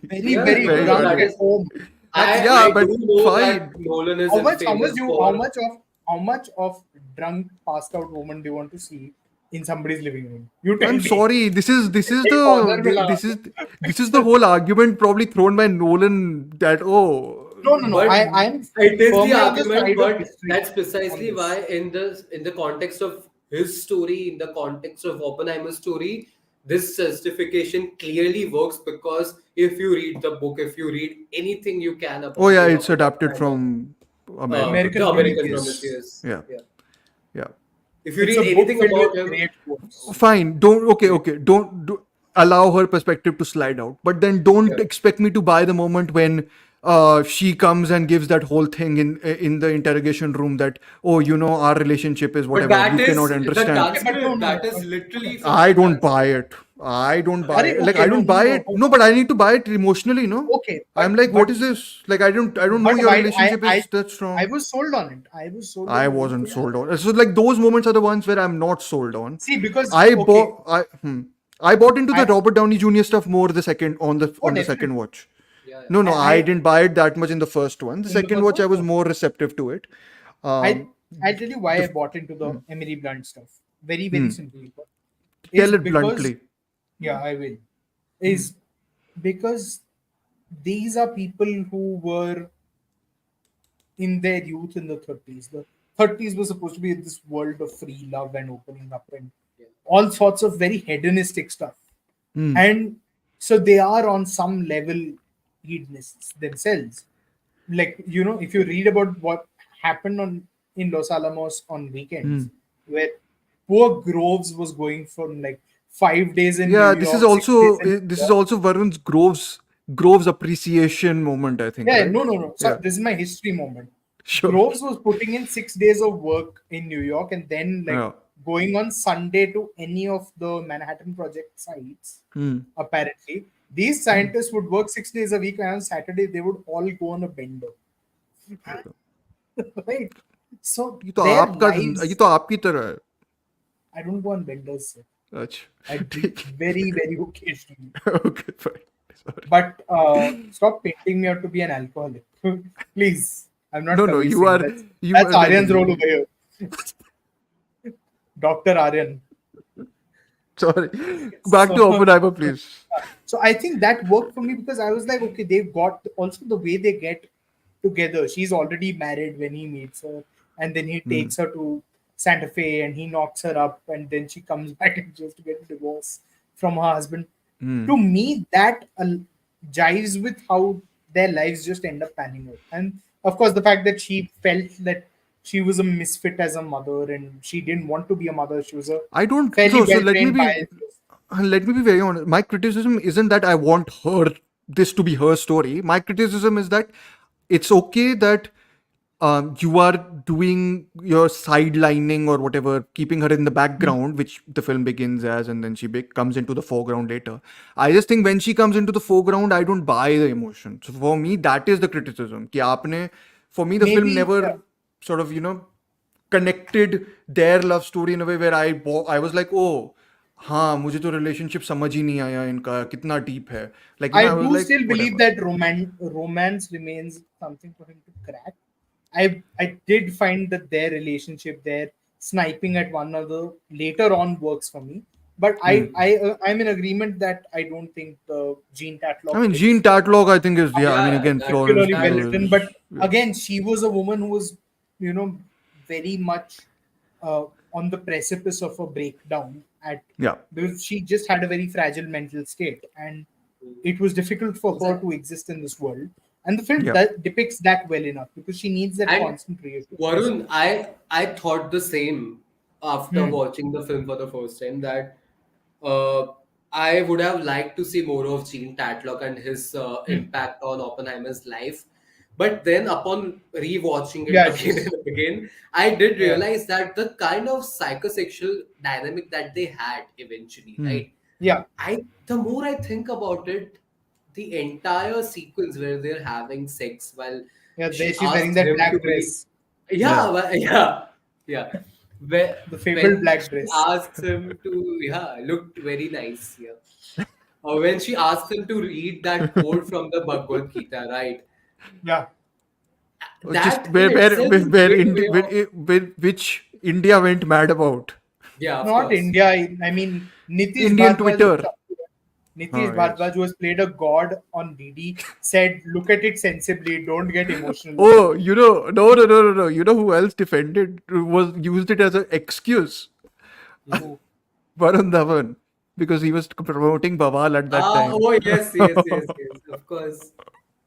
Very, Yeah, very Very no, drunk that funny. at is. home. That's Yeah, I very. but do know that fine. Nolan is How much? How much famous you? How for. much of? How much of drunk, passed out woman do you want to see in somebody's living room? You tell I'm me. sorry. This is Hey, father, the mila. this is the whole argument probably thrown by Nolan that, No, no, no. But I'm it is the firmly on the argument, side of but history that's on precisely this. why in the context of his story, in the context of Oppenheimer's story, this justification clearly works because if you read the book, if you read anything you can oh about yeah, the it's Robert adapted Oppenheimer, from American the American Prometheus. American Prometheus. Yes. Prometheus, Yeah. yeah. Yeah. If you It's read a book anything filled about with him, great quotes. Fine. Don't okay, yeah, okay. Don't allow her perspective to slide out. But then don't yeah. expect me to buy the moment when she comes and gives that whole thing in the interrogation room that, oh, our relationship is But whatever. that You is cannot the understand. Okay, but no, transcript. no, That no. is literally from I the don't transcript. buy it. I don't buy Arey, it. Like, okay, I no, don't no, buy no. it. No, but I need to buy it emotionally, no? Okay, I'm but like, but what is this? Like, I don't know but your why relationship I is that I strong. was sold on it. I was sold on I the whole wasn't thing. sold on. So like those moments are the ones where I'm not sold on. See, because I okay, bought I hmm, I bought into the I Robert Downey Jr. stuff more the second oh on the second definitely. watch. Yeah, yeah. No, no, I I didn't buy it that much in the first one. The in the second first watch, one, I was no. more receptive to it. I Um, I'll tell you why I the bought into the hmm, Emily Blunt stuff. Very, very hmm. simply. Is Tell it because bluntly. yeah, I will. Hmm, Is because these are people who were in their youth in the 30s. The 30s was supposed to be this world of free love and opening up and Yeah. all sorts of very hedonistic stuff. hmm, And so they are on some level hedonists themselves. Like, if you read about what happened on in Los Alamos on hmm. weekends, where poor Groves was going from like 5 days in New Yeah, this is York, 6 days also in New this is York. also Varun's Grove's appreciation moment, I think, Yeah, right? no, no, no. So Yeah, this is my history moment. sure. Groves was putting in 6 days of work in New York and then like Yeah. going on Sunday to any of the Manhattan Project sites. Hmm. Apparently, these scientists would work 6 days a week, and on Saturday they would all go on a bender. Right? So ये तो their आपका ये lives, तो आपकी तरह है. I don't go on benders. Sir. I अच्छा, do ठीक है. very, very occasionally. Okay, fine. Sorry. But stop painting me out to be an alcoholic. Please. I'm not No, no, you convincing. are That's like Aryan's role over here. Dr. Aryan. sorry. Back to So, Oppenheimer, please. so I think that worked for me because I was like, okay, they've got also the way they get together. She's already married when he meets her, and then he Hmm. takes her to Santa Fe and he knocks her up, and then she comes back and just to get a divorce from her husband. Hmm. To me, that jives with how their lives just end up panning out. And of course, the fact that she felt that she was a misfit as a mother and she didn't want to be a mother. She was a I don't. fairly So well let me trained be. biologist. Let me be very honest. My criticism isn't that I want this to be her story. My criticism is that it's okay that you are doing your sidelining or whatever, keeping her in the background, which the film begins as, and then she comes into the foreground later. I just think when she comes into the foreground, I don't buy the emotion. So for me, that is the criticism. कि आपने, for me, the film Maybe never sort of, connected their love story in a way where I was like, oh, हाँ मुझे तो relationship समझ ही नहीं आया इनका कितना deep है. Like, I I was do like, still believe whatever. that romance remains something for him to crack. I did find that their relationship, their sniping at one another later on works for me. But I'm in agreement that I don't think the Jean I Tatlock mean, Jean bits Tatlock, I think is, yeah, I mean, Yeah, again, that Florence particularly that well Pugh written. is, But yeah. again, she was a woman who was, you know, very much on the precipice of a breakdown at Yeah. because she just had a very fragile mental state, and it was difficult for her to exist in this world. And the film Yeah. depicts that well enough because she needs that and constant reassurance. Varun, I thought the same after Hmm. watching the film for the first time that uh, I would have liked to see more of Gene Tatlock and his Hmm. impact on Oppenheimer's life. But then, upon rewatching it Yeah, again just and again, I did yeah, realize that the kind of psychosexual dynamic that they had eventually, Hmm. right? yeah, The more I think about it, the entire sequence where they're having sex while yeah. There she she's wearing asks that him to black be, dress, yeah, Yeah. yeah, yeah. Where, the fabled when black she dress. asks him to, yeah, looked very nice, yeah. Or when she asks him to read that quote from the Bhagavad Gita, right? Yeah, Just That in itself is a great way of, which India went mad about. yeah, of not course. India. I mean, Nitish Indian Bhardwaj. Twitter. Oh, Nitish yes. Bhardwaj, who has played a god on DD, said, "Look at it sensibly. Don't get emotional about Oh, it." no. You know who else defended, was used it as an excuse? Hmm. Who- Varun Dhawan, because he was promoting Bawal at that time. Oh, yes, yes, yes, yes. Of course.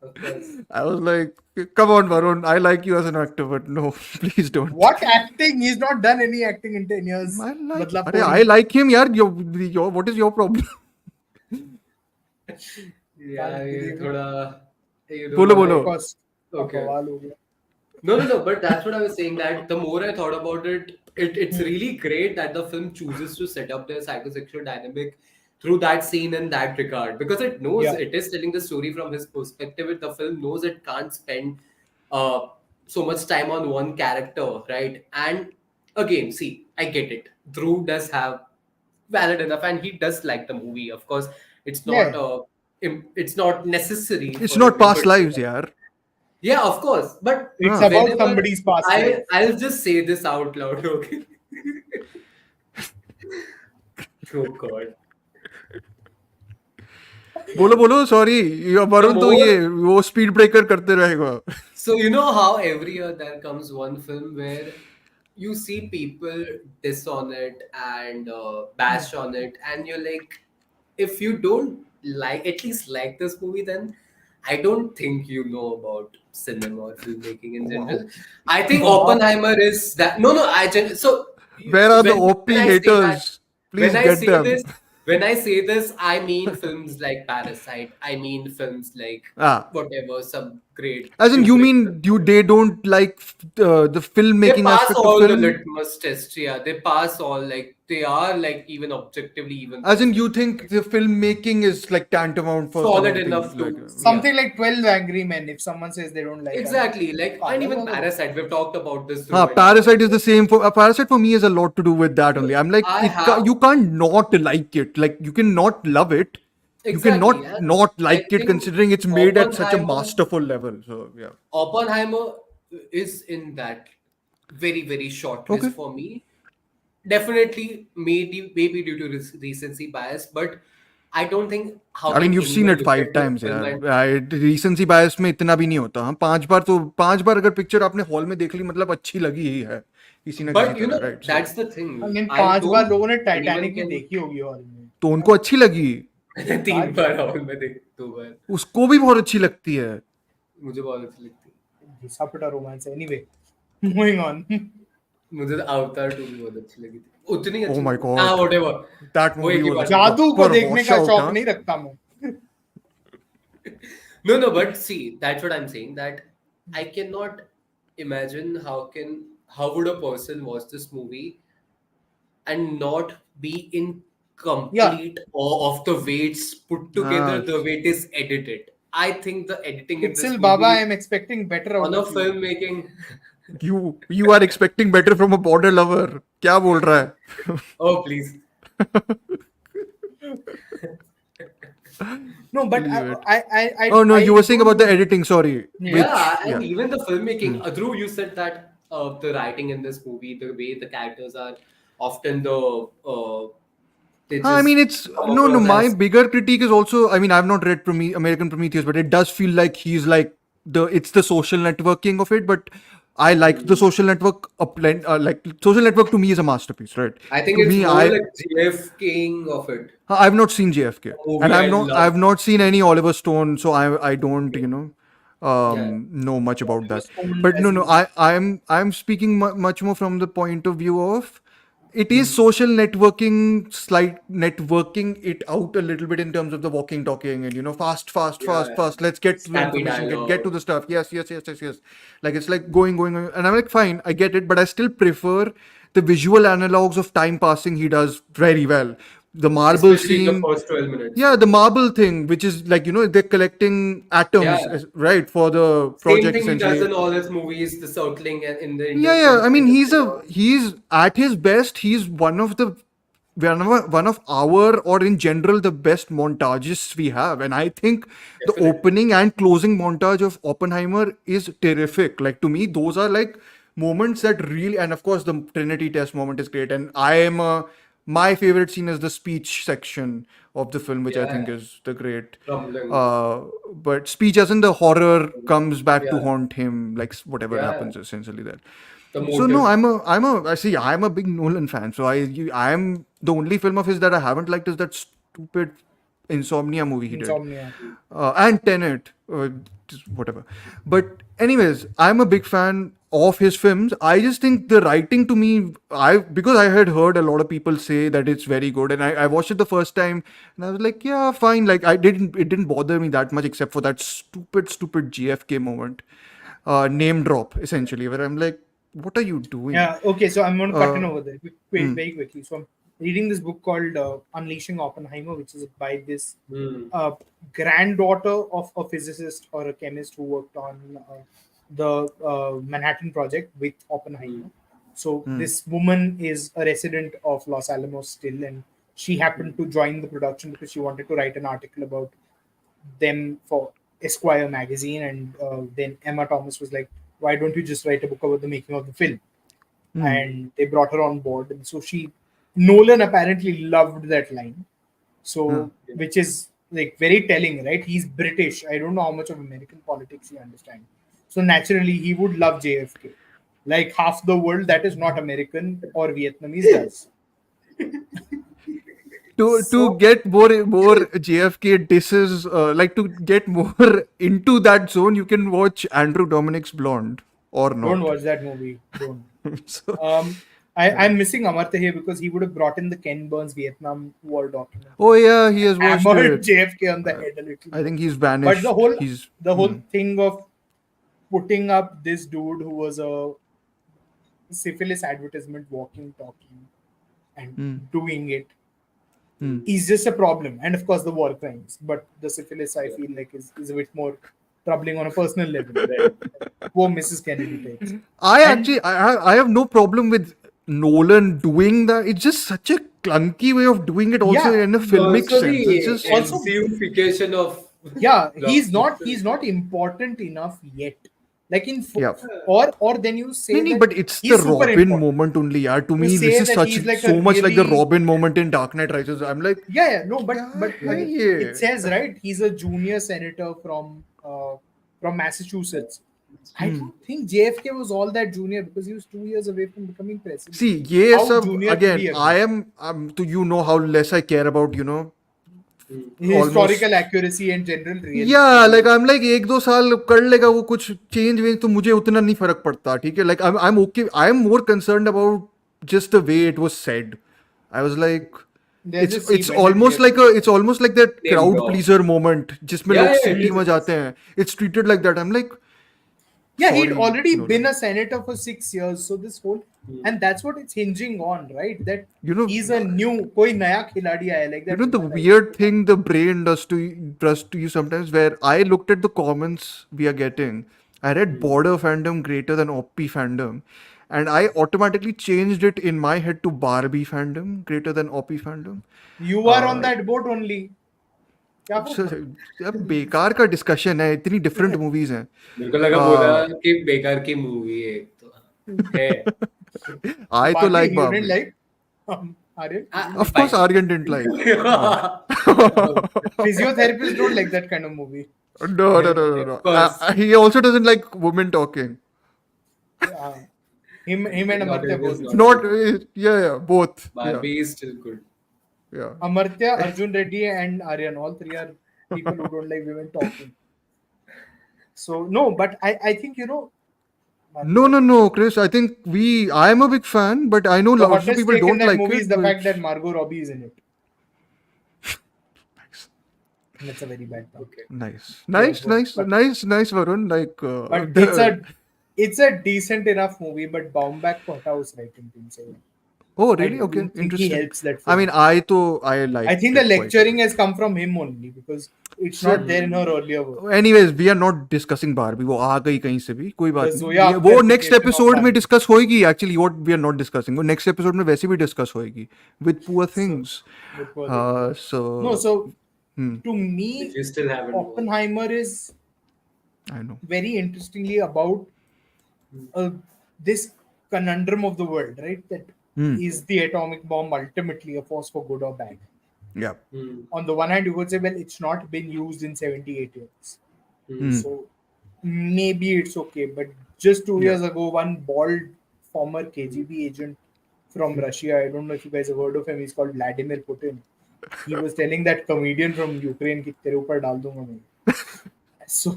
Of course. I was like, come on, Varun, I like you as an actor, but no, please don't. What acting? He's not done any acting in 10 years. I Badlapuri. like him, yaar. What is your problem? Yeah, Can't ये believe it. थोड़ा, you know, Bolo, Of bolo. my, course, अब okay. बवाल हो गया. No, but that's what I was saying. That the more I thought about it, it's Hmm. really great that the film chooses to set up their psychosexual dynamic through that scene in that regard because it knows Yeah, it is telling the story from his perspective. The film knows it can't spend uh, so much time on one character, right? And again, see, I get it. Drew does have valid enough, and he does like the movie. Of course, it's not yeah. it's not necessary It's for him not to past portray lives, that. yaar. Yeah, of course. But It's Huh. about whenever somebody's past life. I'll just say this out loud, okay? Oh God. बोलो बोलो sorry The Varun तो ये more वो speed breaker करते रहेगा. So you know how every year there comes one film where you see people diss on it and bash on it, and you're like, if you don't like at least like this movie, then I don't think you know about cinema or filmmaking in general. Wow. I think Wow. Oppenheimer is that. No, no. So Where are the when Oppie I say that, haters? Please get them. when I say this, I mean films like Parasite. I mean films like Ah, whatever, some great as in you Kubrick mean you film. they don't like the They filmmaking pass aspect of all the film? litmus tests. Yeah, they pass all, like they are like even objectively even As in you perceived. think the filmmaking is like tantamount for some Solid of the enough like to, yeah. Something like 12 Angry Men. If someone says they don't like, I'm like, Exactly. Like, and "Pagal even wala ho." Parasite, we've talked about this through many Parasite is the podcasts. same for Parasite for me has a lot to do with that only. I'm like I have you can't not like it. Like you can not love it. You exactly, cannot and not I like it think considering it's made at such a Oppenheimer masterful level. So yeah. Oppenheimer is in that very short list Okay. for me. Definitely, maybe due to recency bias, but I don't think how I mean, can you've seen anyone it look five at this times film यार. and Recency bias में इतना भी नहीं होता. हाँ, 5 बार तो 5 बार अगर picture आपने हॉल में देख ली मतलब अच्छी लगी ही है किसी ना किसी but you तरह, know right? So that's the I thing. mean, I 5 bar don't लोगों ने think anyone Titanic he can. देखी होगी हॉल में. तो उनको अच्छी लगी. 3 बार हॉल में देख 2 बार उसको भी बहुत अच्छी लगती है. मुझे बहुत अच्छी लगती है. घिसा-पिटा रोमांस है. Anyway, moving on. मुझे अवतार 2 भी बहुत अच्छी लगी थी. उतनी Oh अच्छी my नहीं. हाँ, god, whatever. that वो एक movie ही was बात. जादू को proper देखने का washout, शौक huh? नहीं रखता मैं. No, but see, that's what I'm saying. That I cannot imagine how would a person watch this movie and not be in Yeah, complete awe of the way it's put together, Ah, the way it is edited. I think the editing in this Pixel Baba, I movie am expecting better on out a of you. filmmaking. you are expecting better from a border lover. क्या बोल रहा है? Oh, please. No, but Leave it. I Oh no, you were saying don't about the know. editing. Sorry, Yeah. Yeah, which and yeah. even the filmmaking. Hmm. Dhruv, you said that the writing in this movie, the way the characters are often they I mean, just it's come no. across My as bigger critique is also. I mean, I've not read American Prometheus, but it does feel like he's like it's the social networking of it. But I like the Hmm. social network. Like social network to me is a masterpiece, right? I think To it's me, more like GF King of it. I've not seen JFK, A and movie I love. I've not seen any Oliver Stone, so I don't Okay. Yeah. know much about Oliver that. Stone But no, as no, usual. I'm speaking much more from the point of view of it is Hmm. social networking, slight networking it out a little bit in terms of the walking, talking, and Yeah, yeah. fast. Let's get to the Snappy information, get to dialogue. the stuff. Yes. Like it's like going, and I'm like, fine, I get it, but I still prefer the visual analogs of time passing. He does very well. The marble Especially in the scene, first 12 minutes. yeah, the marble thing, which is like they're collecting Yeah. atoms, right, for the Same project thing he does essentially. in all his movies, the circling and in the Yeah. I mean, interstellar. he's at his best. He's one of our, or in general, the best montagists we have. And I think the Definitely. opening and closing montage of Oppenheimer is terrific. Like to me, those are like moments that really, and of course, the Trinity test moment is great. And my favorite scene is the speech section of the film, which I Yeah. think is the great. Rumbling. Uh, but speech as in the horror comes back to Yeah. haunt him, like whatever Yeah. happens essentially there. The So no, motive. I see, I'm a big Nolan fan. So I'm the only film of his that I haven't liked is that stupid Insomnia movie he did, Insomnia. and Tenet, just whatever. But anyways, I'm a big fan of his films. I just think the writing to me, because I had heard a lot of people say that it's very good, and I watched it the first time, and I was like, yeah, fine. Like it didn't bother me that much, except for that stupid JFK moment, name drop essentially, where I'm like, what are you doing? Yeah, okay, so I'm going to cut in Uh, over there hmm, very quickly. So I'm reading this book called Unleashing Oppenheimer, which is by this Hmm. granddaughter of a physicist or a chemist who worked on the Manhattan Project with Hmm. Oppenheimer. So hmm, this woman is a resident of Los Alamos still, and she happened to join the production because she wanted to write an article about them for Esquire magazine, and then Emma Thomas was like, "Why don't you just write a book about the making of the film?" hmm, And they brought her on board, and so Nolan apparently loved that line. huh. So, which is like very telling, right? He's British. I don't know how much of American politics he understands. So naturally, he would love JFK. Like half the world that is not American or Vietnamese does. To So get more JFK disses, like to get more into that zone, you can watch Andrew Dominic's Blonde or don't not. watch that movie. Don't. So, Um, yeah. I'm missing Amartya here because he would have brought in the Ken Burns Vietnam War Oh documentary yeah, he has and watched hammered it. JFK on the Uh, head a little I more. think he's But the vanished. whole He's the whole thing of putting up this dude who was a syphilis advertisement, walking, talking, and hmm, doing it hmm. is just a problem. And of course, the war crimes. But the syphilis, I feel like, is a bit more troubling on a personal level. Right? Poor Mrs. Kennedy takes. And I have no problem with Nolan doing that. It's just such a clunky way of doing it. Also yeah, in a filmic Also, sense, it's the just also MCUification of yeah, blockbuster. he's not important enough yet. Like yeah. or then you No, say no, that but it's the he's super Robin important. moment only. Yeah, to You me, this say is that such he's like a so much like the really Robin moment in Dark Knight Rises. I'm like, yeah, no, but क्या है again, it ये? says right, he's a junior senator from Massachusetts. I Hmm. don't think JFK was all that junior because he was 2 years away from becoming president. See, ये How सब junior could again. he have I been? am to how less I care about Hmm. almost. Historical accuracy and general Yeah, like realism. I'm like एक दो साल कर लेगा वो कुछ change वेंज तो मुझे उतना नहीं फर्क पड़ता ठीक है like I'm okay. I'm more concerned about just the way it was said. I was like, Let's just see when did it's almost like that Name crowd drop. pleaser moment जिसमें Yeah, लोग yeah, it सीटी is. में It जाते is. हैं. It's treated like that. I'm like, Yeah, he'd Sorry, already Nolan. been a senator for 6 years, so this whole and that's what it's hinging on, right? That You know, he's a new koi naya khiladi aaya, like you that know the villain, right? weird thing the brain does to you sometimes. Where I looked at the comments we are getting, I read border fandom greater than Oppie fandom, and I automatically changed it in my head to Barbie fandom greater than Oppie fandom. You are on Uh, that boat only. क्या फर्क so, पड़ता अब बेकार का discussion है, इतनी different movies हैं. मेरे को लगा बोला कि बेकार की मूवी है एक तो है है? I तो Barbie, like you didn't Barbie. like Aryan? Of course, fine Aryan didn't like. Oh, physiotherapists don't like that kind of movie. No, no, no, no, of no. course He also doesn't like women talking. Uh, him and not Amartya it is both. not Not, good. yeah, both. Yeah, Barbie is still good. yeah. Amartya, Arjun Reddy, and Aryan, all three are people who don't like women talking. So no, but I think No, no, no, Chris. I think I'm a big fan, but I know the lots of hottest people take in don't that like movie it. is the fact that Which, Margot Robbie is in it. And that's a very bad part. Okay. nice, Yeah, nice, nice, but nice, nice, Varun. Like, but it's a decent enough movie, but Baumbach को हटाओ उस writing team से. oh, I really? Okay, don't think he interesting. helps that I mean, film. I I liked think the it quite a lecturing bit. has come from him only because it's So, not there in her earlier work. anyways, we are not discussing Barbie. वो आ गई कहीं से भी, कोई The बात Zoya नहीं. वो next Akhtarfication of episode में Barbie. discuss होएगी. Actually, what we are not discussing, वो next episode में वैसे भी discuss होएगी with poor So, things. with poor things, yeah. No, So, so hmm, to Which me, you still haven't watched. Oppenheimer is I know. very interestingly about this conundrum of the world, right? That Hmm. is the atomic bomb ultimately a force for good or bad? Yeah. Hmm. On the one hand, you could say, well, it's not been used in 78 years. Hmm. So maybe it's okay. But just 2 years Yeah. ago, one bald former KGB agent from Russia, I don't know if you guys have heard of him, he's called Vladimir Putin. He was telling that comedian from Ukraine कि तेरे ऊपर डाल दूंगा मैं. So,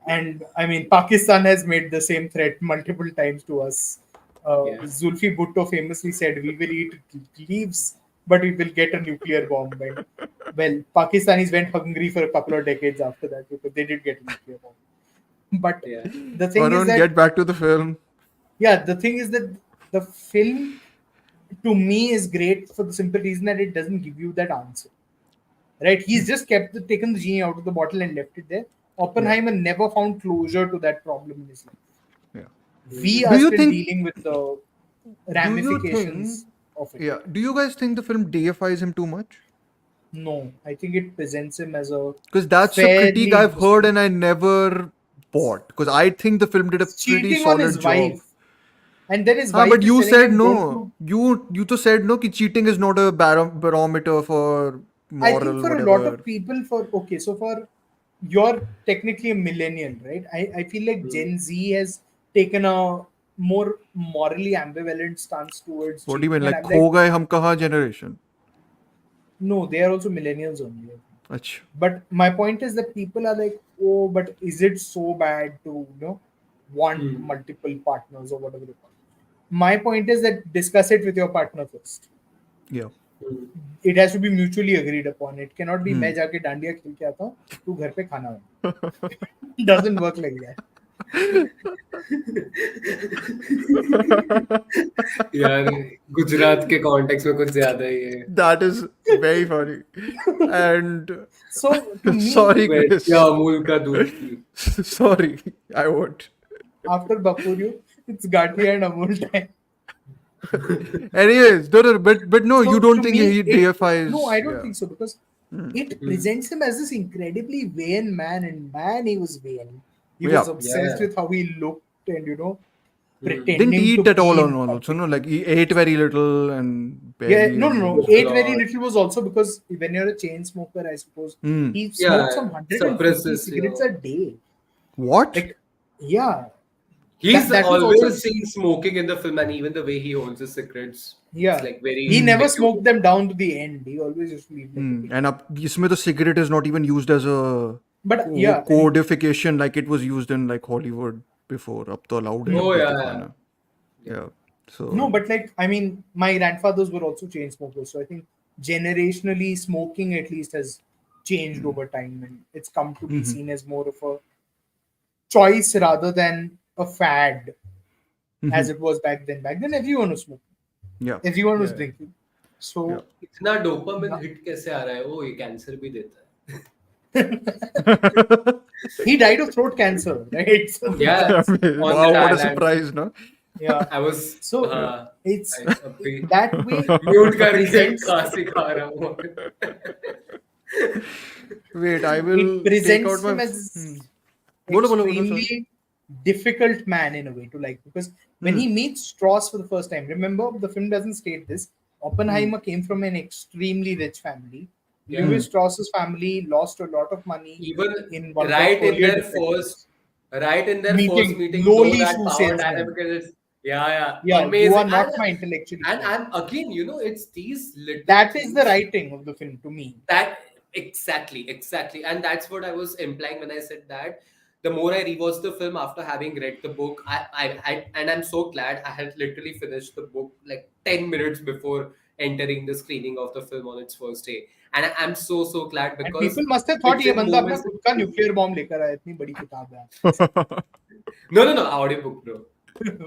and I mean, Pakistan has made the same threat multiple times to us. Yeah. Zulfi Bhutto famously said, "We will eat leaves, but we will get a nuclear bomb." And, well, Pakistanis went hungry for a couple of decades after that because they did get a nuclear bomb. But Yeah. the thing is Varun, that, get back to the film. yeah, the thing is that the film to me is great for the simple reason that it doesn't give you that answer. Right? He's just taken the genie out of the bottle and left it there. Oppenheimer never found closure to that problem in his life. Yeah. We Do are you still think? dealing with the Do you think? ramifications of it. Yeah. Do you guys think the film deifies him too much? No, I think it presents him as a Because that's a critique fairly I've heard interesting. and I never bought. Because I think the film did a pretty Cheating on his solid job. wife, and then his Huh, wife but is you telling said him, "Don't no. do." You to said no. Ki cheating is not a barometer for I think moral for a lot whatever. of people, so for you're technically a millennial, right? I feel like Gen Z has taken a more morally ambivalent stance towards What do you mean? cheating, and Like I'm खो like, गए हम कहाँ generation? no, they are also millennials only. अच्छा. But my point is that people are like, oh, but is it so bad to want multiple partners or whatever you call it? My point is that discuss it with your partner first. Yeah. It has to be mutually agreed upon. It cannot be मैं जाके डांडिया खेल के आता हूँ तू घर पे खाना बना. It doesn't work like that. यार गुजरात के कॉन्टेक्स्ट में कुछ ज्यादा ही है That is very funny. And So to me, sorry, वैसे Chris. अमूल का दूध P Sorry, I won't. after Bapuryu, it's Gathi and Amul time. Anyways, no, but no, you So don't to think me, he no, deifies. I don't Yeah. think so because it presents him as this incredibly vain man, and man, he was vain. He Yeah. was obsessed Yeah. with how he looked and Didn't pretending eat to at all be on in all also, no? public. Like he ate very little and Yeah, barely no, any. Ate very God. little was also because when you're a chain smoker, I suppose Hmm. he Yeah, smoked some 150 suppresses cigarettes your. a day. What? Like, yeah, He's that was also always seen smoking in the film, and even the way he holds his cigarettes, yeah. it's like very. He never peculiar. smoked them down to the end. He always used to leave them. Hmm. And इसमें the cigarette is not even used as a But yeah, codification like it was used in like Hollywood before. अब तो allowed है Oh सब कुछ yeah, दिखाना. Yeah. So no, but like I mean, my grandfathers were also chain smokers, so I think generationally smoking at least has changed over time, and it's come to be seen as more of a choice rather than a fad, Mhm. as it was back then. Back then, everyone was smoking, Yeah. everyone was Yeah. drinking. Yeah. So इतना dopamine hit कैसे आ रहा है वो ये cancer भी देता है. he died of throat cancer, right? So Yeah, I that's mean, on wow, that what a island. surprise, no? yeah. I was So uh, it's अभी that way म्यूट it करके presents खांसी खा रहा हूँ. Wait, I it will take out presents my. him as Bolo, sorry. extremely difficult man in a way to like, because when he meets Strauss for the first time, remember the film doesn't state this. Oppenheimer came from an extremely rich family. Yeah. Lewis Strauss's family lost a lot of money Even in one of right the in earlier their depressions. first meeting, know Lowly that shoe power salesman. dynamic is yeah, Yeah, you are amazing. not my intellectual And equal. and again, it's these little That is the things writing of the film to me. that exactly, and that's what I was implying when I said that. The more I rewatched the film after having read the book, I and I'm so glad I had literally finished the book like 10 minutes before entering the screening of the film on its first day, and I'm so glad And because people must have thought it's ये in बंदा अपना moments. खुद का nuclear bomb लेकर आया, इतनी बड़ी किताब है. No, audiobook, bro.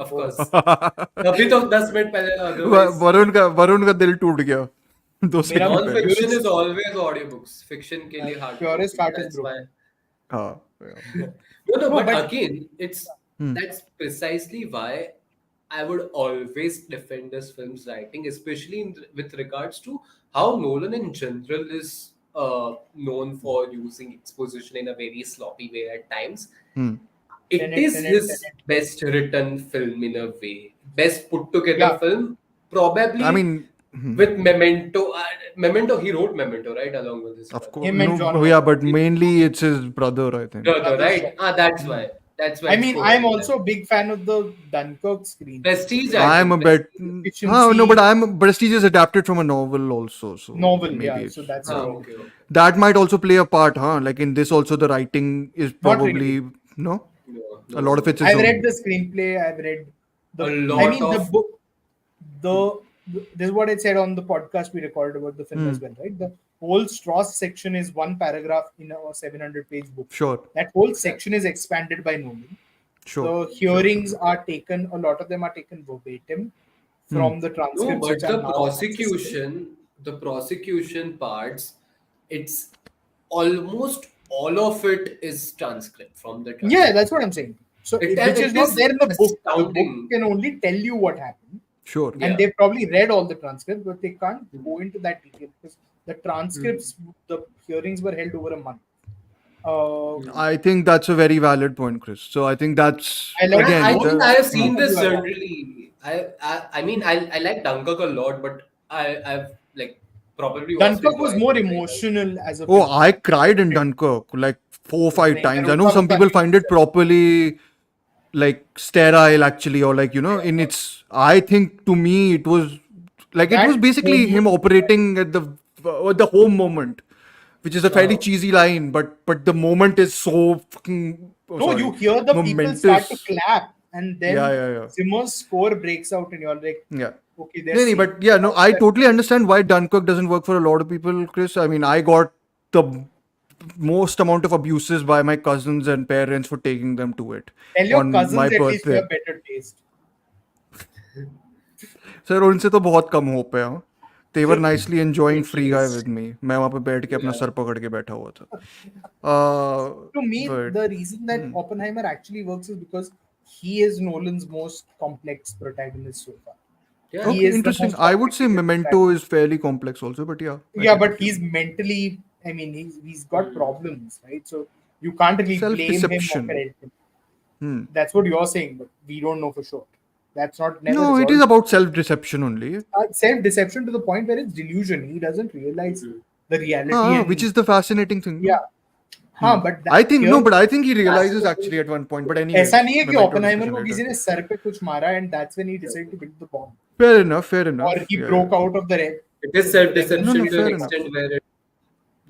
Of course. अभी तो 10 मिनट पहले otherwise वरुण का दिल टूट गया 2 सेकंड मेरा पहले. non-fiction is always audiobooks. Fiction के लिए hard purest copy. heart is That's why. broken. हाँ, yeah. No, No, but but again, Hmm. that's precisely why I would always defend this film's writing, especially with regards to how Nolan in general is known for using exposition in a very sloppy way at times. Hmm. It is his best written film in a way, best put together Yeah. film, probably I mean, with Memento. Memento, he wrote Memento, right, along with his of brother. course, Him and no, John yeah, Waters. but mainly it's his brother, I think. Brother, right? Brother. That's why. That's why. I it's mean, coherent I'm then. also a big fan of the Dunkirk screen. Prestige, I am a bit. Prestige. No, but Prestige is adapted from a novel also, so Novel, maybe yeah. it's, So that's Ah, why. okay. that might also play a part, huh? Like in this also, the writing is Not probably really. no. No. A lot of it's his I've own. read the screenplay. I've read the. A I lot mean, the of- book. This is what I said on the podcast we recorded about the film as well, right? The whole Strauss section is one paragraph in a 700-page book. Sure, That whole section is expanded by Nolan. sure. The hearings are taken. A lot of them are taken verbatim from the No, transcripts. but which are the now accessible. prosecution parts, it's almost all of it is transcript from the transcript. Yeah, that's what I'm saying. So, It- which is it not is there in the book. The astounding. book can only tell you what happened. Sure. Yeah. And they've probably read all the transcripts, but they can't go into that detail because the transcripts, the hearings were held over a month. I think that's a very valid point, Chris. So I think that's I like- again. I the- think I have seen Hmm. this generally. I mean I like Dunkirk a lot, but I've like probably watched Dunkirk it was twice. more emotional as a Oh, film. I cried in Dunkirk like 4 or 5 Nahi, times. maine I know some utna people nahi find it properly like sterile actually, or like in its. I think to me it was like it That was basically him moment- operating at the home moment, which is a fairly Oh. cheesy line, but the moment is so fucking. Oh, No, sorry, you hear the people start to momentous. clap, and then Yeah. Zimmer's score breaks out, and you're like, Yeah. okay, No, there's. but yeah, no, I totally understand why Dunkirk doesn't work for a lot of people, Chris. I mean, I got the most amount of abuses by my cousins and parents for taking them to it Tell your on cousins my at least you birthday. have better taste. Sir उनसे तो बहुत कम hope है हाँ. They were nicely enjoying Free Guy with me. मैं वहाँ पे बैठ के अपना सर पकड़ के बैठा हुआ था. To me, But- the reason that Oppenheimer actually works is because he is Nolan's most complex protagonist so far. Yeah. He Okay, is the interesting. most I would say complicated Memento is fairly complex also, but yeah. I Yeah, get but it. he's mentally. I mean, he's got problems, right? So you can't really blame him or Self-deception. credit him. Hmm. That's what you're saying, but we don't know for sure. That's not never. No, it resolved. is about self-deception only. Self-deception to the point where it's delusion. He doesn't realize the reality. and- Which is the fascinating thing. yeah. हाँ, but that I think here- no, but I think he realizes actually at one point. But anyway, ऐसा नहीं है कि Memento Oppenheimer discussion को later. किसी ने sir पे कुछ मारा and that's when he decided to build the bomb, Fair enough. Fair enough. or he Yeah. broke out of the red. It is self-deception No, to fair an enough. extent where it,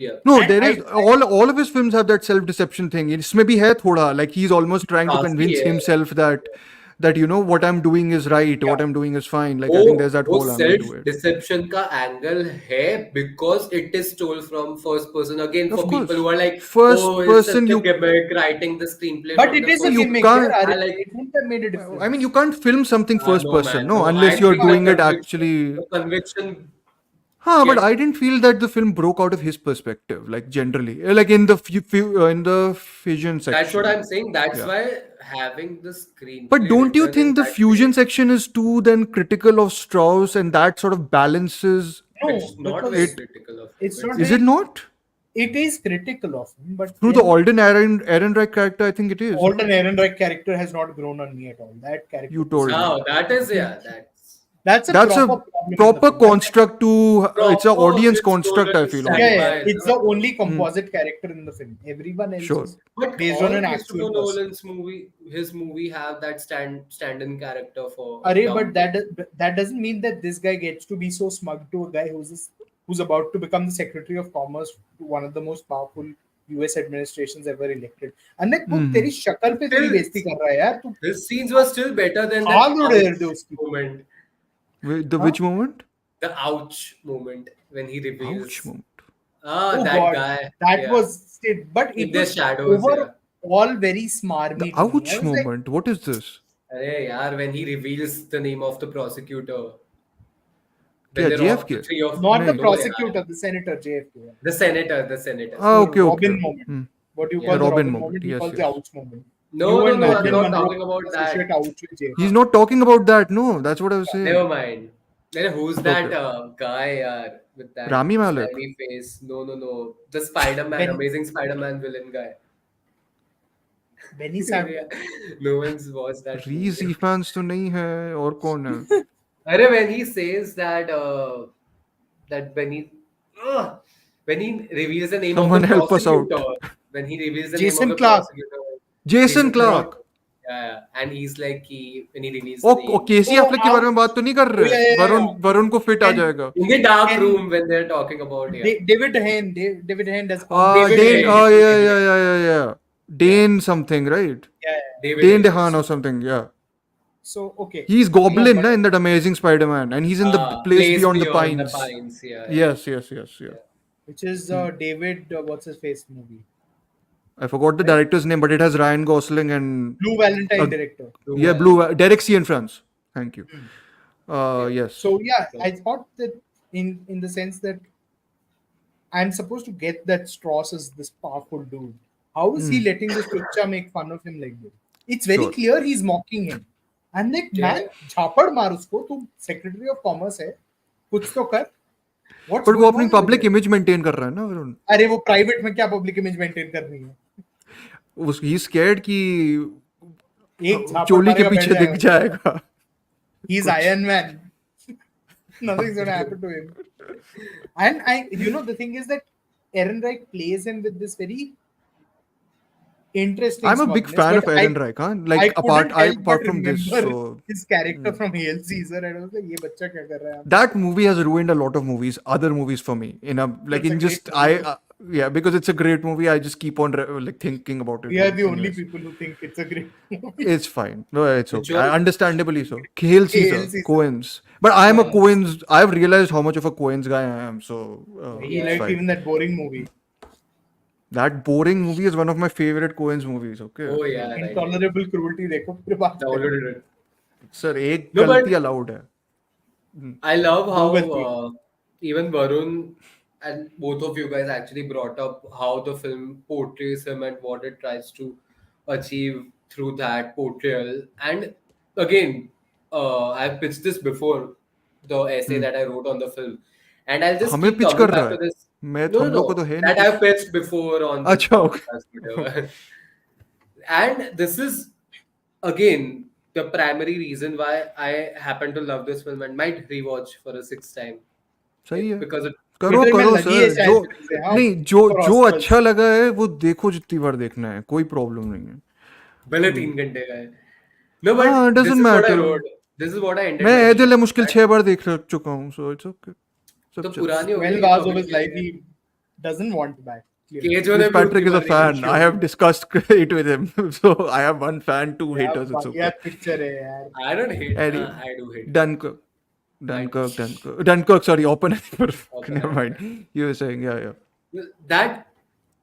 yeah. No, And there I- is all of his films have that self-deception thing. इसमें भी है थोड़ा like he's almost trying to काफी convince है. himself that that what I'm doing is right, what I'm doing is fine. Like I think there's that वो whole angle self to it. Deception का angle है because it is told from first person again Of for people course, who are like, oh, first it's person such a you gimmick writing the screenplay But from it the is a first. you gimmick, can't. yeah. I like, It wouldn't have made a I mean, difference. you can't film something first no person, man, no, no. I unless you're feel doing it actually. the conviction Huh, but get I didn't feel that the film broke out of his perspective, like generally, like in the in the fusion that's what section. I'm saying. That's Yeah. why having the But screenplay don't you written in think the that fusion way, section is too then critical of Strauss and that sort of balances? No, it's not very because It critical of him. it's not It's is it very. not? It is critical of him, but Through the then Alden Ehrenreich character, I think it is, no? Alden Ehrenreich character has not grown on me at all. That character You was told me. oh, that is, yeah, that's a That's proper a problem in the proper film. And construct to, it's an proper audience his construct, I stolen feel yeah, almost. yeah, standby. it's the only Hmm. composite character in the film. Everyone else Sure. is But based all on an Christopher actual person. Nolan's his movie have that stand-in character for Array, but dumb. that doesn't mean that this guy gets to be so smug to a guy who's about to become the Secretary of Commerce to one of the most powerful US administrations ever elected. अन्य वो तेरी शक्ल पे तेरी Still, बेइज्जती कर रहा है यार तू his scenes were still better than भाग that उड़ रहे ouch थे उसकी moment. The which moment? The ouch moment when he reveals. Ouch moment. oh That god guy. that Yeah. was it but In it their was shadows, yeah. overall very The smarmy to me. ouch I was like moment. What is this? Arey, yaar, when he reveals the name of the prosecutor. When Yeah, they're all the JFK. three of not the No, prosecutor, the senator JFK. the senator. Ah, The okay, Robin okay. moment. What you Yeah. call The the Robin Robin moment. moment, he Yes, calls the yes. ouch moment. No, You no, and no, I'm Marilyn not Monroe talking about that. associate ouch with JFK. He's not talking about that. No, that's what I was saying. Never mind. Then who's that Okay. Guy with that Rami Malek. slimy face? No. The Spider-Man, Ben- amazing Spider-Man villain guy. Benny Sam. No one's watched that Reese movie. fans तो नहीं है और कौन है? Arey, when he says that that when he reveals the name Someone of the help us out. prosecutor, when he reveals the Jason name of the Clarke. prosecutor, Jason Clarke. yeah, and he's like when he reveals oh the name. Casey Oh, Affleck के बारे में बात तो नहीं कर रहे? yeah, yeah, Varun yeah. Varun को fit uh And- जाएगा. In the dark Ken- room when they're talking about David Hain. David Hain does. David Dane. Hain. Oh yeah. Dane something, right? Yeah. David Dane Hayes. DeHaan or something. Yeah. So okay. He's Goblin, No, na, but- in that Amazing Spider-Man, and he's in the place beyond the pines. Yeah. Yes. Which is David. What's his face movie? I forgot the director's name, but it has Ryan Gosling and Blue Valentine Uh, director. Derek Cianfrance. Thank you. Yes. So yeah, I thought that in the sense that I'm supposed to get that Strauss is this powerful dude. How is he letting this picture make fun of him like this? It's very Sure. clear he's mocking him. And like, man, झापड़ मार उसको, तू Secretary of Commerce है, कुछ तो कर. What's But वो going अपनी on public with it? image maintain कर रहा है ना वरुण. अरे वो private में क्या public image maintain कर रही है? He's scared कि एक झापड़ चोली के मारेगा, पीछे बैठ दिख जाएगा. He's Iron Man. Nothing's gonna happen to him. And the thing is that Ehrenreich plays him with this very interesting. I'm a big smugness, fan of but Ehrenreich, huh? I Like couldn't help apart but from this, remember so his character from Hail Caesar, and I was like, ये बच्चा क्या कर रहा है? that movie has ruined a lot of other movies for me. It's a great movie. Yeah, because it's a great movie. I just keep on like thinking about it. We are the only Anyways. people who think it's a great movie. It's fine. No, it's Which okay. one? Understandably so. Hail Caesar, Caesar. Coens. But I am a Coens. I've realized how much of a Coens guy I am. So He it's liked fine. even that boring movie. That boring movie is one of my favorite Coens movies. Okay. Oh yeah, right. Intolerable cruelty. देखो फिर बात करें. Downloaded it. Sir, एक No, but- गलती allowed है. I love how Google even Varun and both of you guys actually brought up how the film portrays him and what it tries to achieve through that portrayal. And again, I've pitched this before, the essay that I wrote on the film, and I'll just हमें keep pitch coming कर back रहा to है. this. मैं No, हम लोग को तो है that नहीं. I've pitched before on this अच्छा, okay. podcast, whatever. And this is again the primary reason why I happen to love this film and might rewatch for a sixth time. सही है. Because it करो Twitter में करो लगी है sir. शायद जो फिर से, हाँ, नहीं जो for जो Oscars. अच्छा लगा है वो देखो जितनी बार देखना है. कोई प्रॉब्लम नहीं है. भले 3 घंटे का है. No, but हाँ, it this doesn't is what I matter. wrote. This is what I ended. मैं by ए दिल है saying. मुश्किल 6 बार देख चुका हूँ. So it's okay. तो सब चल. पुरानी हो गई 12 hours of अभी his life he doesn't want back. clearly. Cage Chris होने भी Patrick उतनी is a बार नहीं fan. देखी I have होगी. discussed it with him. So I have one fan, two क्या haters. It's बढ़िया okay. पिक्चर है यार. I don't hate. Anyway, I do hate. Dunkirk. I do. Dunkirk, sorry, Oppenheimer. Never Oppenheimer. mind. You were saying, yeah. That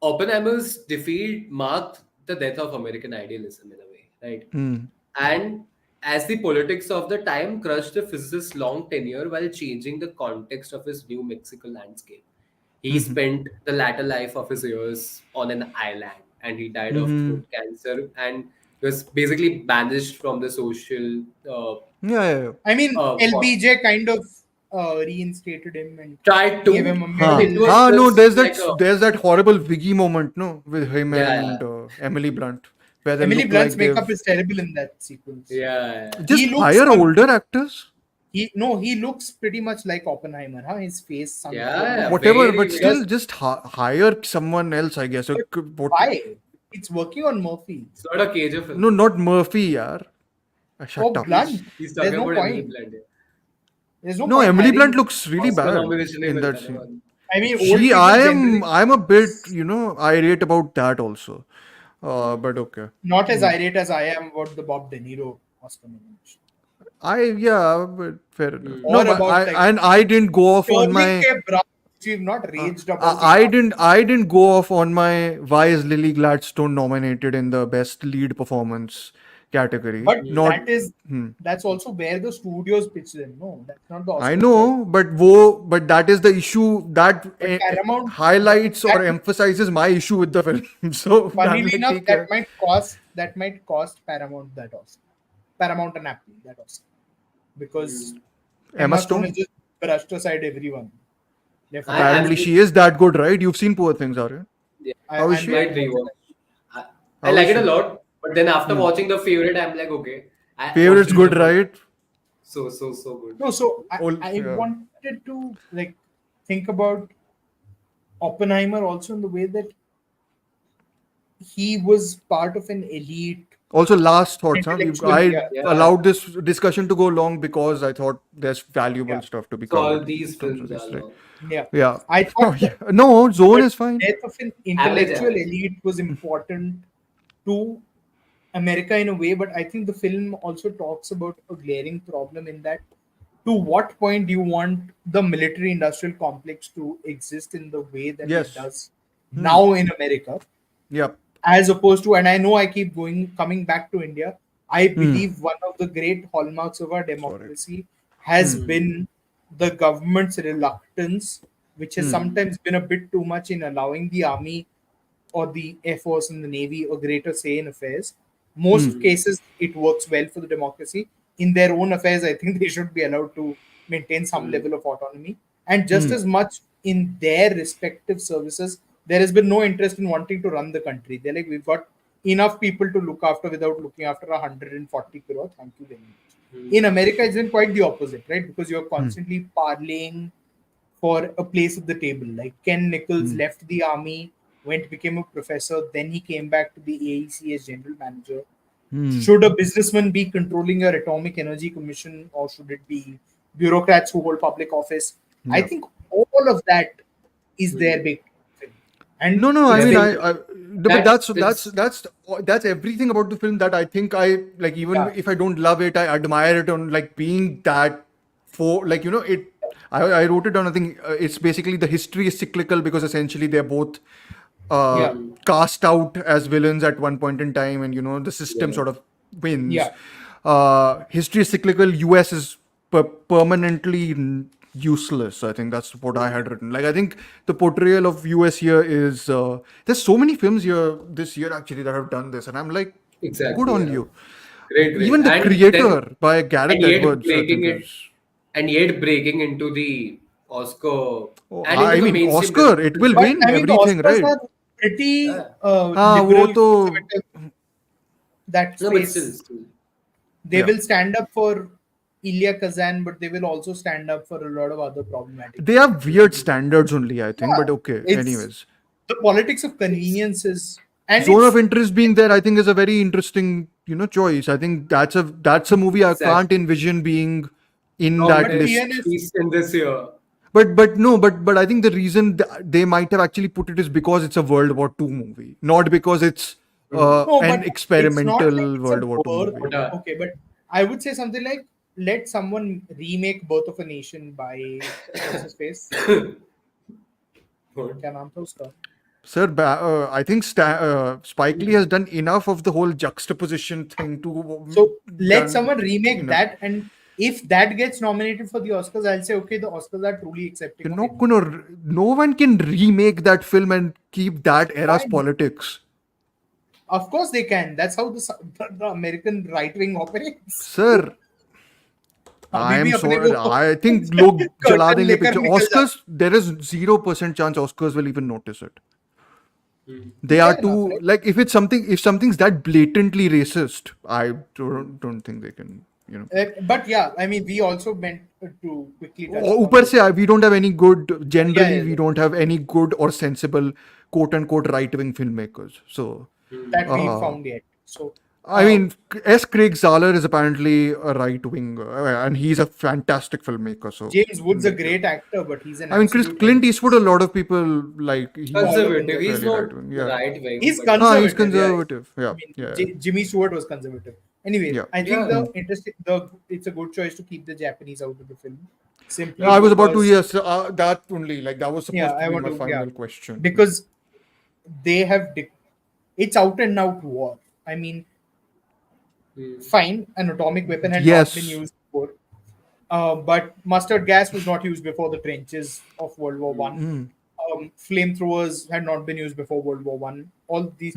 Oppenheimer's defeat marked the death of American idealism in a way, right? Hmm. And as the politics of the time crushed the physicist's long tenure while changing the context of his New Mexico landscape. He spent the latter life of his years on an island and he died of Hmm. throat cancer and was basically banished from the social Yeah. I mean, for- LBJ kind of reinstated him and tried gave him to, a but medal. it was No, just like a there's that horrible Wiggy moment, no, with him yeah, and Emily Blunt, where they Emily look Blunt's like makeup they've is terrible in that sequence. yeah. just He looks hire older actors. he looks pretty much like Oppenheimer, huh? His face sunk Yeah, Whatever, very, but very still, just hire someone else, I guess. What? Why? It's working on Murphy. It's not a cage of film. No, not Murphy, yaar. Shut Oh, up. Blunt. He's There's talking no about Emily point. Blunt. There's no No, point Emily hiring. Blunt looks really Oscar bad nomination नहीं in that मिलता ना scene. man. I mean, old people generally I'm a bit, irate about that also. But okay. not as irate as I am about the Bob De Niro Oscar nomination. But fair enough. Or No, but about, like, I didn't go off on Sterling my. K. Brown, which we've not raged about. I didn't go off on my why is Lily Gladstone nominated in the best lead performance category. But Not that's also where the studios pitch them. No, that's not the Oscar. I know, but that is the issue that Paramount- highlights or that- emphasizes my issue with the film. So Funnily I'm enough, like, "ठीक है." that might cost Paramount that Oscar. Paramount and Apple that Oscar. Because Emma Stone? has just brushed aside everyone. Apparently, she is that good, right? You've seen Poor Things, are you? Yeah. How is I'm she? glad- Might rewatch. I How like is it a she? lot, but then after watching The Favorite, I'm like, okay. Favorite's good, right? So good. No, so I Yeah. wanted to think about Oppenheimer also in the way that he was part of an elite. Also, last thoughts. Huh? Intellectual, I yeah. allowed this discussion to go long because I thought there's valuable Yeah. stuff to be So all covered. these in terms of films this, are right? long. Yeah. Yeah. I thought Oh, yeah. No, Zone is fine. death of an intellectual Average. elite was important to America in a way, but I think the film also talks about a glaring problem in that to what point do you want the military industrial complex to exist in the way that Yes. it does now in America, Yep. as opposed to, and I know I keep coming back to India, I believe one of the great hallmarks of our democracy has been the government's reluctance, which has sometimes been a bit too much in allowing the army or the Air Force and the Navy a greater say in affairs. Most cases, it works well for the democracy. In their own affairs, I think they should be allowed to maintain some level of autonomy. And just as much in their respective services, there has been no interest in wanting to run the country. They're like, we've got enough people to look after without looking after 140 crore. Thank you very much. In America, it's been quite the opposite, right? Because you're constantly parlaying for a place at the table. Like Ken Nichols left the army, became a professor, then he came back to the AEC as general manager. Should a businessman be controlling your atomic energy commission, or should it be bureaucrats who hold public office? I think all of that is their big thing. And No, I I mean, think but that's- that's everything about the film that I think I like. Even Yeah. if I don't love it, I admire it on like being that for like it. I wrote it down. I think it's basically the history is cyclical because essentially they're both cast out as villains at one point in time, and the system sort of wins. Yeah. History is cyclical. US is permanently useless. I think that's what I had written. Like I think the portrayal of US here is there's so many films here this year actually that have done this, and I'm like, Exactly, good on yeah. you. Great. Even the And creator then- by Gareth and yet Edwards, I breaking think it, and yet breaking into the Oscar. Oh, and I into the mean, mainstream Oscar, business. it will But, win I mean, the everything, Oscars right? are pretty हाँ, liberal, वो तो- conservative, that No, but space. still. They Yeah. will stand up for Ilya Kazan, but they will also stand up for a lot of other problematic. They have weird standards only, I think, Yeah, but okay. it's- Anyways, The politics of convenience is, and Zone it's- of Interest being there, I think, is a very interesting, choice. I think that's a movie I Exactly. can't envision being in No, that but list. pianist- He's in this year. but I think the reason they might have actually put it is because it's a World War II movie, not because it's No, but an it's not like experimental it's a World War II birth. movie. But Okay, but I would say something like let someone remake Birth of a Nation by what's his face? what? क्या नाम था उसका? Sir, I think Spike Lee has done enough of the whole juxtaposition thing to So let done someone remake enough. that, and if that gets nominated for the Oscars, I'll say okay, the Oscars are truly accepting You're of not anything. gonna. No one can remake that film and keep that Why era's not? politics, Of course they can. That's how the American right wing operates. sir. अभी I भी am अपने sorry. को I think लोग जला curtain देंगे लेकर picture. निकल जाते. Oscars, there is 0% chance Oscars will even notice it. They are Fair enough, too right? like if something's that blatantly racist, I don't think they can. You know. But yeah, I mean, we also meant to quickly touch upon ऊपर this. से we don't have any good. Yeah, Generally, yeah, we yeah. don't have any good or sensible quote unquote right wing filmmakers. So. That we Uh, found yet. So, I mean, S. Craig Zahler is apparently a right wing, and he's a fantastic filmmaker. So, James Wood's a great actor, but he's an I mean, absolute Clint head. Eastwood, a lot of people like he's Follow Conservative. He's fairly not right wing. Yeah. right wing, He's but He's conservative. Yeah, conservative. I Yeah. mean, Yeah. Jimmy Stewart was conservative. Anyways, Yeah. I think yeah. it's a good choice to keep the Japanese out of the film, simply I was about to, because yes, that only. Like, that was yeah, supposed to I be want my to yeah, final question. because they have it's out and out war. I mean, fine, an atomic weapon had not been Yes. used before, but mustard gas was not used before the trenches of World War One. Flamethrowers had not been used before World War One. All these,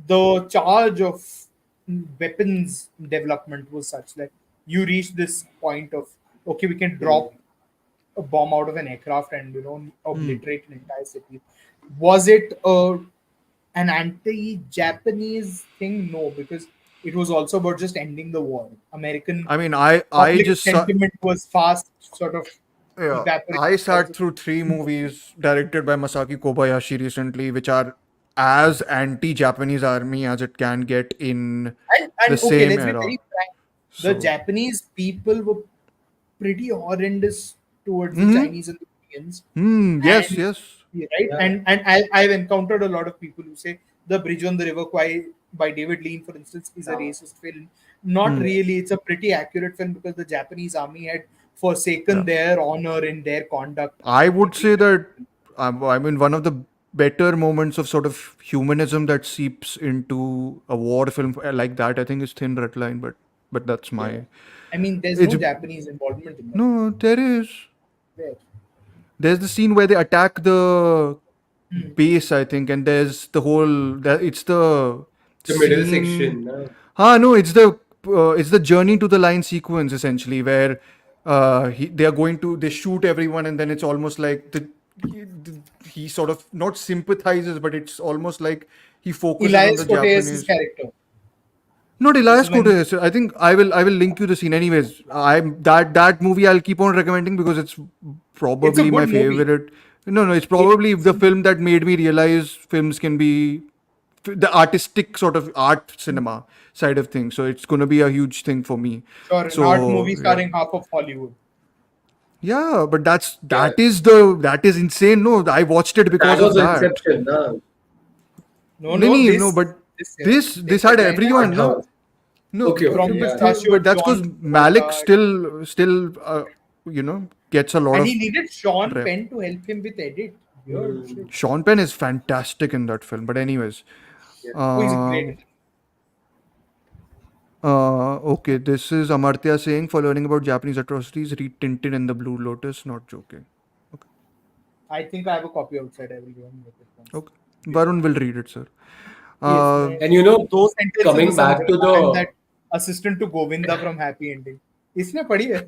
the charge of weapons development was such that you reach this point of okay, we can drop a bomb out of an aircraft and obliterate an entire city. Was it an anti-Japanese thing? No, because it was also about just ending the war. American I mean, I public just sentiment was fast sort of yeah, evaporating. I sat through 3 movies directed by Masaki Kobayashi recently, which are as anti-Japanese army as it can get in the And okay, same let's be era. very frank. The So, Japanese people were pretty horrendous towards the Chinese and the Koreans. yes, And yes. yeah, right, Yeah. and I've encountered a lot of people who say the Bridge on the River Kwai by David Lean, for instance, is a racist film. Not really. It's a pretty accurate film because the Japanese army had forsaken Yeah. their honor in their conduct. I would say Between that I mean one of the better moments of sort of humanism that seeps into a war film like that, I think, is Thin Red Line, but that's Yeah. my I mean, there's it's no Japanese involvement in that. no there is. There. There's the scene where they attack the base, I think, and there's the whole it's the The middle scene. section. No, it's the journey to the line sequence essentially where they are going to they shoot everyone and then it's almost like he sort of not sympathizes, but it's almost like he focuses on Elias the Koteas' Japanese. character. Not This Elias is when Koteas. I think I will link you the scene. Anyways, I'm that movie I'll keep on recommending because it's it's a probably my good movie. favorite. No, it's probably It's the film that made me realize films can be the artistic sort of art cinema side of things. So it's going to be a huge thing for me. sure an art So movie yeah, starring half of Hollywood. yeah, but Yeah. that is insane. No, I watched it That because was of the that. Inception. No, No, no, no, no, but this this Thin had Red Line everyone, Art no. House. No, Okay, from okay, yeah. Pistachio, but that's because John Malik Travolta, still gets a lot and of he needed Sean rep. Penn to help him with edit. Weird shit. Sean Penn is fantastic in that film. But anyways, Yeah. Oh, he's great. um, okay, this is Amartya saying for learning about Japanese atrocities, read Tintin and the Blue Lotus. Not joking. I think I have a copy outside. I will give him a response. Okay, Varun will read it, sir. Yes, Uh, And you know, दो sentences coming में back to समझा and the that assistant to Govinda from Happy Ending. इसने पढ़ी है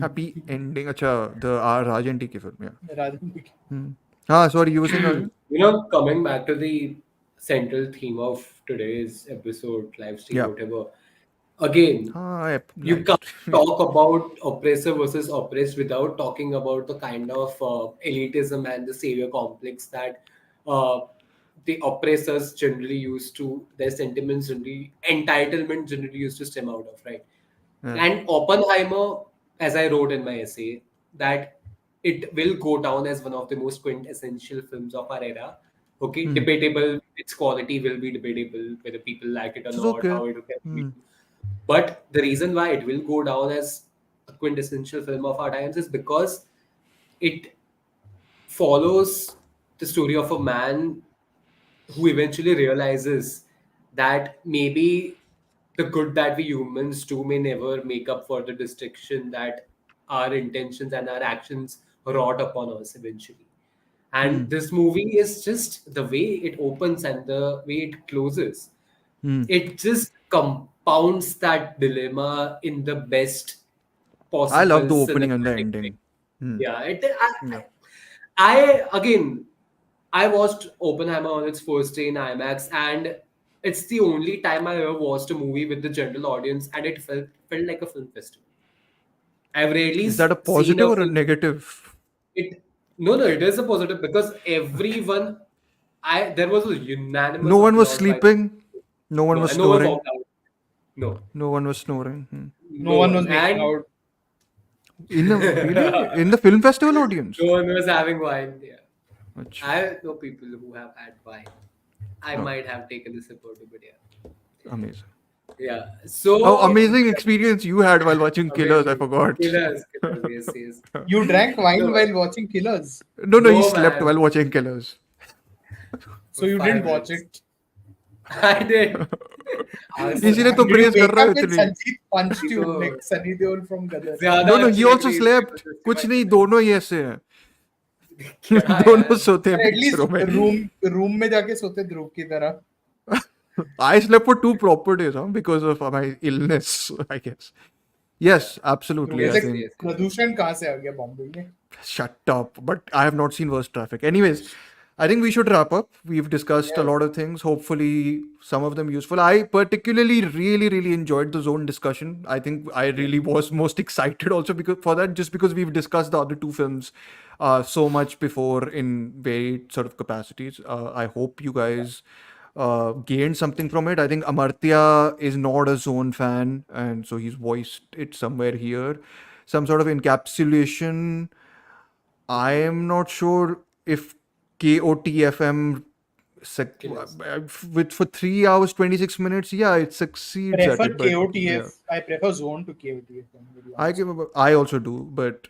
happy ending. Acha, the Rajan T. ki film. Yeah. राजन की. Sorry, you were saying Rajan? coming back to the central theme of today's episode, live stream, Yeah. whatever. Again, you Nice. can't talk about oppressor versus oppressed without talking about the kind of elitism and the savior complex that uh, the oppressors generally used to, their sentiments generally, entitlement generally used to stem out of, right? Yeah. And Oppenheimer, as I wrote in my essay, that it will go down as one of the most quintessential films of our era. Okay, Hmm. debatable, its quality will be debatable, whether people like it or Which is not, okay. how it can be. Hmm. But the reason why it will go down as a quintessential film of our times is because it follows the story of a man who eventually realizes that maybe the good that we humans do may never make up for the destruction that our intentions and our actions wrought upon us eventually. Hmm. And this movie is just the way it opens and the way it closes. Hmm. It just compounds that dilemma in the best I love possible the opening and the cinematic way. ending. Hmm. Yeah, Yeah. again, I watched Oppenheimer on its first day in IMAX, and it's the only time I ever watched a movie with the general audience, and it felt like a film festival. I've rarely Is that a seen positive a or a film. negative? It no, it is a positive because everyone, I there was a unanimous No one was applause by sleeping. No one no, was and no one snoring. walked out. No, No one was snoring. Hmm. No no one was one, making and out. In a really in the film festival audience. no one was having wine. Yeah, Achha. I know people who have had wine. I Oh, might have taken a sip or two, but yeah. amazing. Yeah. Oh, So amazing experience you had while watching Killers. I amazing. forgot. Killers, yes, yes. You drank wine No, while watching Killers, No, no, he no, slept man. while watching Killers. so For you didn't five watch minutes. it. I did. I was इसीलिए तो Did you praise कर wake रहा है up and इतनी. Sanjeev punched you तो like Sunny Deol from Gadar? ज्यादा No, no, he अच्छी लग also रही थी slept. कुछ जबरदस्ती नहीं, भाई दोनों ही ऐसे हैं. क्या दोनों यार सोते हैं Or at least पिक्चरों में. room में जाके सोते ध्रुव की तरह. I slept for 2 proper days, because of my illness, I guess. Yes, absolutely. I ऐसे yes think. yes yes प्रदूषण कहाँ से आ गया बॉम्बे में? Shut up. But I have not seen worse traffic. Anyways, I think we should wrap up. We've discussed a yes lot of things. Hopefully, some of them useful. I particularly really, really enjoyed the zone discussion. I think I yes really was most excited also because for that, just because we've discussed the other two films so much before in varied sort of capacities. I hope you guys gained something from it. I think Amartya is not a zone fan, and so he's voiced it somewhere here. Some sort of encapsulation. I am not sure if KOTFM killers with for 3 hours 26 minutes. Yeah, it succeeds at Prefer it, but KOTF. yeah, I prefer Zone to KOTF. To be I honest. give. I also do, but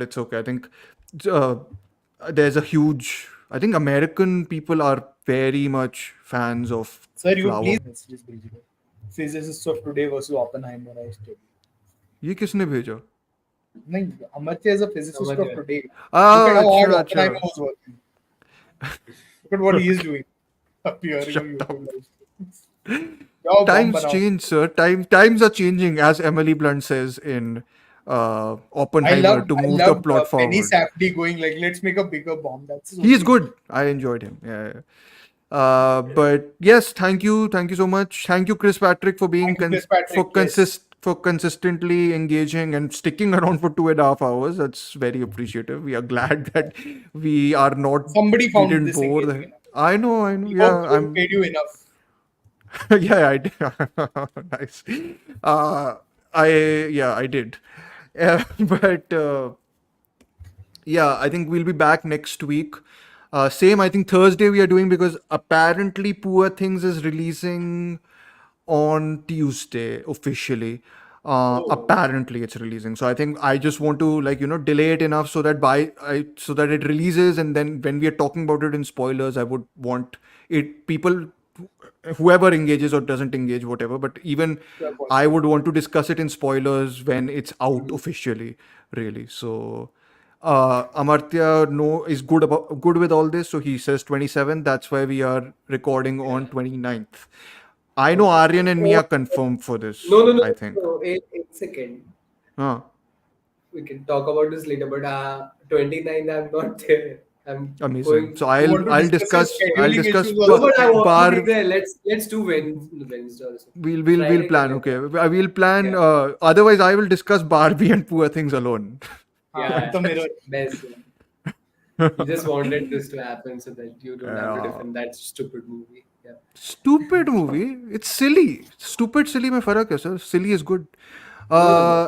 it's okay. I think uh, there's a huge. I think American people are very much fans of Sir, you Flower. please messages भेजिए. Physicists of today versus Oppenheimer. I tell you. ये किसने भेजा? नहीं, Amartya is a physicist of Amartya today. Look at how hard अच्छा Oppenheimer अच्छा. was working. Look at what he is doing. Appearing on Shut up. YouTube live. जाओ bomb Times बनाओ. change, sir. Times are changing, as Emily Blunt says in Oppenheimer, to I move the loved plot Penny forward. Safdie going like, let's make a bigger bomb. That's so He is sweet. good. I enjoyed him. Yeah. But yes, thank you so much. Thank you, Chris Patrick, for being Thank you, Chris Patrick. Yes. for consistently engaging and sticking around for 2.5 hours. That's very appreciative. We are glad that Somebody we found didn't this bore engaging the. enough. I know. We Yeah, hope we paid you enough. yeah, I did. Nice. Uh, I did. But yeah, I think we'll be back next week. Same, I think Thursday we are doing because apparently Poor Things is releasing on Tuesday officially. oh Apparently it's releasing. So I think I just want to delay it enough so that so that it releases, and then when we are talking about it in spoilers, I would want it people whoever engages or doesn't engage, whatever, but even Yeah, boss. I would want to discuss it in spoilers when it's out mhm. officially, really. So Amartya is good with all this, so he says 27. That's why we are recording on Yeah 29th. I know okay Aryan and me oh are confirmed for this, no no no I think. no eight second Huh. we can talk about this later, but 29th I'm not there. I'm Amazing. going. So You want to I'll discuss your scheduling discuss issues No, also? but I want to be bar. there. Let's do Wednesday also. We'll Friday can plan. I Okay, go? we'll plan. Yeah, Otherwise, I will discuss Barbie and Poor Things alone. yeah, The mirror. best. Yeah. You just wanted this to happen so that you don't have to uh, defend that stupid movie. Yeah. Stupid movie. It's silly. Stupid, silly में फर्क है sir. Silly is good. No, no, no. Uh,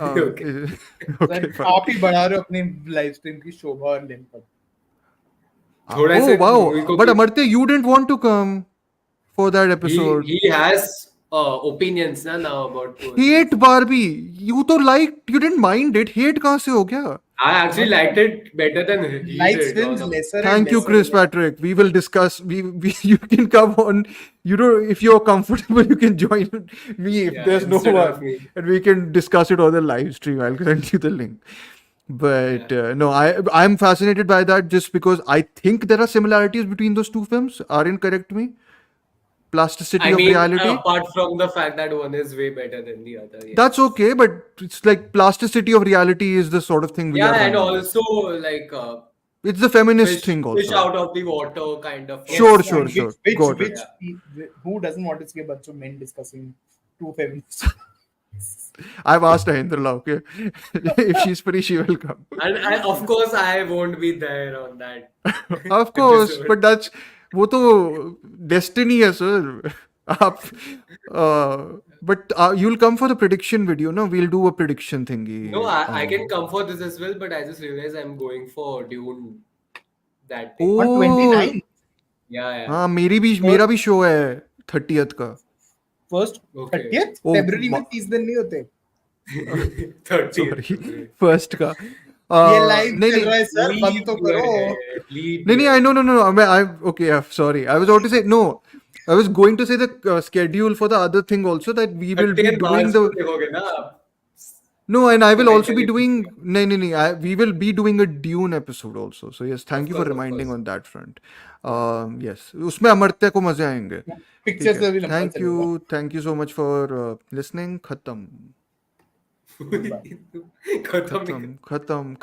Okay. Okay, Like, fine. आप ही बढ़ा रहे हो अपने live stream की शोभा और लिम्पट. थोड़ा Oh से wow, मूवी को but Amartya, you didn't want to come for that episode. he has opinions na now about 2 or 3. Hate Barbie. You तो you didn't mind it. Hate कहाँ से हो गया? I actually liked it better than he Likes did. films on lesser and Thank you, lesser. Chris Patrick. We will discuss. We you can come on. You know, if you're comfortable, you can join me if Yeah, there's no instead of one, me. and we can discuss it on the live stream. I'll send you the link. But no, I'm fascinated by that just because I think there are similarities between those two films. Aryan, correct me. Plasticity I of mean, reality. apart from the fact that one is way better than the other. Yes. That's okay, but it's like plasticity of reality is the sort of thing we Yeah, are and running with. also like It's the feminist fish thing fish also. out of the water kind of. Sure, Yes, sure, and sure. Got it. who doesn't want to see a bunch of men discussing two feminists? I've asked Ahindra, okay? If she's free, she will come. And of course, I won't be there on that. Of course, episode. but that's वो तो destiny है sir. आप but you'll come for the prediction video, no? We'll do a prediction thingy. No, I can come for this as well, but I just realized I'm going for Dune. That thing. On Oh, 29th, Yeah. हाँ मेरा भी show है 30th का. first Okay. 30th Oh, February में 30 दिन नहीं होते. 30. Sorry, first का. ये लाइव नहीं चल रहा है सर, Leave बंद तो करो. नहीं I know I okay yeah, sorry I was about to say no I was going to say the schedule for the other thing also that we will be doing the देखोगे ना आप. no and I will also be Mentally doing we will be doing a Dune episode also so yes thank you for course, of reminding course. on that front yes उसमें अमर्त्य को मजे आएंगे Pictures ठीक है. से भी लंबा चलेगा. thank you so much for listening खत्म खत्म नहीं खत्म